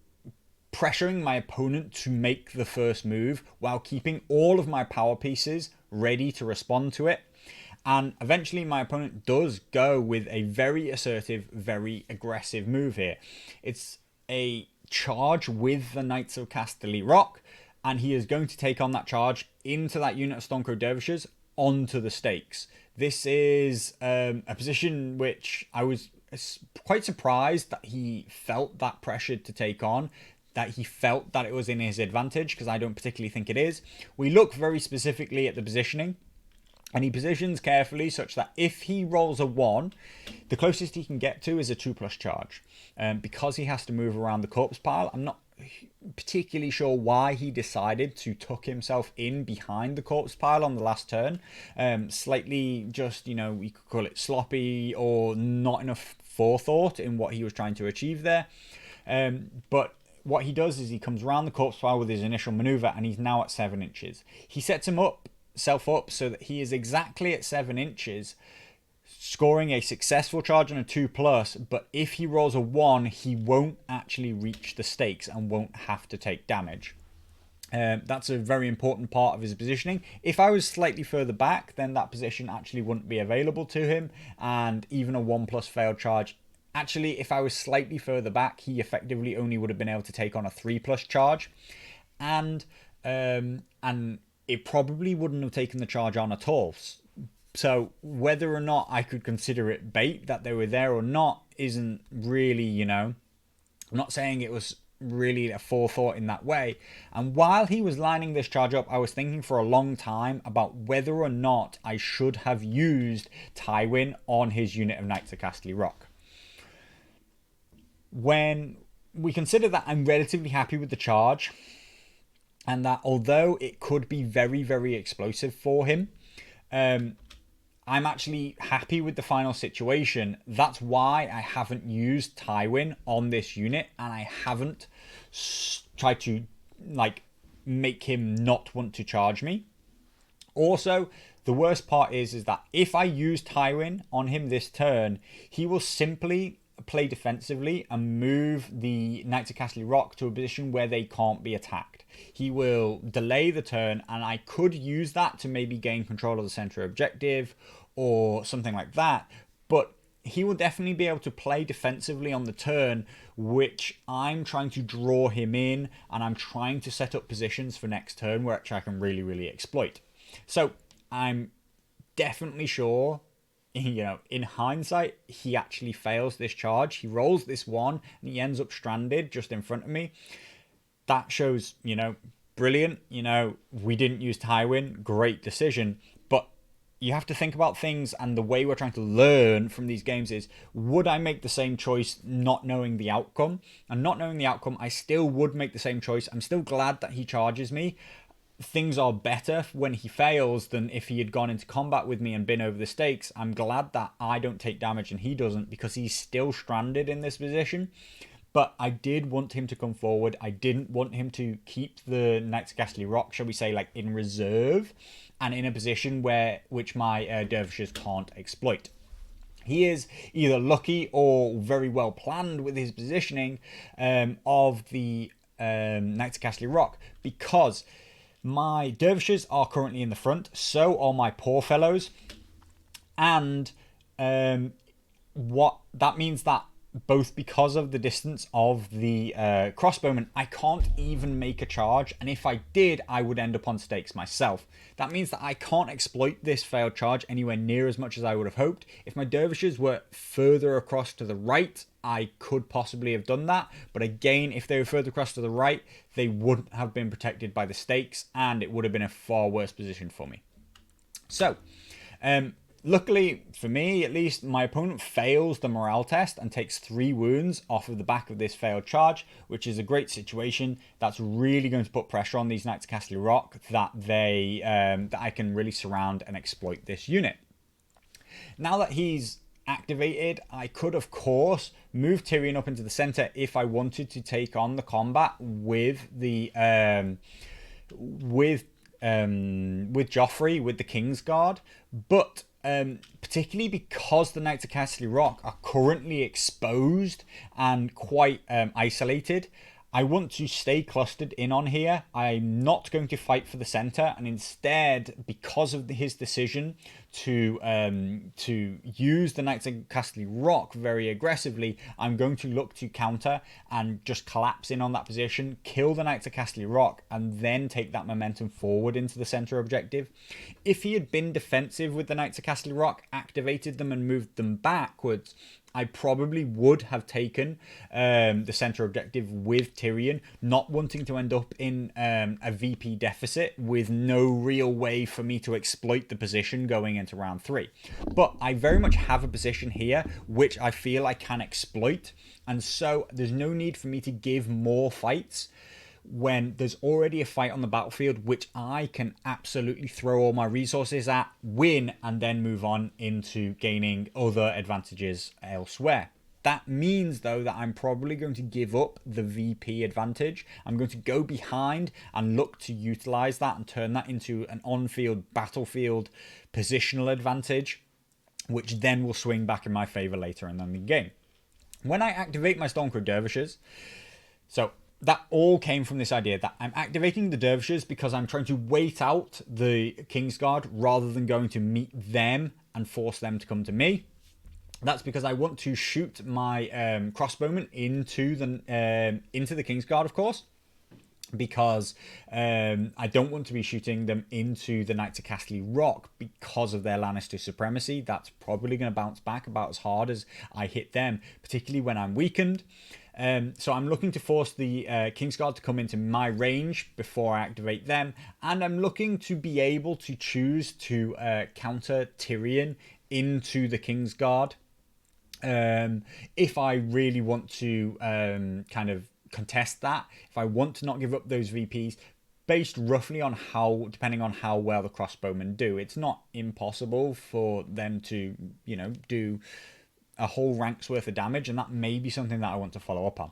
pressuring my opponent to make the first move while keeping all of my power pieces ready to respond to it. And eventually my opponent does go with a very assertive, very aggressive move here. It's a charge with the Knights of Casterly Rock, and he is going to take on that charge into that unit of Stormcrow Dervishes onto the stakes. This is a position which I was quite surprised that he felt that pressured to take on. that he felt that it was in his advantage, because I don't particularly think it is. We look very specifically at the positioning, and he positions carefully such that if he rolls a 1, the closest he can get to is a 2+ charge. Because he has to move around the corpse pile, I'm not particularly sure why he decided to tuck himself in behind the corpse pile on the last turn. Slightly just, you know, we could call it sloppy or not enough forethought in what he was trying to achieve there. But what he does is he comes around the corpse pile with his initial maneuver, and he's now at 7 inches. He sets himself up so that he is exactly at 7 inches, scoring a successful charge on a 2+, but if he rolls a 1, he won't actually reach the stakes and won't have to take damage. That's a very important part of his positioning. If I was slightly further back, then that position actually wouldn't be available to him, and even a 1+ failed charge. Actually, if I was slightly further back, he effectively only would have been able to take on a 3+ charge, and it probably wouldn't have taken the charge on at all. So whether or not I could consider it bait that they were there or not isn't really, you know, I'm not saying it was really a forethought in that way. And while he was lining this charge up, I was thinking for a long time about whether or not I should have used Tywin on his unit of Knights of Casterly Rock. When we consider that I'm relatively happy with the charge, and that although it could be very, very explosive for him, I'm actually happy with the final situation. That's why I haven't used Tywin on this unit, and I haven't tried to like make him not want to charge me. Also, the worst part is that if I use Tywin on him this turn, he will simply play defensively and move the Knights of Casterly Rock to a position where they can't be attacked. He will delay the turn, and I could use that to maybe gain control of the center objective or something like that, but he will definitely be able to play defensively on the turn, which I'm trying to draw him in, and I'm trying to set up positions for next turn which I can really, really exploit. So I'm definitely sure, you know, in hindsight, he actually fails this charge. He rolls this 1 and he ends up stranded just in front of me. That shows, you know, brilliant. You know, we didn't use Tywin. Great decision. But you have to think about things, and the way we're trying to learn from these games is, would I make the same choice not knowing the outcome? And not knowing the outcome, I still would make the same choice. I'm still glad that he charges me. Things are better when he fails than if he had gone into combat with me and been over the stakes. I'm glad that I don't take damage and he doesn't, because he's still stranded in this position. But I did want him to come forward. I didn't want him to keep the Knights of Casterly Rock, shall we say, like in reserve and in a position which my dervishes can't exploit. He is either lucky or very well planned with his positioning of the Knights of Casterly Rock, because my dervishes are currently in the front, so are my poor fellows, and what that means that both because of the distance of the crossbowmen, I can't even make a charge, and if I did, I would end up on stakes myself. That means that I can't exploit this failed charge anywhere near as much as I would have hoped. If my dervishes were further across to the right, I could possibly have done that, but again, if they were further across to the right, they wouldn't have been protected by the stakes, and it would have been a far worse position for me. So, luckily for me, at least, my opponent fails the morale test and takes 3 wounds off of the back of this failed charge, which is a great situation. That's really going to put pressure on these Knights of Casterly Rock that I can really surround and exploit this unit. Now that he's activated, I could of course move Tyrion up into the center if I wanted to take on the combat with the with Joffrey, with the Kingsguard, but particularly because the Knights of Casterly Rock are currently exposed and quite isolated, I want to stay clustered in on here. I'm not going to fight for the center, and instead, because of his decision to use the Knights of Castle Rock very aggressively, I'm going to look to counter and just collapse in on that position, kill the Knights of Castle Rock, and then take that momentum forward into the center objective. If he had been defensive with the Knights of Castle Rock, activated them and moved them backwards, I probably would have taken the center objective with Tyrion, not wanting to end up in a VP deficit with no real way for me to exploit the position going into round 3. But I very much have a position here which I feel I can exploit, and so there's no need for me to give more fights when there's already a fight on the battlefield which I can absolutely throw all my resources at, win, and then move on into gaining other advantages elsewhere. That means, though, that I'm probably going to give up the VP advantage. I'm going to go behind and look to utilize that and turn that into an on-field, battlefield positional advantage, which then will swing back in my favor later in the game. When I activate my Stormcrow Dervishes, so that all came from this idea that I'm activating the Dervishes because I'm trying to wait out the Kingsguard rather than going to meet them and force them to come to me. That's because I want to shoot my crossbowmen into the Kingsguard, of course, because I don't want to be shooting them into the Knights of Castle Rock because of their Lannister supremacy. That's probably going to bounce back about as hard as I hit them, particularly when I'm weakened. So I'm looking to force the Kingsguard to come into my range before I activate them, and I'm looking to be able to choose to counter Tyrion into the Kingsguard if I really want to kind of contest that, if I want to not give up those VPs, based roughly on depending on how well the crossbowmen do. It's not impossible for them to, do a whole rank's worth of damage, and that may be something that I want to follow up on.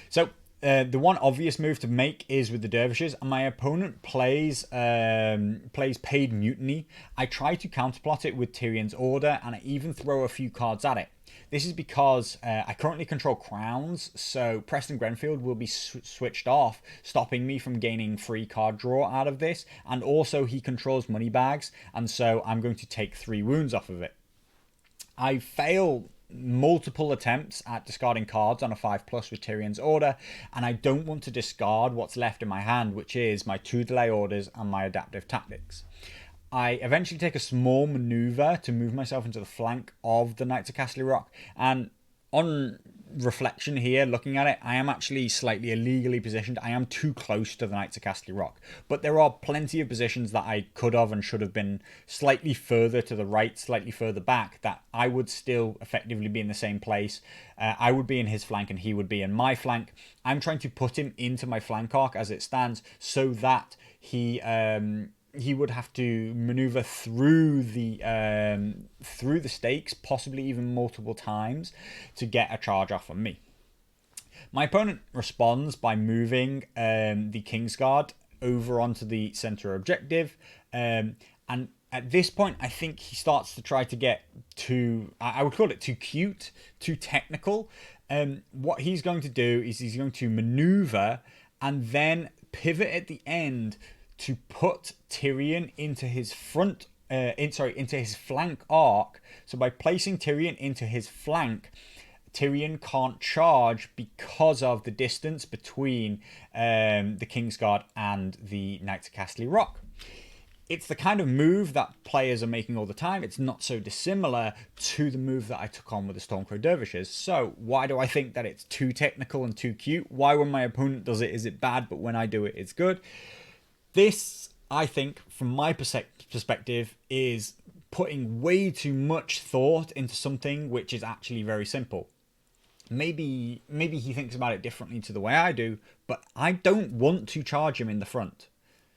So the one obvious move to make is with the Dervishes, and my opponent plays Paid Mutiny. I try to counterplot it with Tyrion's Order, and I even throw a few cards at it. This is because I currently control crowns, so Preston Grenfield will be switched off, stopping me from gaining free card draw out of this, and also he controls money bags, and so I'm going to take 3 wounds off of it. I fail multiple attempts at discarding cards on a 5+ with Tyrion's Order, and I don't want to discard what's left in my hand, which is my 2 delay orders and my adaptive tactics. I eventually take a small maneuver to move myself into the flank of the Knights of Castle Rock, and on reflection here, looking at it, I am actually slightly illegally positioned. I am too close to the Knights of Castle Rock, but there are plenty of positions that I could have and should have been slightly further to the right, slightly further back, that I would still effectively be in the same place. I would be in his flank and he would be in my flank. I'm trying to put him into my flank arc as it stands, so that he would have to maneuver through the stakes, possibly even multiple times, to get a charge off on me. My opponent responds by moving the Kingsguard over onto the center objective, and at this point, I think he starts to try to get I would call it too cute, too technical. What he's going to do is he's going to maneuver and then pivot at the end to put Tyrion into his into his flank arc. So by placing Tyrion into his flank, Tyrion can't charge because of the distance between the Kingsguard and the Knights of Castle Rock. It's the kind of move that players are making all the time. It's not so dissimilar to the move that I took on with the Stormcrow Dervishes. So why do I think that it's too technical and too cute? Why, when my opponent does it, is it bad, but when I do it, it's good? This, I think, from my perspective, is putting way too much thought into something which is actually very simple. Maybe he thinks about it differently to the way I do, but I don't want to charge him in the front.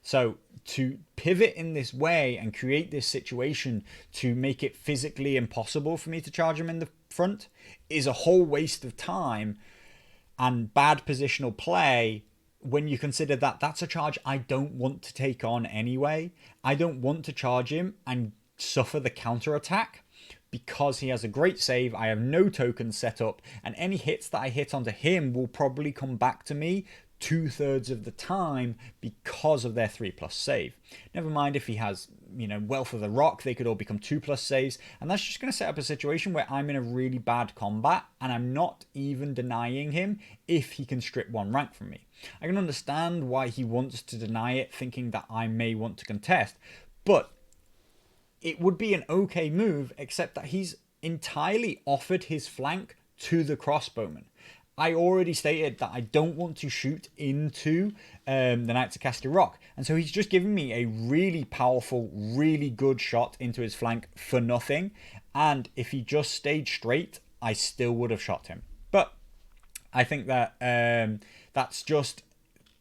So to pivot in this way and create this situation to make it physically impossible for me to charge him in the front is a whole waste of time and bad positional play, when you consider that that's a charge I don't want to take on anyway. I don't want to charge him and suffer the counter attack because he has a great save. I have no tokens set up, and any hits that I hit onto him will probably come back to me 2/3 of the time because of their 3+ save. Never mind if he has, Wealth of the Rock, they could all become 2+ saves, and that's just going to set up a situation where I'm in a really bad combat and I'm not even denying him if he can strip 1 rank from me. I can understand why he wants to deny it, thinking that I may want to contest, but it would be an okay move, except that he's entirely offered his flank to the crossbowman. I already stated that I don't want to shoot into the Knights of Castle Rock, and so he's just given me a really powerful, really good shot into his flank for nothing, and if he just stayed straight, I still would have shot him. But I think that that's just...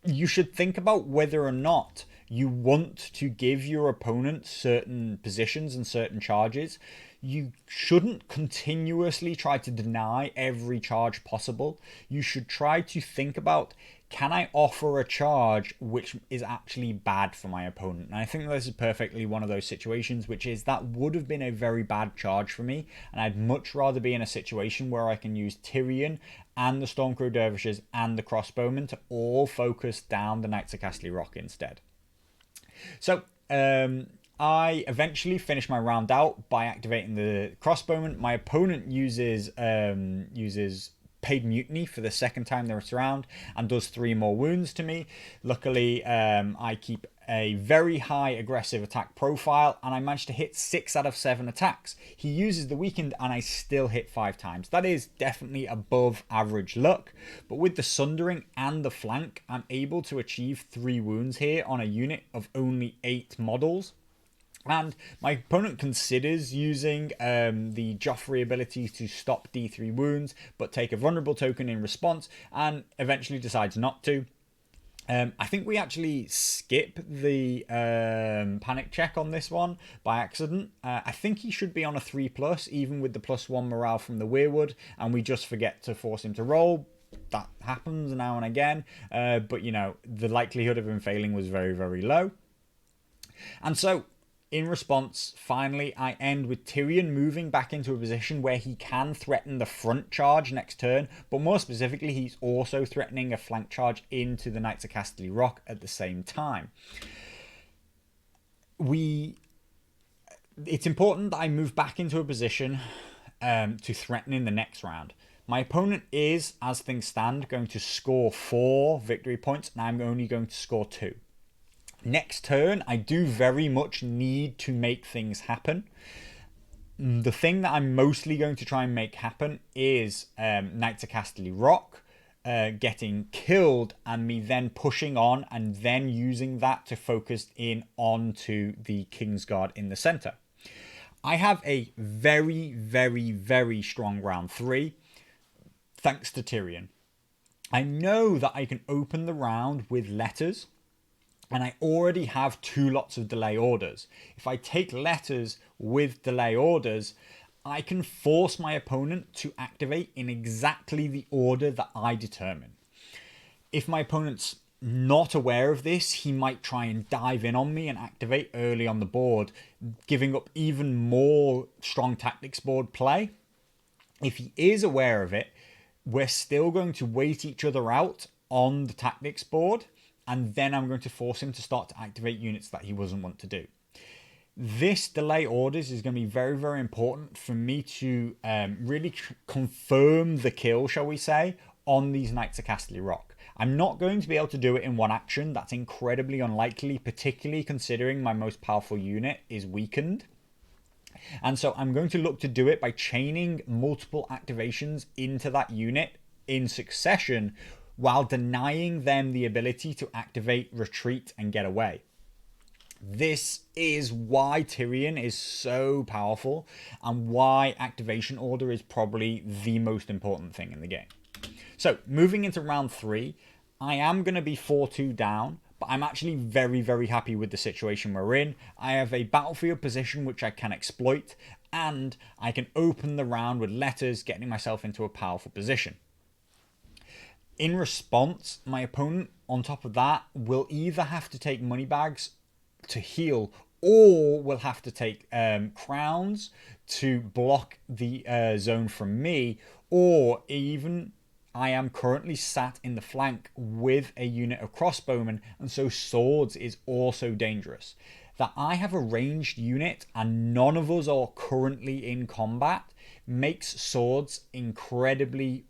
You should think about whether or not you want to give your opponent certain positions and certain charges. You shouldn't continuously try to deny every charge possible. You should try to think about, can I offer a charge which is actually bad for my opponent? And I think this is perfectly one of those situations, which is that would have been a very bad charge for me, and I'd much rather be in a situation where I can use Tyrion and the Stormcrow Dervishes and the crossbowmen to all focus down the Knights of Castle Rock instead. So I eventually finish my round out by activating the crossbowman. My opponent uses Paid Mutiny for the second time this round and does 3 more wounds to me. Luckily, I keep a very high aggressive attack profile, and I managed to hit 6 out of 7 attacks. He uses the weakened, and I still hit 5 times. That is definitely above average luck, but with the sundering and the flank, I'm able to achieve 3 wounds here on a unit of only 8 models. And my opponent considers using the Joffrey ability to stop D3 wounds, but take a vulnerable token in response, and eventually decides not to. I think we actually skip the panic check on this one by accident. I think he should be on a 3+, even with the +1 morale from the Weirwood, and we just forget to force him to roll. That happens now and again, but the likelihood of him failing was very, very low. And so, in response, finally, I end with Tyrion moving back into a position where he can threaten the front charge next turn, but more specifically, he's also threatening a flank charge into the Knights of Castle Rock at the same time. It's important that I move back into a position to threaten in the next round. My opponent is, as things stand, going to score 4 victory points, and I'm only going to score 2. Next turn, I do very much need to make things happen. The thing that I'm mostly going to try and make happen is Knights of Castle Rock getting killed, and me then pushing on and then using that to focus in onto the Kingsguard in the center. I have a very, very, very strong round 3, thanks to Tyrion. I know that I can open the round with letters, and I already have 2 lots of delay orders. If I take letters with delay orders, I can force my opponent to activate in exactly the order that I determine. If my opponent's not aware of this, he might try and dive in on me and activate early on the board, giving up even more strong tactics board play. If he is aware of it, we're still going to wait each other out on the tactics board, and then I'm going to force him to start to activate units that he doesn't want to do. This delay orders is going to be very, very important for me to really confirm the kill, shall we say, on these Knights of Castle Rock. I'm not going to be able to do it in one action. That's incredibly unlikely, particularly considering my most powerful unit is weakened. And so I'm going to look to do it by chaining multiple activations into that unit in succession, while denying them the ability to activate, retreat, and get away. This is why Tyrion is so powerful, and why activation order is probably the most important thing in the game. So, moving into round 3, I am going to be 4-2 down, but I'm actually very, very happy with the situation we're in. I have a battlefield position which I can exploit, and I can open the round with letters, getting myself into a powerful position. In response, my opponent, on top of that, will either have to take money bags to heal, or will have to take crowns to block the zone from me, or even I am currently sat in the flank with a unit of crossbowmen, and so swords is also dangerous. That I have a ranged unit and none of us are currently in combat makes swords incredibly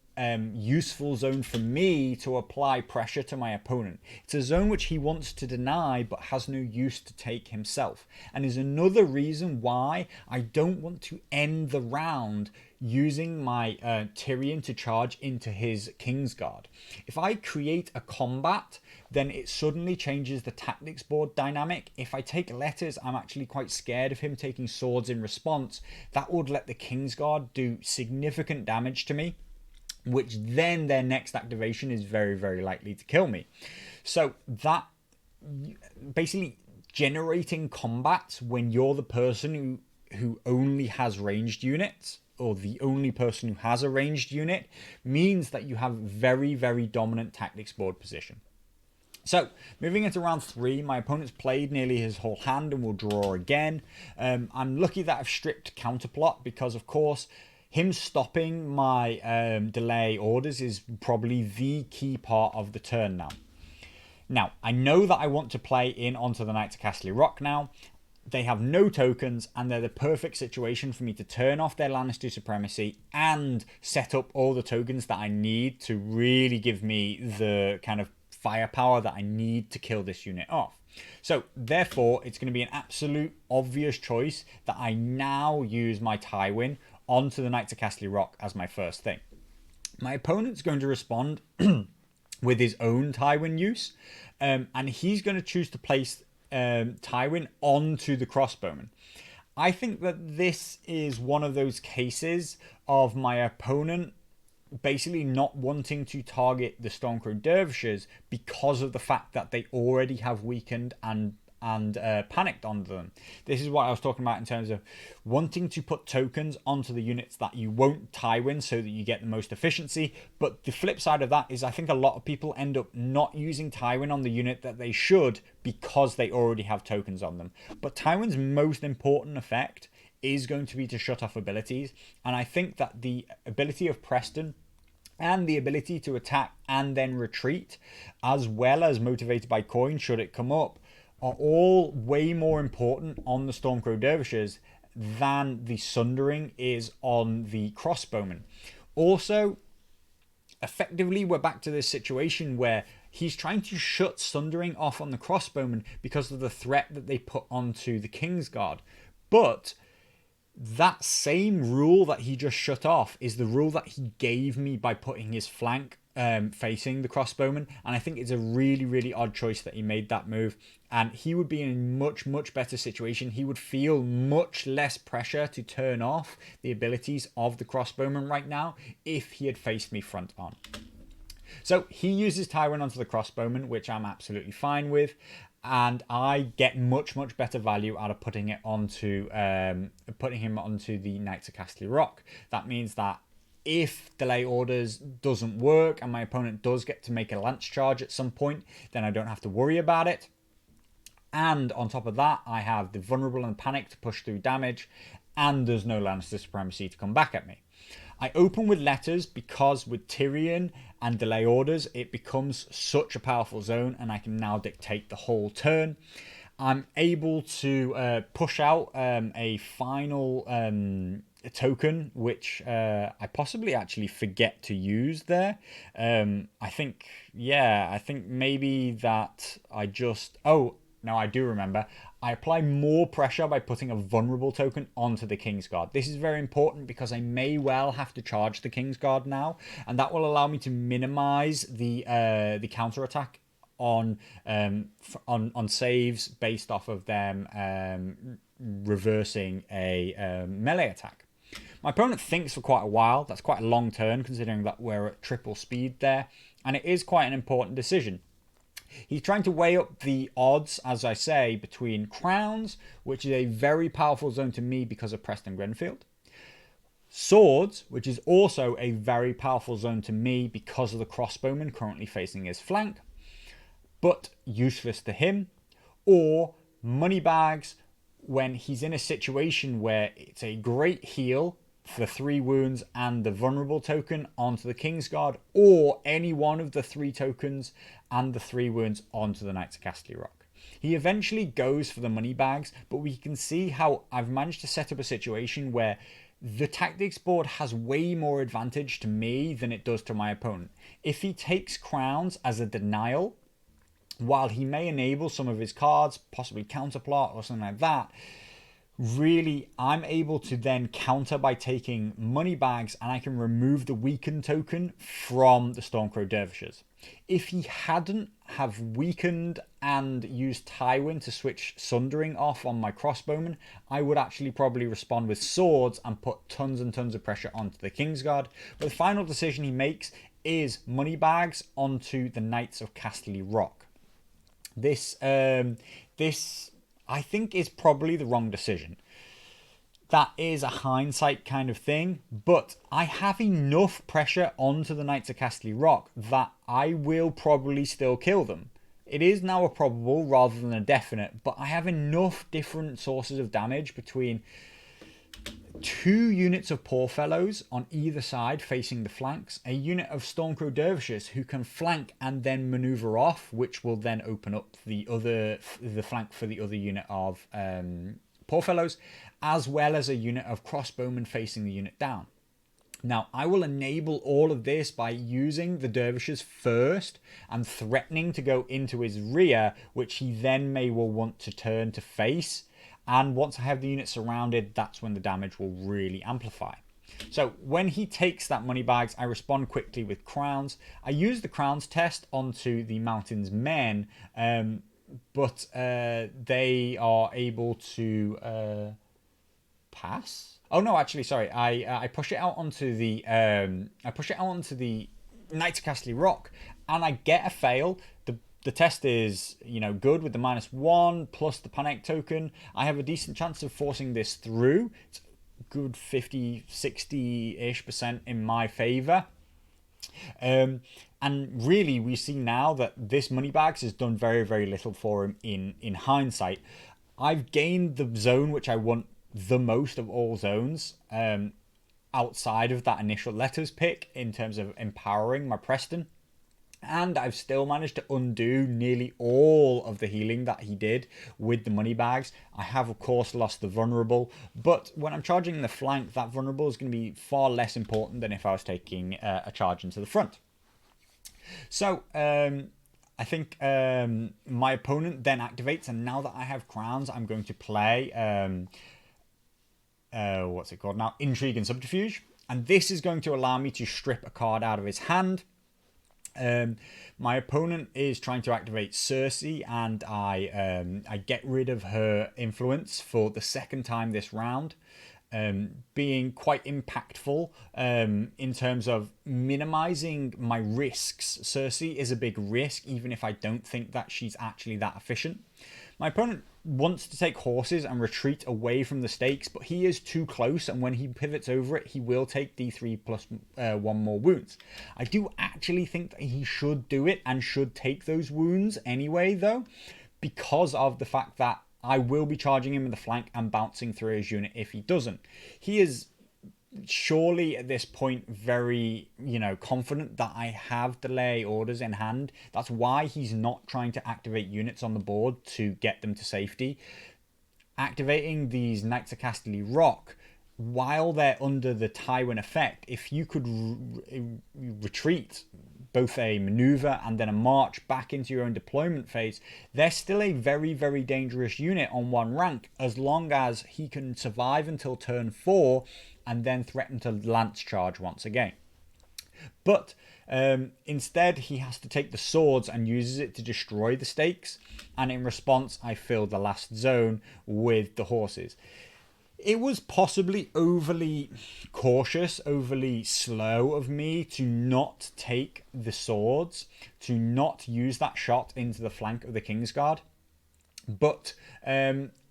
useful zone for me to apply pressure to my opponent. It's a zone which he wants to deny but has no use to take himself, and is another reason why I don't want to end the round using my Tyrion to charge into his Kingsguard. If I create a combat, then it suddenly changes the tactics board dynamic. If I take letters, I'm actually quite scared of him taking swords in response. That would let the Kingsguard do significant damage to me, which then their next activation is very, very likely to kill me. So that basically generating combats when you're the person who only has ranged units, or the only person who has a ranged unit, means that you have very, very dominant tactics board position. So, moving into round 3, my opponent's played nearly his whole hand and will draw again. I'm lucky that I've stripped counterplot because, of course, him stopping my delay orders is probably the key part of the turn now. Now, I know that I want to play in onto the Knights of Castle Rock now. They have no tokens, and they're the perfect situation for me to turn off their Lannister supremacy and set up all the tokens that I need to really give me the kind of firepower that I need to kill this unit off. So, therefore, it's going to be an absolute obvious choice that I now use my Tywin onto the Knights of Castle Rock as my first thing. My opponent's going to respond with his own Tywin use, and he's going to choose to place Tywin onto the crossbowman. I think that this is one of those cases of my opponent basically not wanting to target the Stormcrow Dervishes because of the fact that they already have weakened and panicked on them. This is what I was talking about in terms of wanting to put tokens onto the units that you won't Tywin so that you get the most efficiency. But the flip side of that is I think a lot of people end up not using Tywin on the unit that they should because they already have tokens on them. But Tywin's most important effect is going to be to shut off abilities, and I think that the ability of Preston and the ability to attack and then retreat, as well as motivated by coin should it come up, are all way more important on the Stormcrow Dervishes than the Sundering is on the Crossbowmen. Also, effectively, we're back to this situation where he's trying to shut Sundering off on the Crossbowmen because of the threat that they put onto the Kingsguard. But that same rule that he just shut off is the rule that he gave me by putting his flank facing the crossbowman, and I think it's a really, really odd choice that he made that move, and he would be in a much, much better situation. He would feel much less pressure to turn off the abilities of the crossbowman right now if he had faced me front on. So he uses Tywin onto the crossbowman, which I'm absolutely fine with, and I get much, much better value out of putting him onto the Knights of Castle Rock. That means that if delay orders doesn't work and my opponent does get to make a lance charge at some point, then I don't have to worry about it. And on top of that, I have the vulnerable and panic to push through damage, and there's no Lannister supremacy to come back at me. I open with letters because with Tyrion and delay orders, it becomes such a powerful zone, and I can now dictate the whole turn. I'm able to push out a final token, which I possibly actually forget to use there. I think maybe that I just... Oh, no, I do remember. I apply more pressure by putting a vulnerable token onto the Kingsguard. This is very important because I may well have to charge the Kingsguard now, and that will allow me to minimize the counterattack on saves based off of them reversing a melee attack. My opponent thinks for quite a while. That's quite a long turn considering that we're at triple speed there, and it is quite an important decision. He's trying to weigh up the odds, as I say, between Crowns, which is a very powerful zone to me because of Preston Grenfield, Swords, which is also a very powerful zone to me because of the crossbowman currently facing his flank, but useless to him, or Moneybags when he's in a situation where it's a great heal the 3 wounds and the vulnerable token onto the Kingsguard, or any one of the 3 tokens and the 3 wounds onto the Knights of Casterly Rock. He eventually goes for the money bags, but we can see how I've managed to set up a situation where the tactics board has way more advantage to me than it does to my opponent. If he takes crowns as a denial, while he may enable some of his cards, possibly counterplot or something like that, really I'm able to then counter by taking money bags, and I can remove the weakened token from the Stormcrow Dervishes. If he hadn't have weakened and used Tywin to switch Sundering off on my crossbowmen, I would actually probably respond with swords and put tons and tons of pressure onto the Kingsguard. But the final decision he makes is money bags onto the Knights of Casterly Rock. This I think is probably the wrong decision. That is a hindsight kind of thing, but I have enough pressure onto the Knights of Casterly Rock that I will probably still kill them. It is now a probable rather than a definite, but I have enough different sources of damage between 2 units of Poor Fellows on either side facing the flanks, a unit of Stormcrow Dervishes who can flank and then maneuver off, which will then open up the flank for the other unit of Poor Fellows, as well as a unit of crossbowmen facing the unit down. Now, I will enable all of this by using the Dervishes first and threatening to go into his rear, which he then may well want to turn to face. And once I have the unit surrounded, that's when the damage will really amplify. So when he takes that money bags, I respond quickly with crowns. I use the crowns test onto the Mountain's men, but they are able to pass. Oh no, actually, sorry. I push it out onto the Knights of Casterly Rock, and I get a fail. The test is, good with the -1 plus the panic token. I have a decent chance of forcing this through. It's good 50, 60-ish% in my favor. And really, we see now that this moneybags has done very, very little for him in hindsight. I've gained the zone which I want the most of all zones, outside of that initial letters pick in terms of empowering my Preston. And I've still managed to undo nearly all of the healing that he did with the money bags. I have, of course, lost the vulnerable, but when I'm charging the flank, that vulnerable is going to be far less important than if I was taking a charge into the front. So I think my opponent then activates, and now that I have crowns, I'm going to play what's it called now? Intrigue and Subterfuge. And this is going to allow me to strip a card out of his hand. My opponent is trying to activate Cersei, and I get rid of her influence for the second time this round, being quite impactful in terms of minimizing my risks. Cersei is a big risk, even if I don't think that she's actually that efficient. My opponent wants to take horses and retreat away from the stakes, but he is too close, and when he pivots over it, he will take D3 plus 1 more wounds. I do actually think that he should do it and should take those wounds anyway, though, because of the fact that I will be charging him in the flank and bouncing through his unit if he doesn't. He is surely at this point very, confident that I have delay orders in hand. That's why he's not trying to activate units on the board to get them to safety. Activating these Knights of Casterly Rock while they're under the Tywin effect, if you could retreat both a maneuver and then a march back into your own deployment phase, they're still a very, very dangerous unit on 1 rank, as long as he can survive until turn 4 and then threaten to lance charge once again. But instead, he has to take the swords and uses it to destroy the stakes, and in response, I fill the last zone with the horses. It was possibly overly cautious, overly slow of me to not take the swords, to not use that shot into the flank of the Kingsguard. But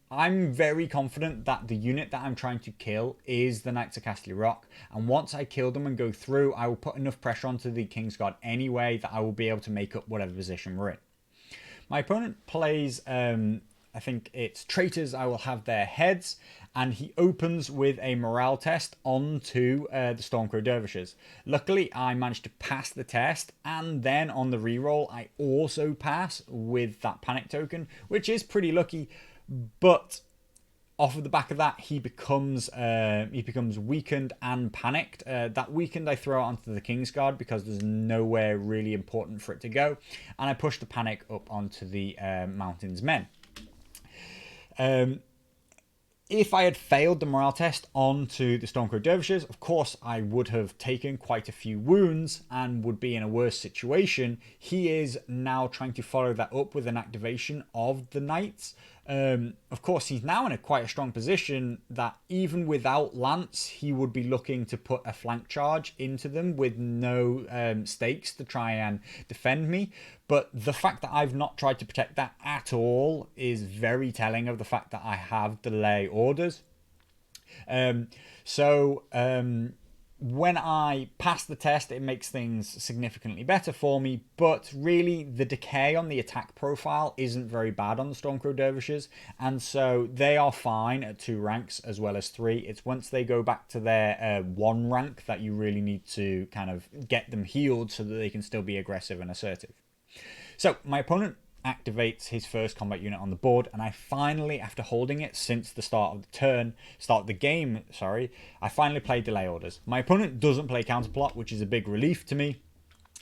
I'm very confident that the unit that I'm trying to kill is the Knights of Casterly Rock. And once I kill them and go through, I will put enough pressure onto the Kingsguard anyway that I will be able to make up whatever position we're in. My opponent plays I think it's traitors, I will have their heads. And he opens with a morale test onto the Stormcrow Dervishes. Luckily, I managed to pass the test, and then on the reroll, I also pass with that panic token, which is pretty lucky. But off of the back of that, he becomes weakened and panicked. That weakened I throw out onto the Kingsguard because there's nowhere really important for it to go, and I push the panic up onto the Mountain's Men. If I had failed the morale test onto the Stormcrow Dervishes, of course I would have taken quite a few wounds and would be in a worse situation. He is now trying to follow that up with an activation of the Knights. Of course, he's now in quite a strong position that even without Lance, he would be looking to put a flank charge into them with no stakes to try and defend me. But the fact that I've not tried to protect that at all is very telling of the fact that I have delay orders. When I pass the test, it makes things significantly better for me, but really the decay on the attack profile isn't very bad on the Stormcrow Dervishes, and so they are fine at 2 ranks as well as 3. It's once they go back to their 1 rank that you really need to kind of get them healed so that they can still be aggressive and assertive. So my opponent activates his first combat unit on the board, and I finally, after holding it since the start of the game, I finally play delay orders. My opponent doesn't play counterplot, which is a big relief to me.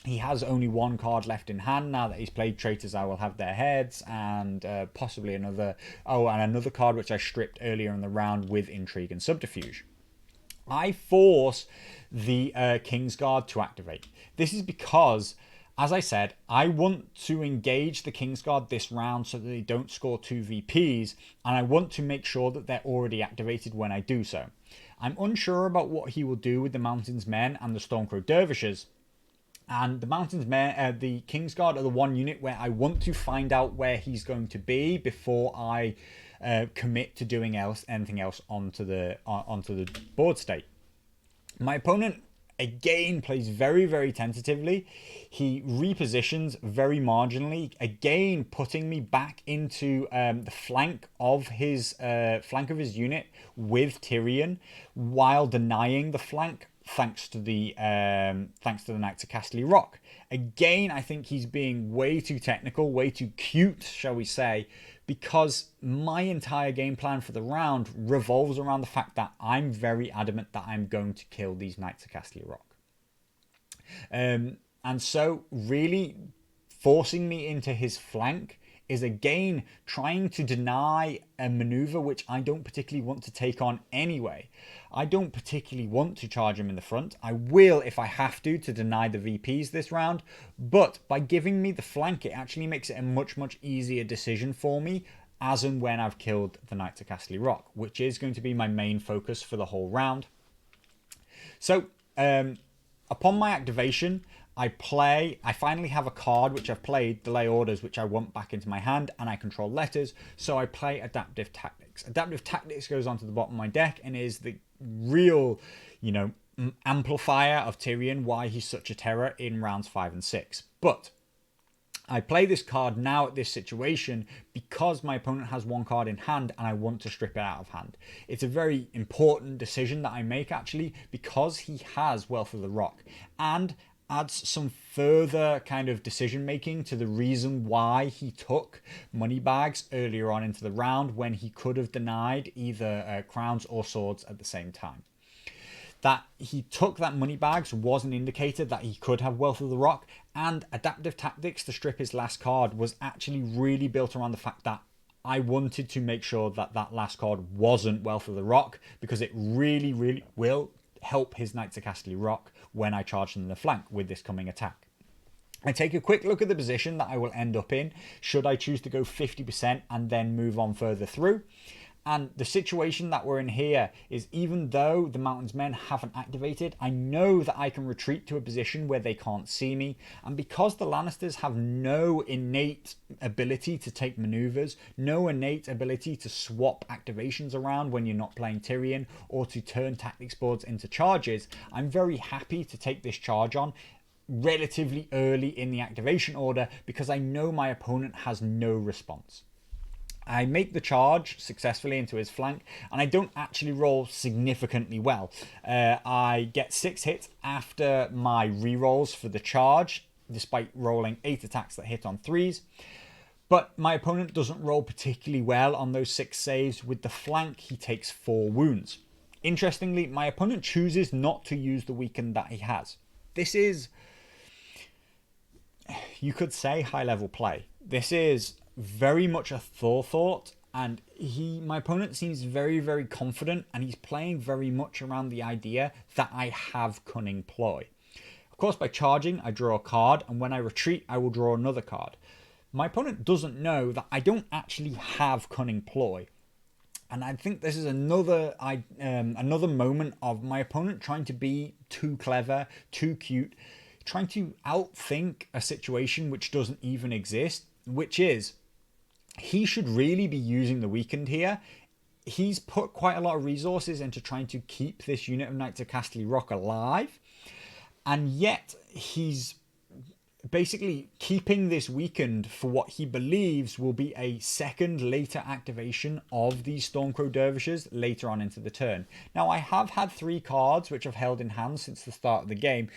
He has only 1 card left in hand now that he's played traitors, I will have their heads, and possibly another card which I stripped earlier in the round with intrigue and subterfuge. I force the Kingsguard to activate. This is because, as I said, I want to engage the Kingsguard this round so that they don't score 2 VPs, and I want to make sure that they're already activated when I do so. I'm unsure about what he will do with the Mountain's Men and the Stormcrow Dervishes, and the Mountain's Men, the Kingsguard are the one unit where I want to find out where he's going to be before I commit to doing anything else onto the board state. My opponent again plays very, very tentatively. He repositions very marginally, again putting me back into the flank of his unit with Tyrion, while denying the flank thanks to the Knights of Casterly Rock. Again, I think he's being way too technical, way too cute, shall we say, because my entire game plan for the round revolves around the fact that I'm very adamant that I'm going to kill these Knights of Casterly Rock. And so really forcing me into his flank is again trying to deny a maneuver which I don't particularly want to take on anyway. I don't particularly want to charge him in the front. I will if I have to deny the VPs this round, but by giving me the flank, it actually makes it a much, much easier decision for me as and when I've killed the Knights of Casterly Rock, which is going to be my main focus for the whole round. So upon my activation, I finally have a card which I've played, Delay Orders, which I want back into my hand, and I control letters, so I play Adaptive Tactics. Adaptive Tactics goes onto the bottom of my deck and is the real, amplifier of Tyrion, why he's such a terror in rounds 5 and 6. But I play this card now at this situation because my opponent has 1 card in hand and I want to strip it out of hand. It's a very important decision that I make, actually, because he has Wealth of the Rock, and adds some further kind of decision making to the reason why he took money bags earlier on into the round when he could have denied either crowns or swords at the same time. That he took that money bags was an indicator that he could have Wealth of the Rock, and Adaptive Tactics to strip his last card was actually really built around the fact that I wanted to make sure that that last card wasn't Wealth of the Rock, because it really, really will help his Knights of Casterly Rock when I charge them in the flank with this coming attack. I take a quick look at the position that I will end up in should I choose to go 50% and then move on further through. And the situation that we're in here is, even though the Mountain's Men haven't activated, I know that I can retreat to a position where they can't see me. And because the Lannisters have no innate ability to take maneuvers, no innate ability to swap activations around when you're not playing Tyrion, or to turn tactics boards into charges, I'm very happy to take this charge on relatively early in the activation order because I know my opponent has no response. I make the charge successfully into his flank, and I don't actually roll significantly well. I get 6 hits after my rerolls for the charge, despite rolling 8 attacks that hit on 3s. But my opponent doesn't roll particularly well on those 6 saves. With the flank, he takes 4 wounds. Interestingly, my opponent chooses not to use the weaken that he has. This is, you could say, high-level play. This is very much a forethought, and my opponent seems very, very confident, and he's playing very much around the idea that I have Cunning Ploy. Of course, by charging, I draw a card, and when I retreat, I will draw another card. My opponent doesn't know that I don't actually have Cunning Ploy. And I think this is another moment of my opponent trying to be too clever, too cute, trying to outthink a situation which doesn't even exist, which is, he should really be using the weakened here. He's put quite a lot of resources into trying to keep this unit of Knights of Casterly Rock alive, and yet he's basically keeping this weakened for what he believes will be a second later activation of these Stormcrow Dervishes later on into the turn. Now, I have had 3 cards which I've held in hand since the start of the game,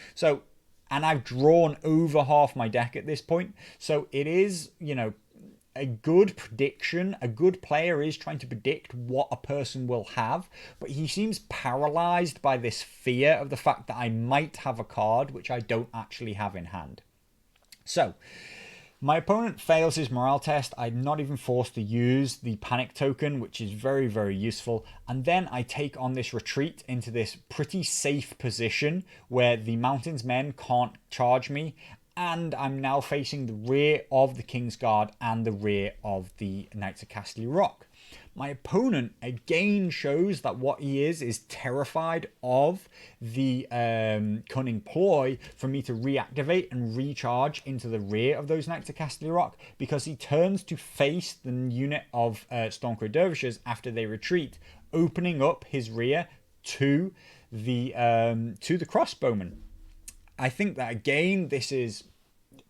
and I've drawn over half my deck at this point, so it is, a good prediction. A good player is trying to predict what a person will have, but he seems paralyzed by this fear of the fact that I might have a card which I don't actually have in hand. So, my opponent fails his morale test. I'm not even forced to use the panic token, which is very, very useful. And then I take on this retreat into this pretty safe position where the Mountain's men can't charge me. And I'm now facing the rear of the Kingsguard and the rear of the Knights of Casterly Rock. My opponent again shows that what he is terrified of the Cunning Ploy for me to reactivate and recharge into the rear of those Knights of Casterly Rock, because he turns to face the unit of Stormcrow Dervishes after they retreat, opening up his rear to the crossbowmen. I think that, again, this is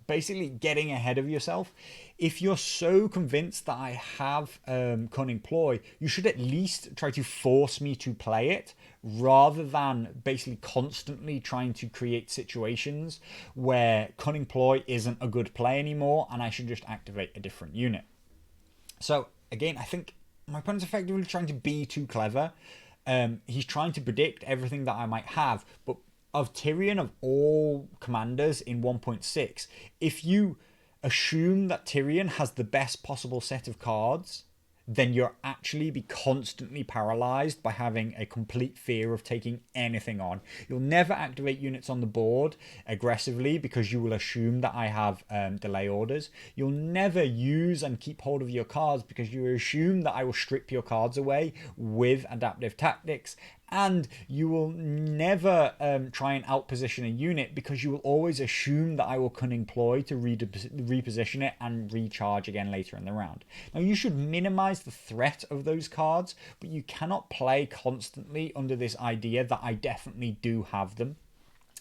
basically getting ahead of yourself. If you're so convinced that I have Cunning Ploy, you should at least try to force me to play it, rather than basically constantly trying to create situations where Cunning Ploy isn't a good play anymore and I should just activate a different unit. So, again, I think my opponent's effectively trying to be too clever. He's trying to predict everything that I might have, but of Tyrion, of all commanders in 1.6, if you assume that Tyrion has the best possible set of cards, then you'll actually be constantly paralyzed by having a complete fear of taking anything on. You'll never activate units on the board aggressively because you will assume that I have delay orders. You'll never use and keep hold of your cards because you assume that I will strip your cards away with adaptive tactics. And you will never try and outposition a unit because you will always assume that I will Cunning Ploy to reposition it and recharge again later in the round. Now, you should minimize the threat of those cards, but you cannot play constantly under this idea that I definitely do have them.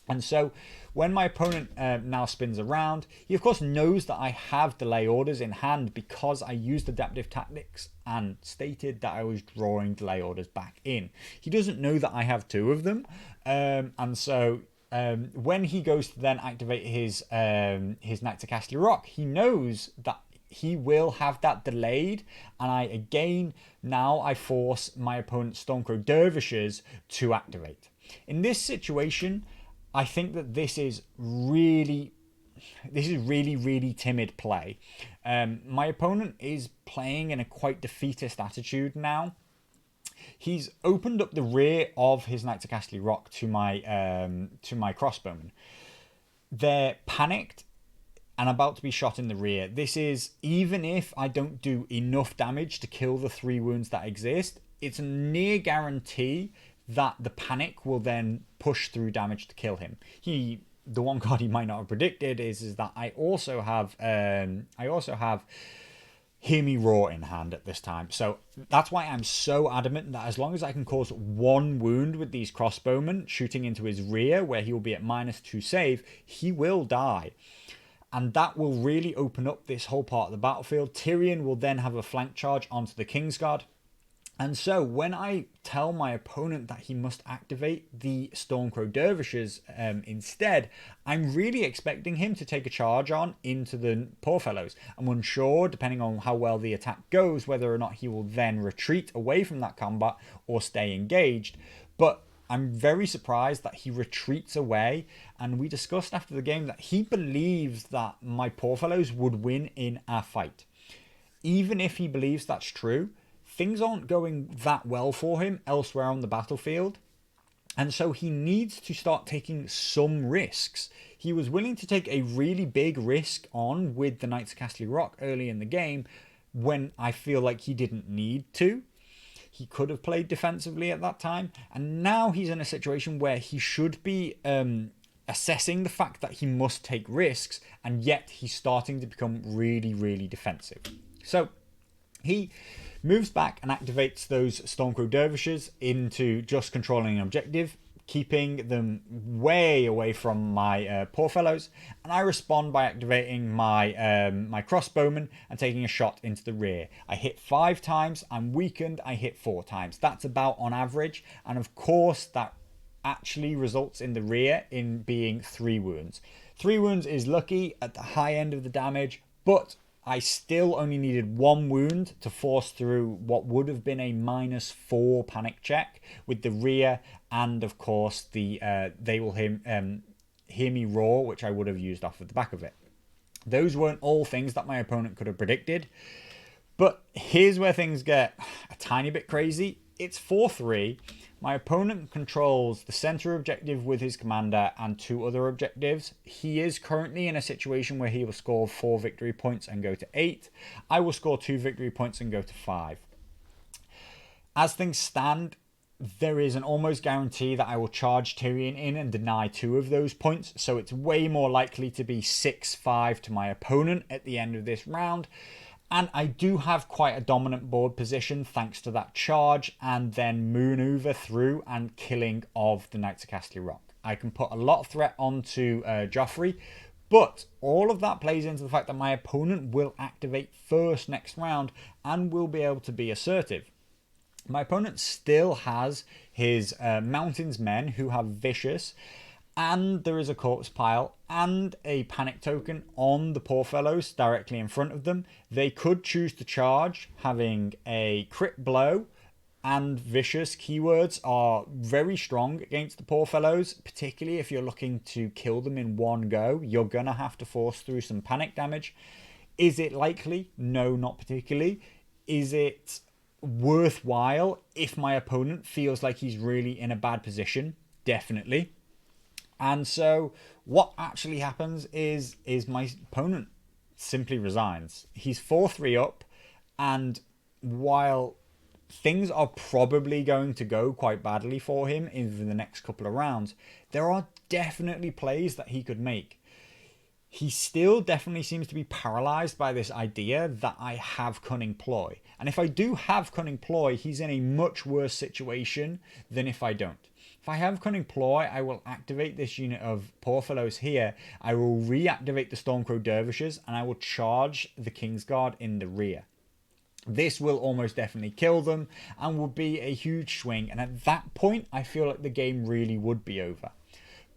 And so when my opponent now spins around, he of course knows that I have delay orders in hand because I used adaptive tactics and stated that I was drawing delay orders back in. He doesn't know that I have 2 of them. And so when he goes to then activate his Knights of Casterly Rock, he knows that he will have that delayed, and I force my opponent's Stormcrow Dervishes to activate. In this situation, I think that this is really, really timid play. My opponent is playing in a quite defeatist attitude now. He's opened up the rear of his Knights of Casterly Rock to my crossbowmen. They're panicked and about to be shot in the rear. This is, even if I don't do enough damage to kill the 3 wounds that exist, it's a near guarantee that the panic will then push through damage to kill him. The one card he might not have predicted is that I also have Hear Me Roar in hand at this time. So that's why I'm so adamant that as long as I can cause 1 wound with these crossbowmen shooting into his rear, where he will be at -2 save, he will die. And that will really open up this whole part of the battlefield. Tyrion will then have a flank charge onto the Kingsguard. And so when I tell my opponent that he must activate the Stormcrow Dervishes instead, I'm really expecting him to take a charge on into the poor fellows. I'm unsure, depending on how well the attack goes, whether or not he will then retreat away from that combat or stay engaged. But I'm very surprised that he retreats away. And we discussed after the game that he believes that my poor fellows would win in a fight. Even if he believes that's true, things aren't going that well for him elsewhere on the battlefield. And so he needs to start taking some risks. He was willing to take a really big risk on with the Knights of Castle Rock early in the game when I feel like he didn't need to. He could have played defensively at that time. And now he's in a situation where he should be assessing the fact that he must take risks. And yet he's starting to become really, really defensive. So he moves back and activates those Stormcrow Dervishes into just controlling an objective, keeping them way away from my poor fellows. And I respond by activating my my crossbowmen and taking a shot into the rear. I hit 5 times, I'm weakened, I hit 4 times. That's about on average. And of course, that actually results in the rear in being 3 wounds. 3 wounds is lucky at the high end of the damage, but I still only needed 1 wound to force through what would have been a -4 panic check with the rear, and of course the they will hear me roar, which I would have used off of the back of it. Those weren't all things that my opponent could have predicted, but here's where things get a tiny bit crazy. It's 4-3. My opponent controls the center objective with his commander and 2 other objectives. He is currently in a situation where he will score 4 victory points and go to 8. I will score 2 victory points and go to 5. As things stand, there is an almost guarantee that I will charge Tyrion in and deny 2 of those points. So it's way more likely to be 6-5 to my opponent at the end of this round. And I do have quite a dominant board position thanks to that charge and then maneuver through and killing of the Knights of Castle Rock. I can put a lot of threat onto Joffrey, but all of that plays into the fact that my opponent will activate first next round and will be able to be assertive. My opponent still has his Mountains men who have Vicious, and there is a corpse pile and a panic token on the poor fellows directly in front of them. They could choose to charge, having a crit blow and Vicious keywords are very strong against the poor fellows, particularly if you're looking to kill them in one go. You're gonna have to force through some panic damage. Is it likely? No, not particularly. Is it worthwhile if my opponent feels like he's really in a bad position? Definitely. And so what actually happens is my opponent simply resigns. He's 4-3 up, and while things are probably going to go quite badly for him in the next couple of rounds, there are definitely plays that he could make. He still definitely seems to be paralyzed by this idea that I have Cunning Ploy. And if I do have Cunning Ploy, he's in a much worse situation than if I don't. If I have Cunning Ploy, I will activate this unit of poor fellows here. I will reactivate the Stormcrow Dervishes, and I will charge the Kingsguard in the rear. This will almost definitely kill them and will be a huge swing. And at that point, I feel like the game really would be over.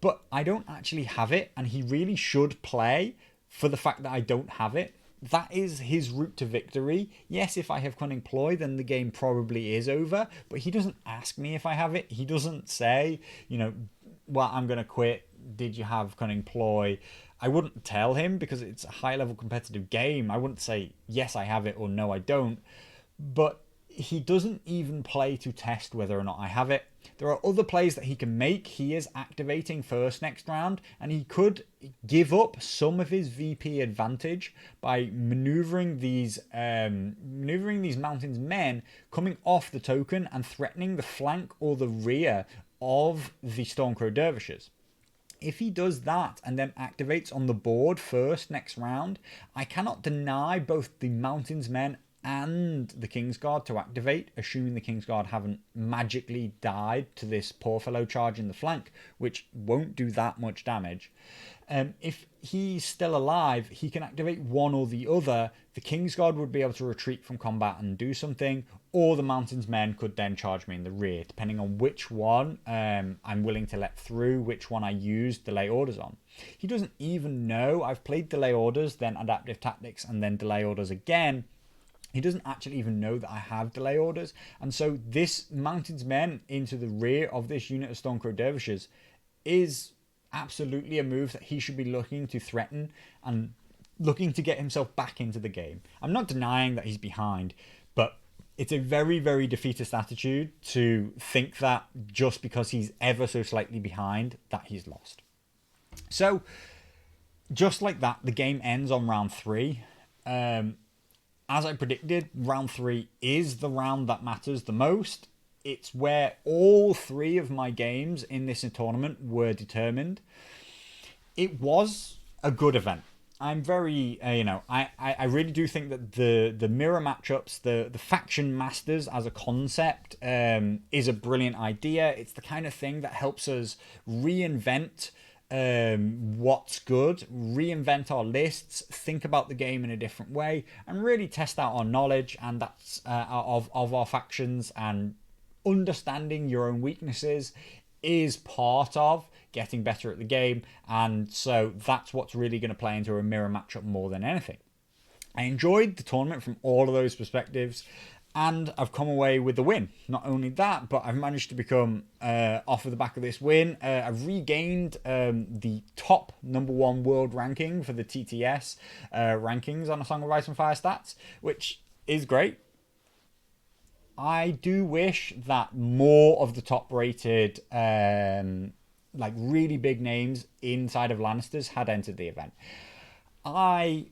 But I don't actually have it, and he really should play for the fact that I don't have it. That is his route to victory. Yes, if I have Cunning Ploy, then the game probably is over. But he doesn't ask me if I have it. He doesn't say, well, I'm going to quit. Did you have Cunning Ploy? I wouldn't tell him because it's a high-level competitive game. I wouldn't say, yes, I have it, or no, I don't. But he doesn't even play to test whether or not I have it. There are other plays that he can make. He is activating first next round, and he could give up some of his VP advantage by maneuvering these Mountains men coming off the token and threatening the flank or the rear of the Stormcrow Dervishes. If he does that and then activates on the board first next round, I cannot deny both the Mountains men and the Kingsguard to activate, assuming the Kingsguard haven't magically died to this poor fellow charge in the flank, which won't do that much damage. If he's still alive, he can activate one or the other. The Kingsguard would be able to retreat from combat and do something, or the Mountain's Men could then charge me in the rear, depending on which one I'm willing to let through, which one I use delay orders on. He doesn't even know I've played delay orders, then adaptive tactics, and then delay orders again. He doesn't actually even know that I have delay orders. And so this Mountain's Men into the rear of this unit of Stormcrow Dervishes is absolutely a move that he should be looking to threaten and looking to get himself back into the game. I'm not denying that he's behind, but it's a very, very defeatist attitude to think that just because he's ever so slightly behind, that he's lost. So, just like that, the game ends on round 3. As I predicted, round 3 is the round that matters the most. It's where all 3 of my games in this tournament were determined. It was a good event. I'm very, I really do think that the mirror matchups, the Faction Masters as a concept is a brilliant idea. It's the kind of thing that helps us reinvent what's good, reinvent our lists, think about the game in a different way, and really test out our knowledge and that's of our factions. And understanding your own weaknesses is part of getting better at the game, and so that's what's really going to play into a mirror matchup more than anything. I enjoyed the tournament from all of those perspectives, and I've come away with the win. Not only that, but I've managed to become, off of the back of this win, I've regained the top #1 world ranking for the TTS rankings on A Song of Ice and Fire stats, which is great. I do wish that more of the top rated, like really big names inside of Lannisters had entered the event. I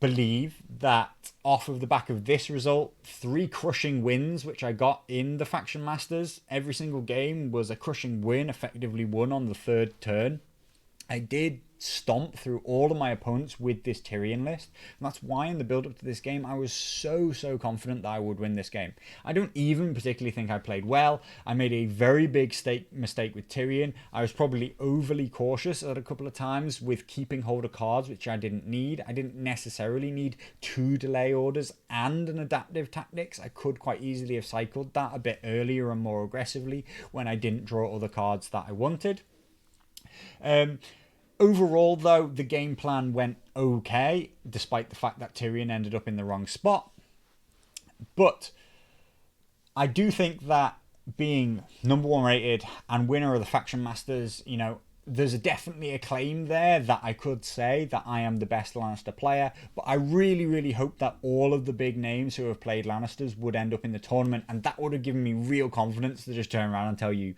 believe that off of the back of this result, 3 crushing wins which I got in the Faction Masters, every single game was a crushing win, effectively won on the 3rd turn. I did stomp through all of my opponents with this Tyrion list, and that's why in the build up to this game I was so confident that I would win this game. I don't even particularly think I played well. I made a very big mistake with Tyrion. I was probably overly cautious at a couple of times with keeping hold of cards which I didn't need. I didn't necessarily need 2 delay orders and an adaptive tactics. I could quite easily have cycled that a bit earlier and more aggressively when I didn't draw other cards that I wanted. Overall, though, the game plan went okay, despite the fact that Tyrion ended up in the wrong spot. But I do think that being #1 rated and winner of the Faction Masters, there's definitely a claim there that I could say that I am the best Lannister player. But I really, really hope that all of the big names who have played Lannisters would end up in the tournament, and that would have given me real confidence to just turn around and tell you,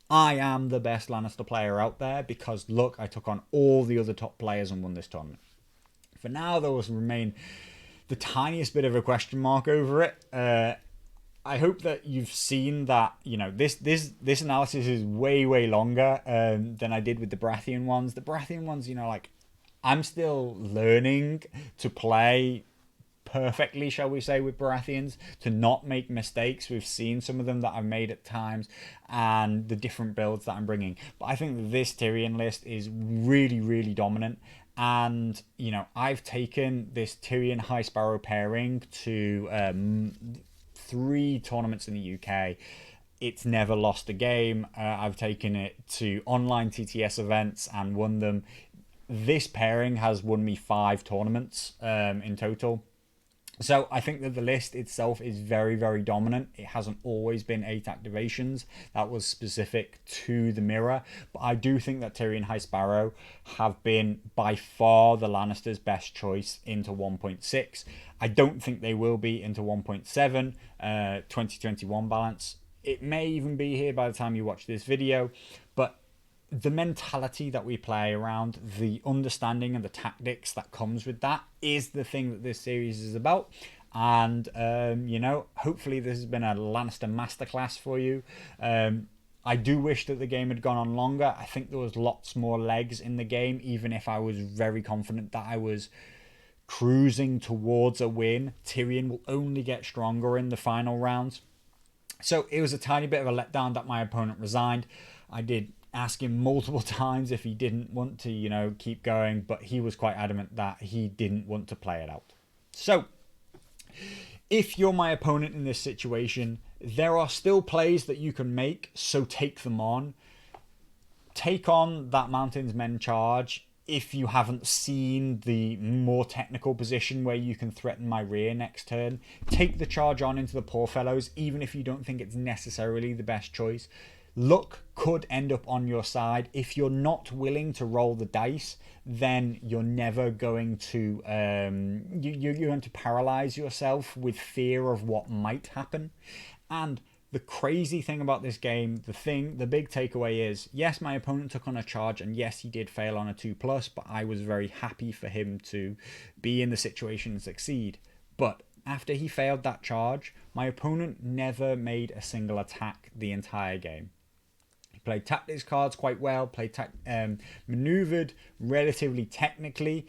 I am the best Lannister player out there because, look, I took on all the other top players and won this tournament. For now, there will remain the tiniest bit of a question mark over it. I hope that you've seen that, this analysis is way, way longer than I did with the Baratheon ones. The Baratheon ones, I'm still learning to play perfectly, shall we say, with Baratheons, to not make mistakes. We've seen some of them that I've made at times and the different builds that I'm bringing. But I think that this Tyrion list is really, really dominant. And, I've taken this Tyrion High Sparrow pairing to 3 tournaments in the UK. It's never lost a game. I've taken it to online TTS events and won them. This pairing has won me 5 tournaments in total. So I think that the list itself is very, very dominant. It hasn't always been 8 activations. That was specific to the mirror. But I do think that Tyrion High Sparrow have been by far the Lannisters' best choice into 1.6. I don't think they will be into 1.7 2021 balance. It may even be here by the time you watch this video. But the mentality that we play around, the understanding and the tactics that comes with that is the thing that this series is about. And, hopefully this has been a Lannister masterclass for you. I do wish that the game had gone on longer. I think there was lots more legs in the game, even if I was very confident that I was cruising towards a win. Tyrion will only get stronger in the final rounds. So it was a tiny bit of a letdown that my opponent resigned. I did ask him multiple times if he didn't want to, keep going, but he was quite adamant that he didn't want to play it out. So if you're my opponent in this situation, there are still plays that you can make, so take them on. Take on that Mountain's Men charge if you haven't seen the more technical position where you can threaten my rear next turn. Take the charge on into the Poor Fellows, even if you don't think it's necessarily the best choice. Luck could end up on your side. If you're not willing to roll the dice, then you're never going to you're going to paralyze yourself with fear of what might happen. And the crazy thing about this game, the big takeaway is, yes, my opponent took on a charge, and yes, he did fail on a 2+, but I was very happy for him to be in the situation and succeed. But after he failed that charge, my opponent never made a single attack the entire game. He played tactics cards quite well, maneuvered relatively technically,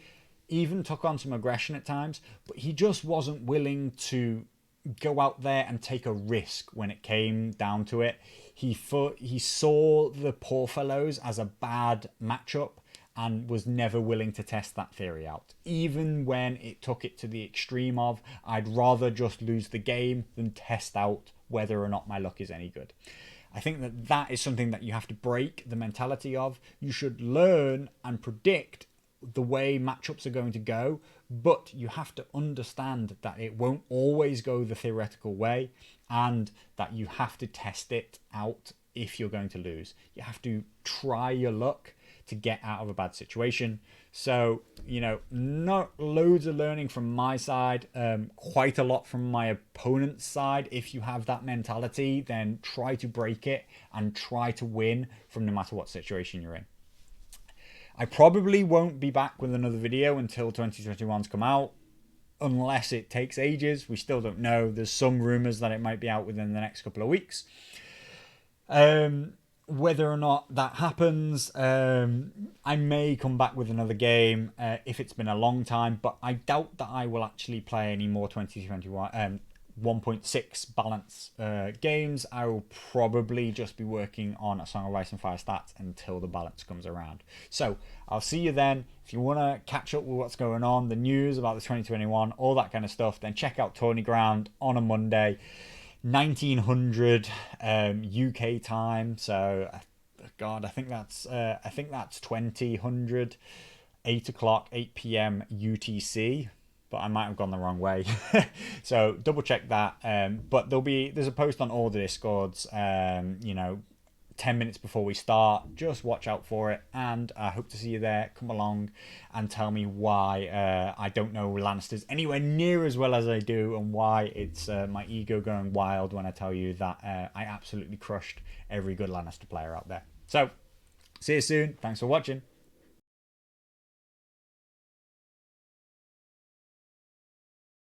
even took on some aggression at times, but he just wasn't willing to go out there and take a risk when it came down to it. He saw the Poor Fellows as a bad matchup and was never willing to test that theory out. Even when it took it to the extreme of, I'd rather just lose the game than test out whether or not my luck is any good. I think that is something that you have to break the mentality of. You should learn and predict the way matchups are going to go, but you have to understand that it won't always go the theoretical way, and that you have to test it out if you're going to lose. You have to try your luck to get out of a bad situation. So, not loads of learning from my side, quite a lot from my opponent's side. If you have that mentality, then try to break it and try to win from no matter what situation you're in. I probably won't be back with another video until 2021's come out, unless it takes ages. We still don't know. There's some rumors that it might be out within the next couple of weeks. Whether or not that happens, I may come back with another game if it's been a long time, but I doubt that I will actually play any more 2021 1.6 balance games. I will probably just be working on A Song of Ice and Fire stats until the balance comes around. So I'll see you then. If you want to catch up with what's going on, the news about the 2021, all that kind of stuff, then check out Tony Ground on a Monday, 1900 UK time. So God, I think that's 2000, 8 o'clock, 8 p.m. UTC. But I might have gone the wrong way. So double check that. But there's a post on all the Discords, 10 minutes before we start. Just watch out for it. And I hope to see you there. Come along and tell me why I don't know Lannisters anywhere near as well as I do, and why it's my ego going wild when I tell you that I absolutely crushed every good Lannister player out there. So see you soon. Thanks for watching.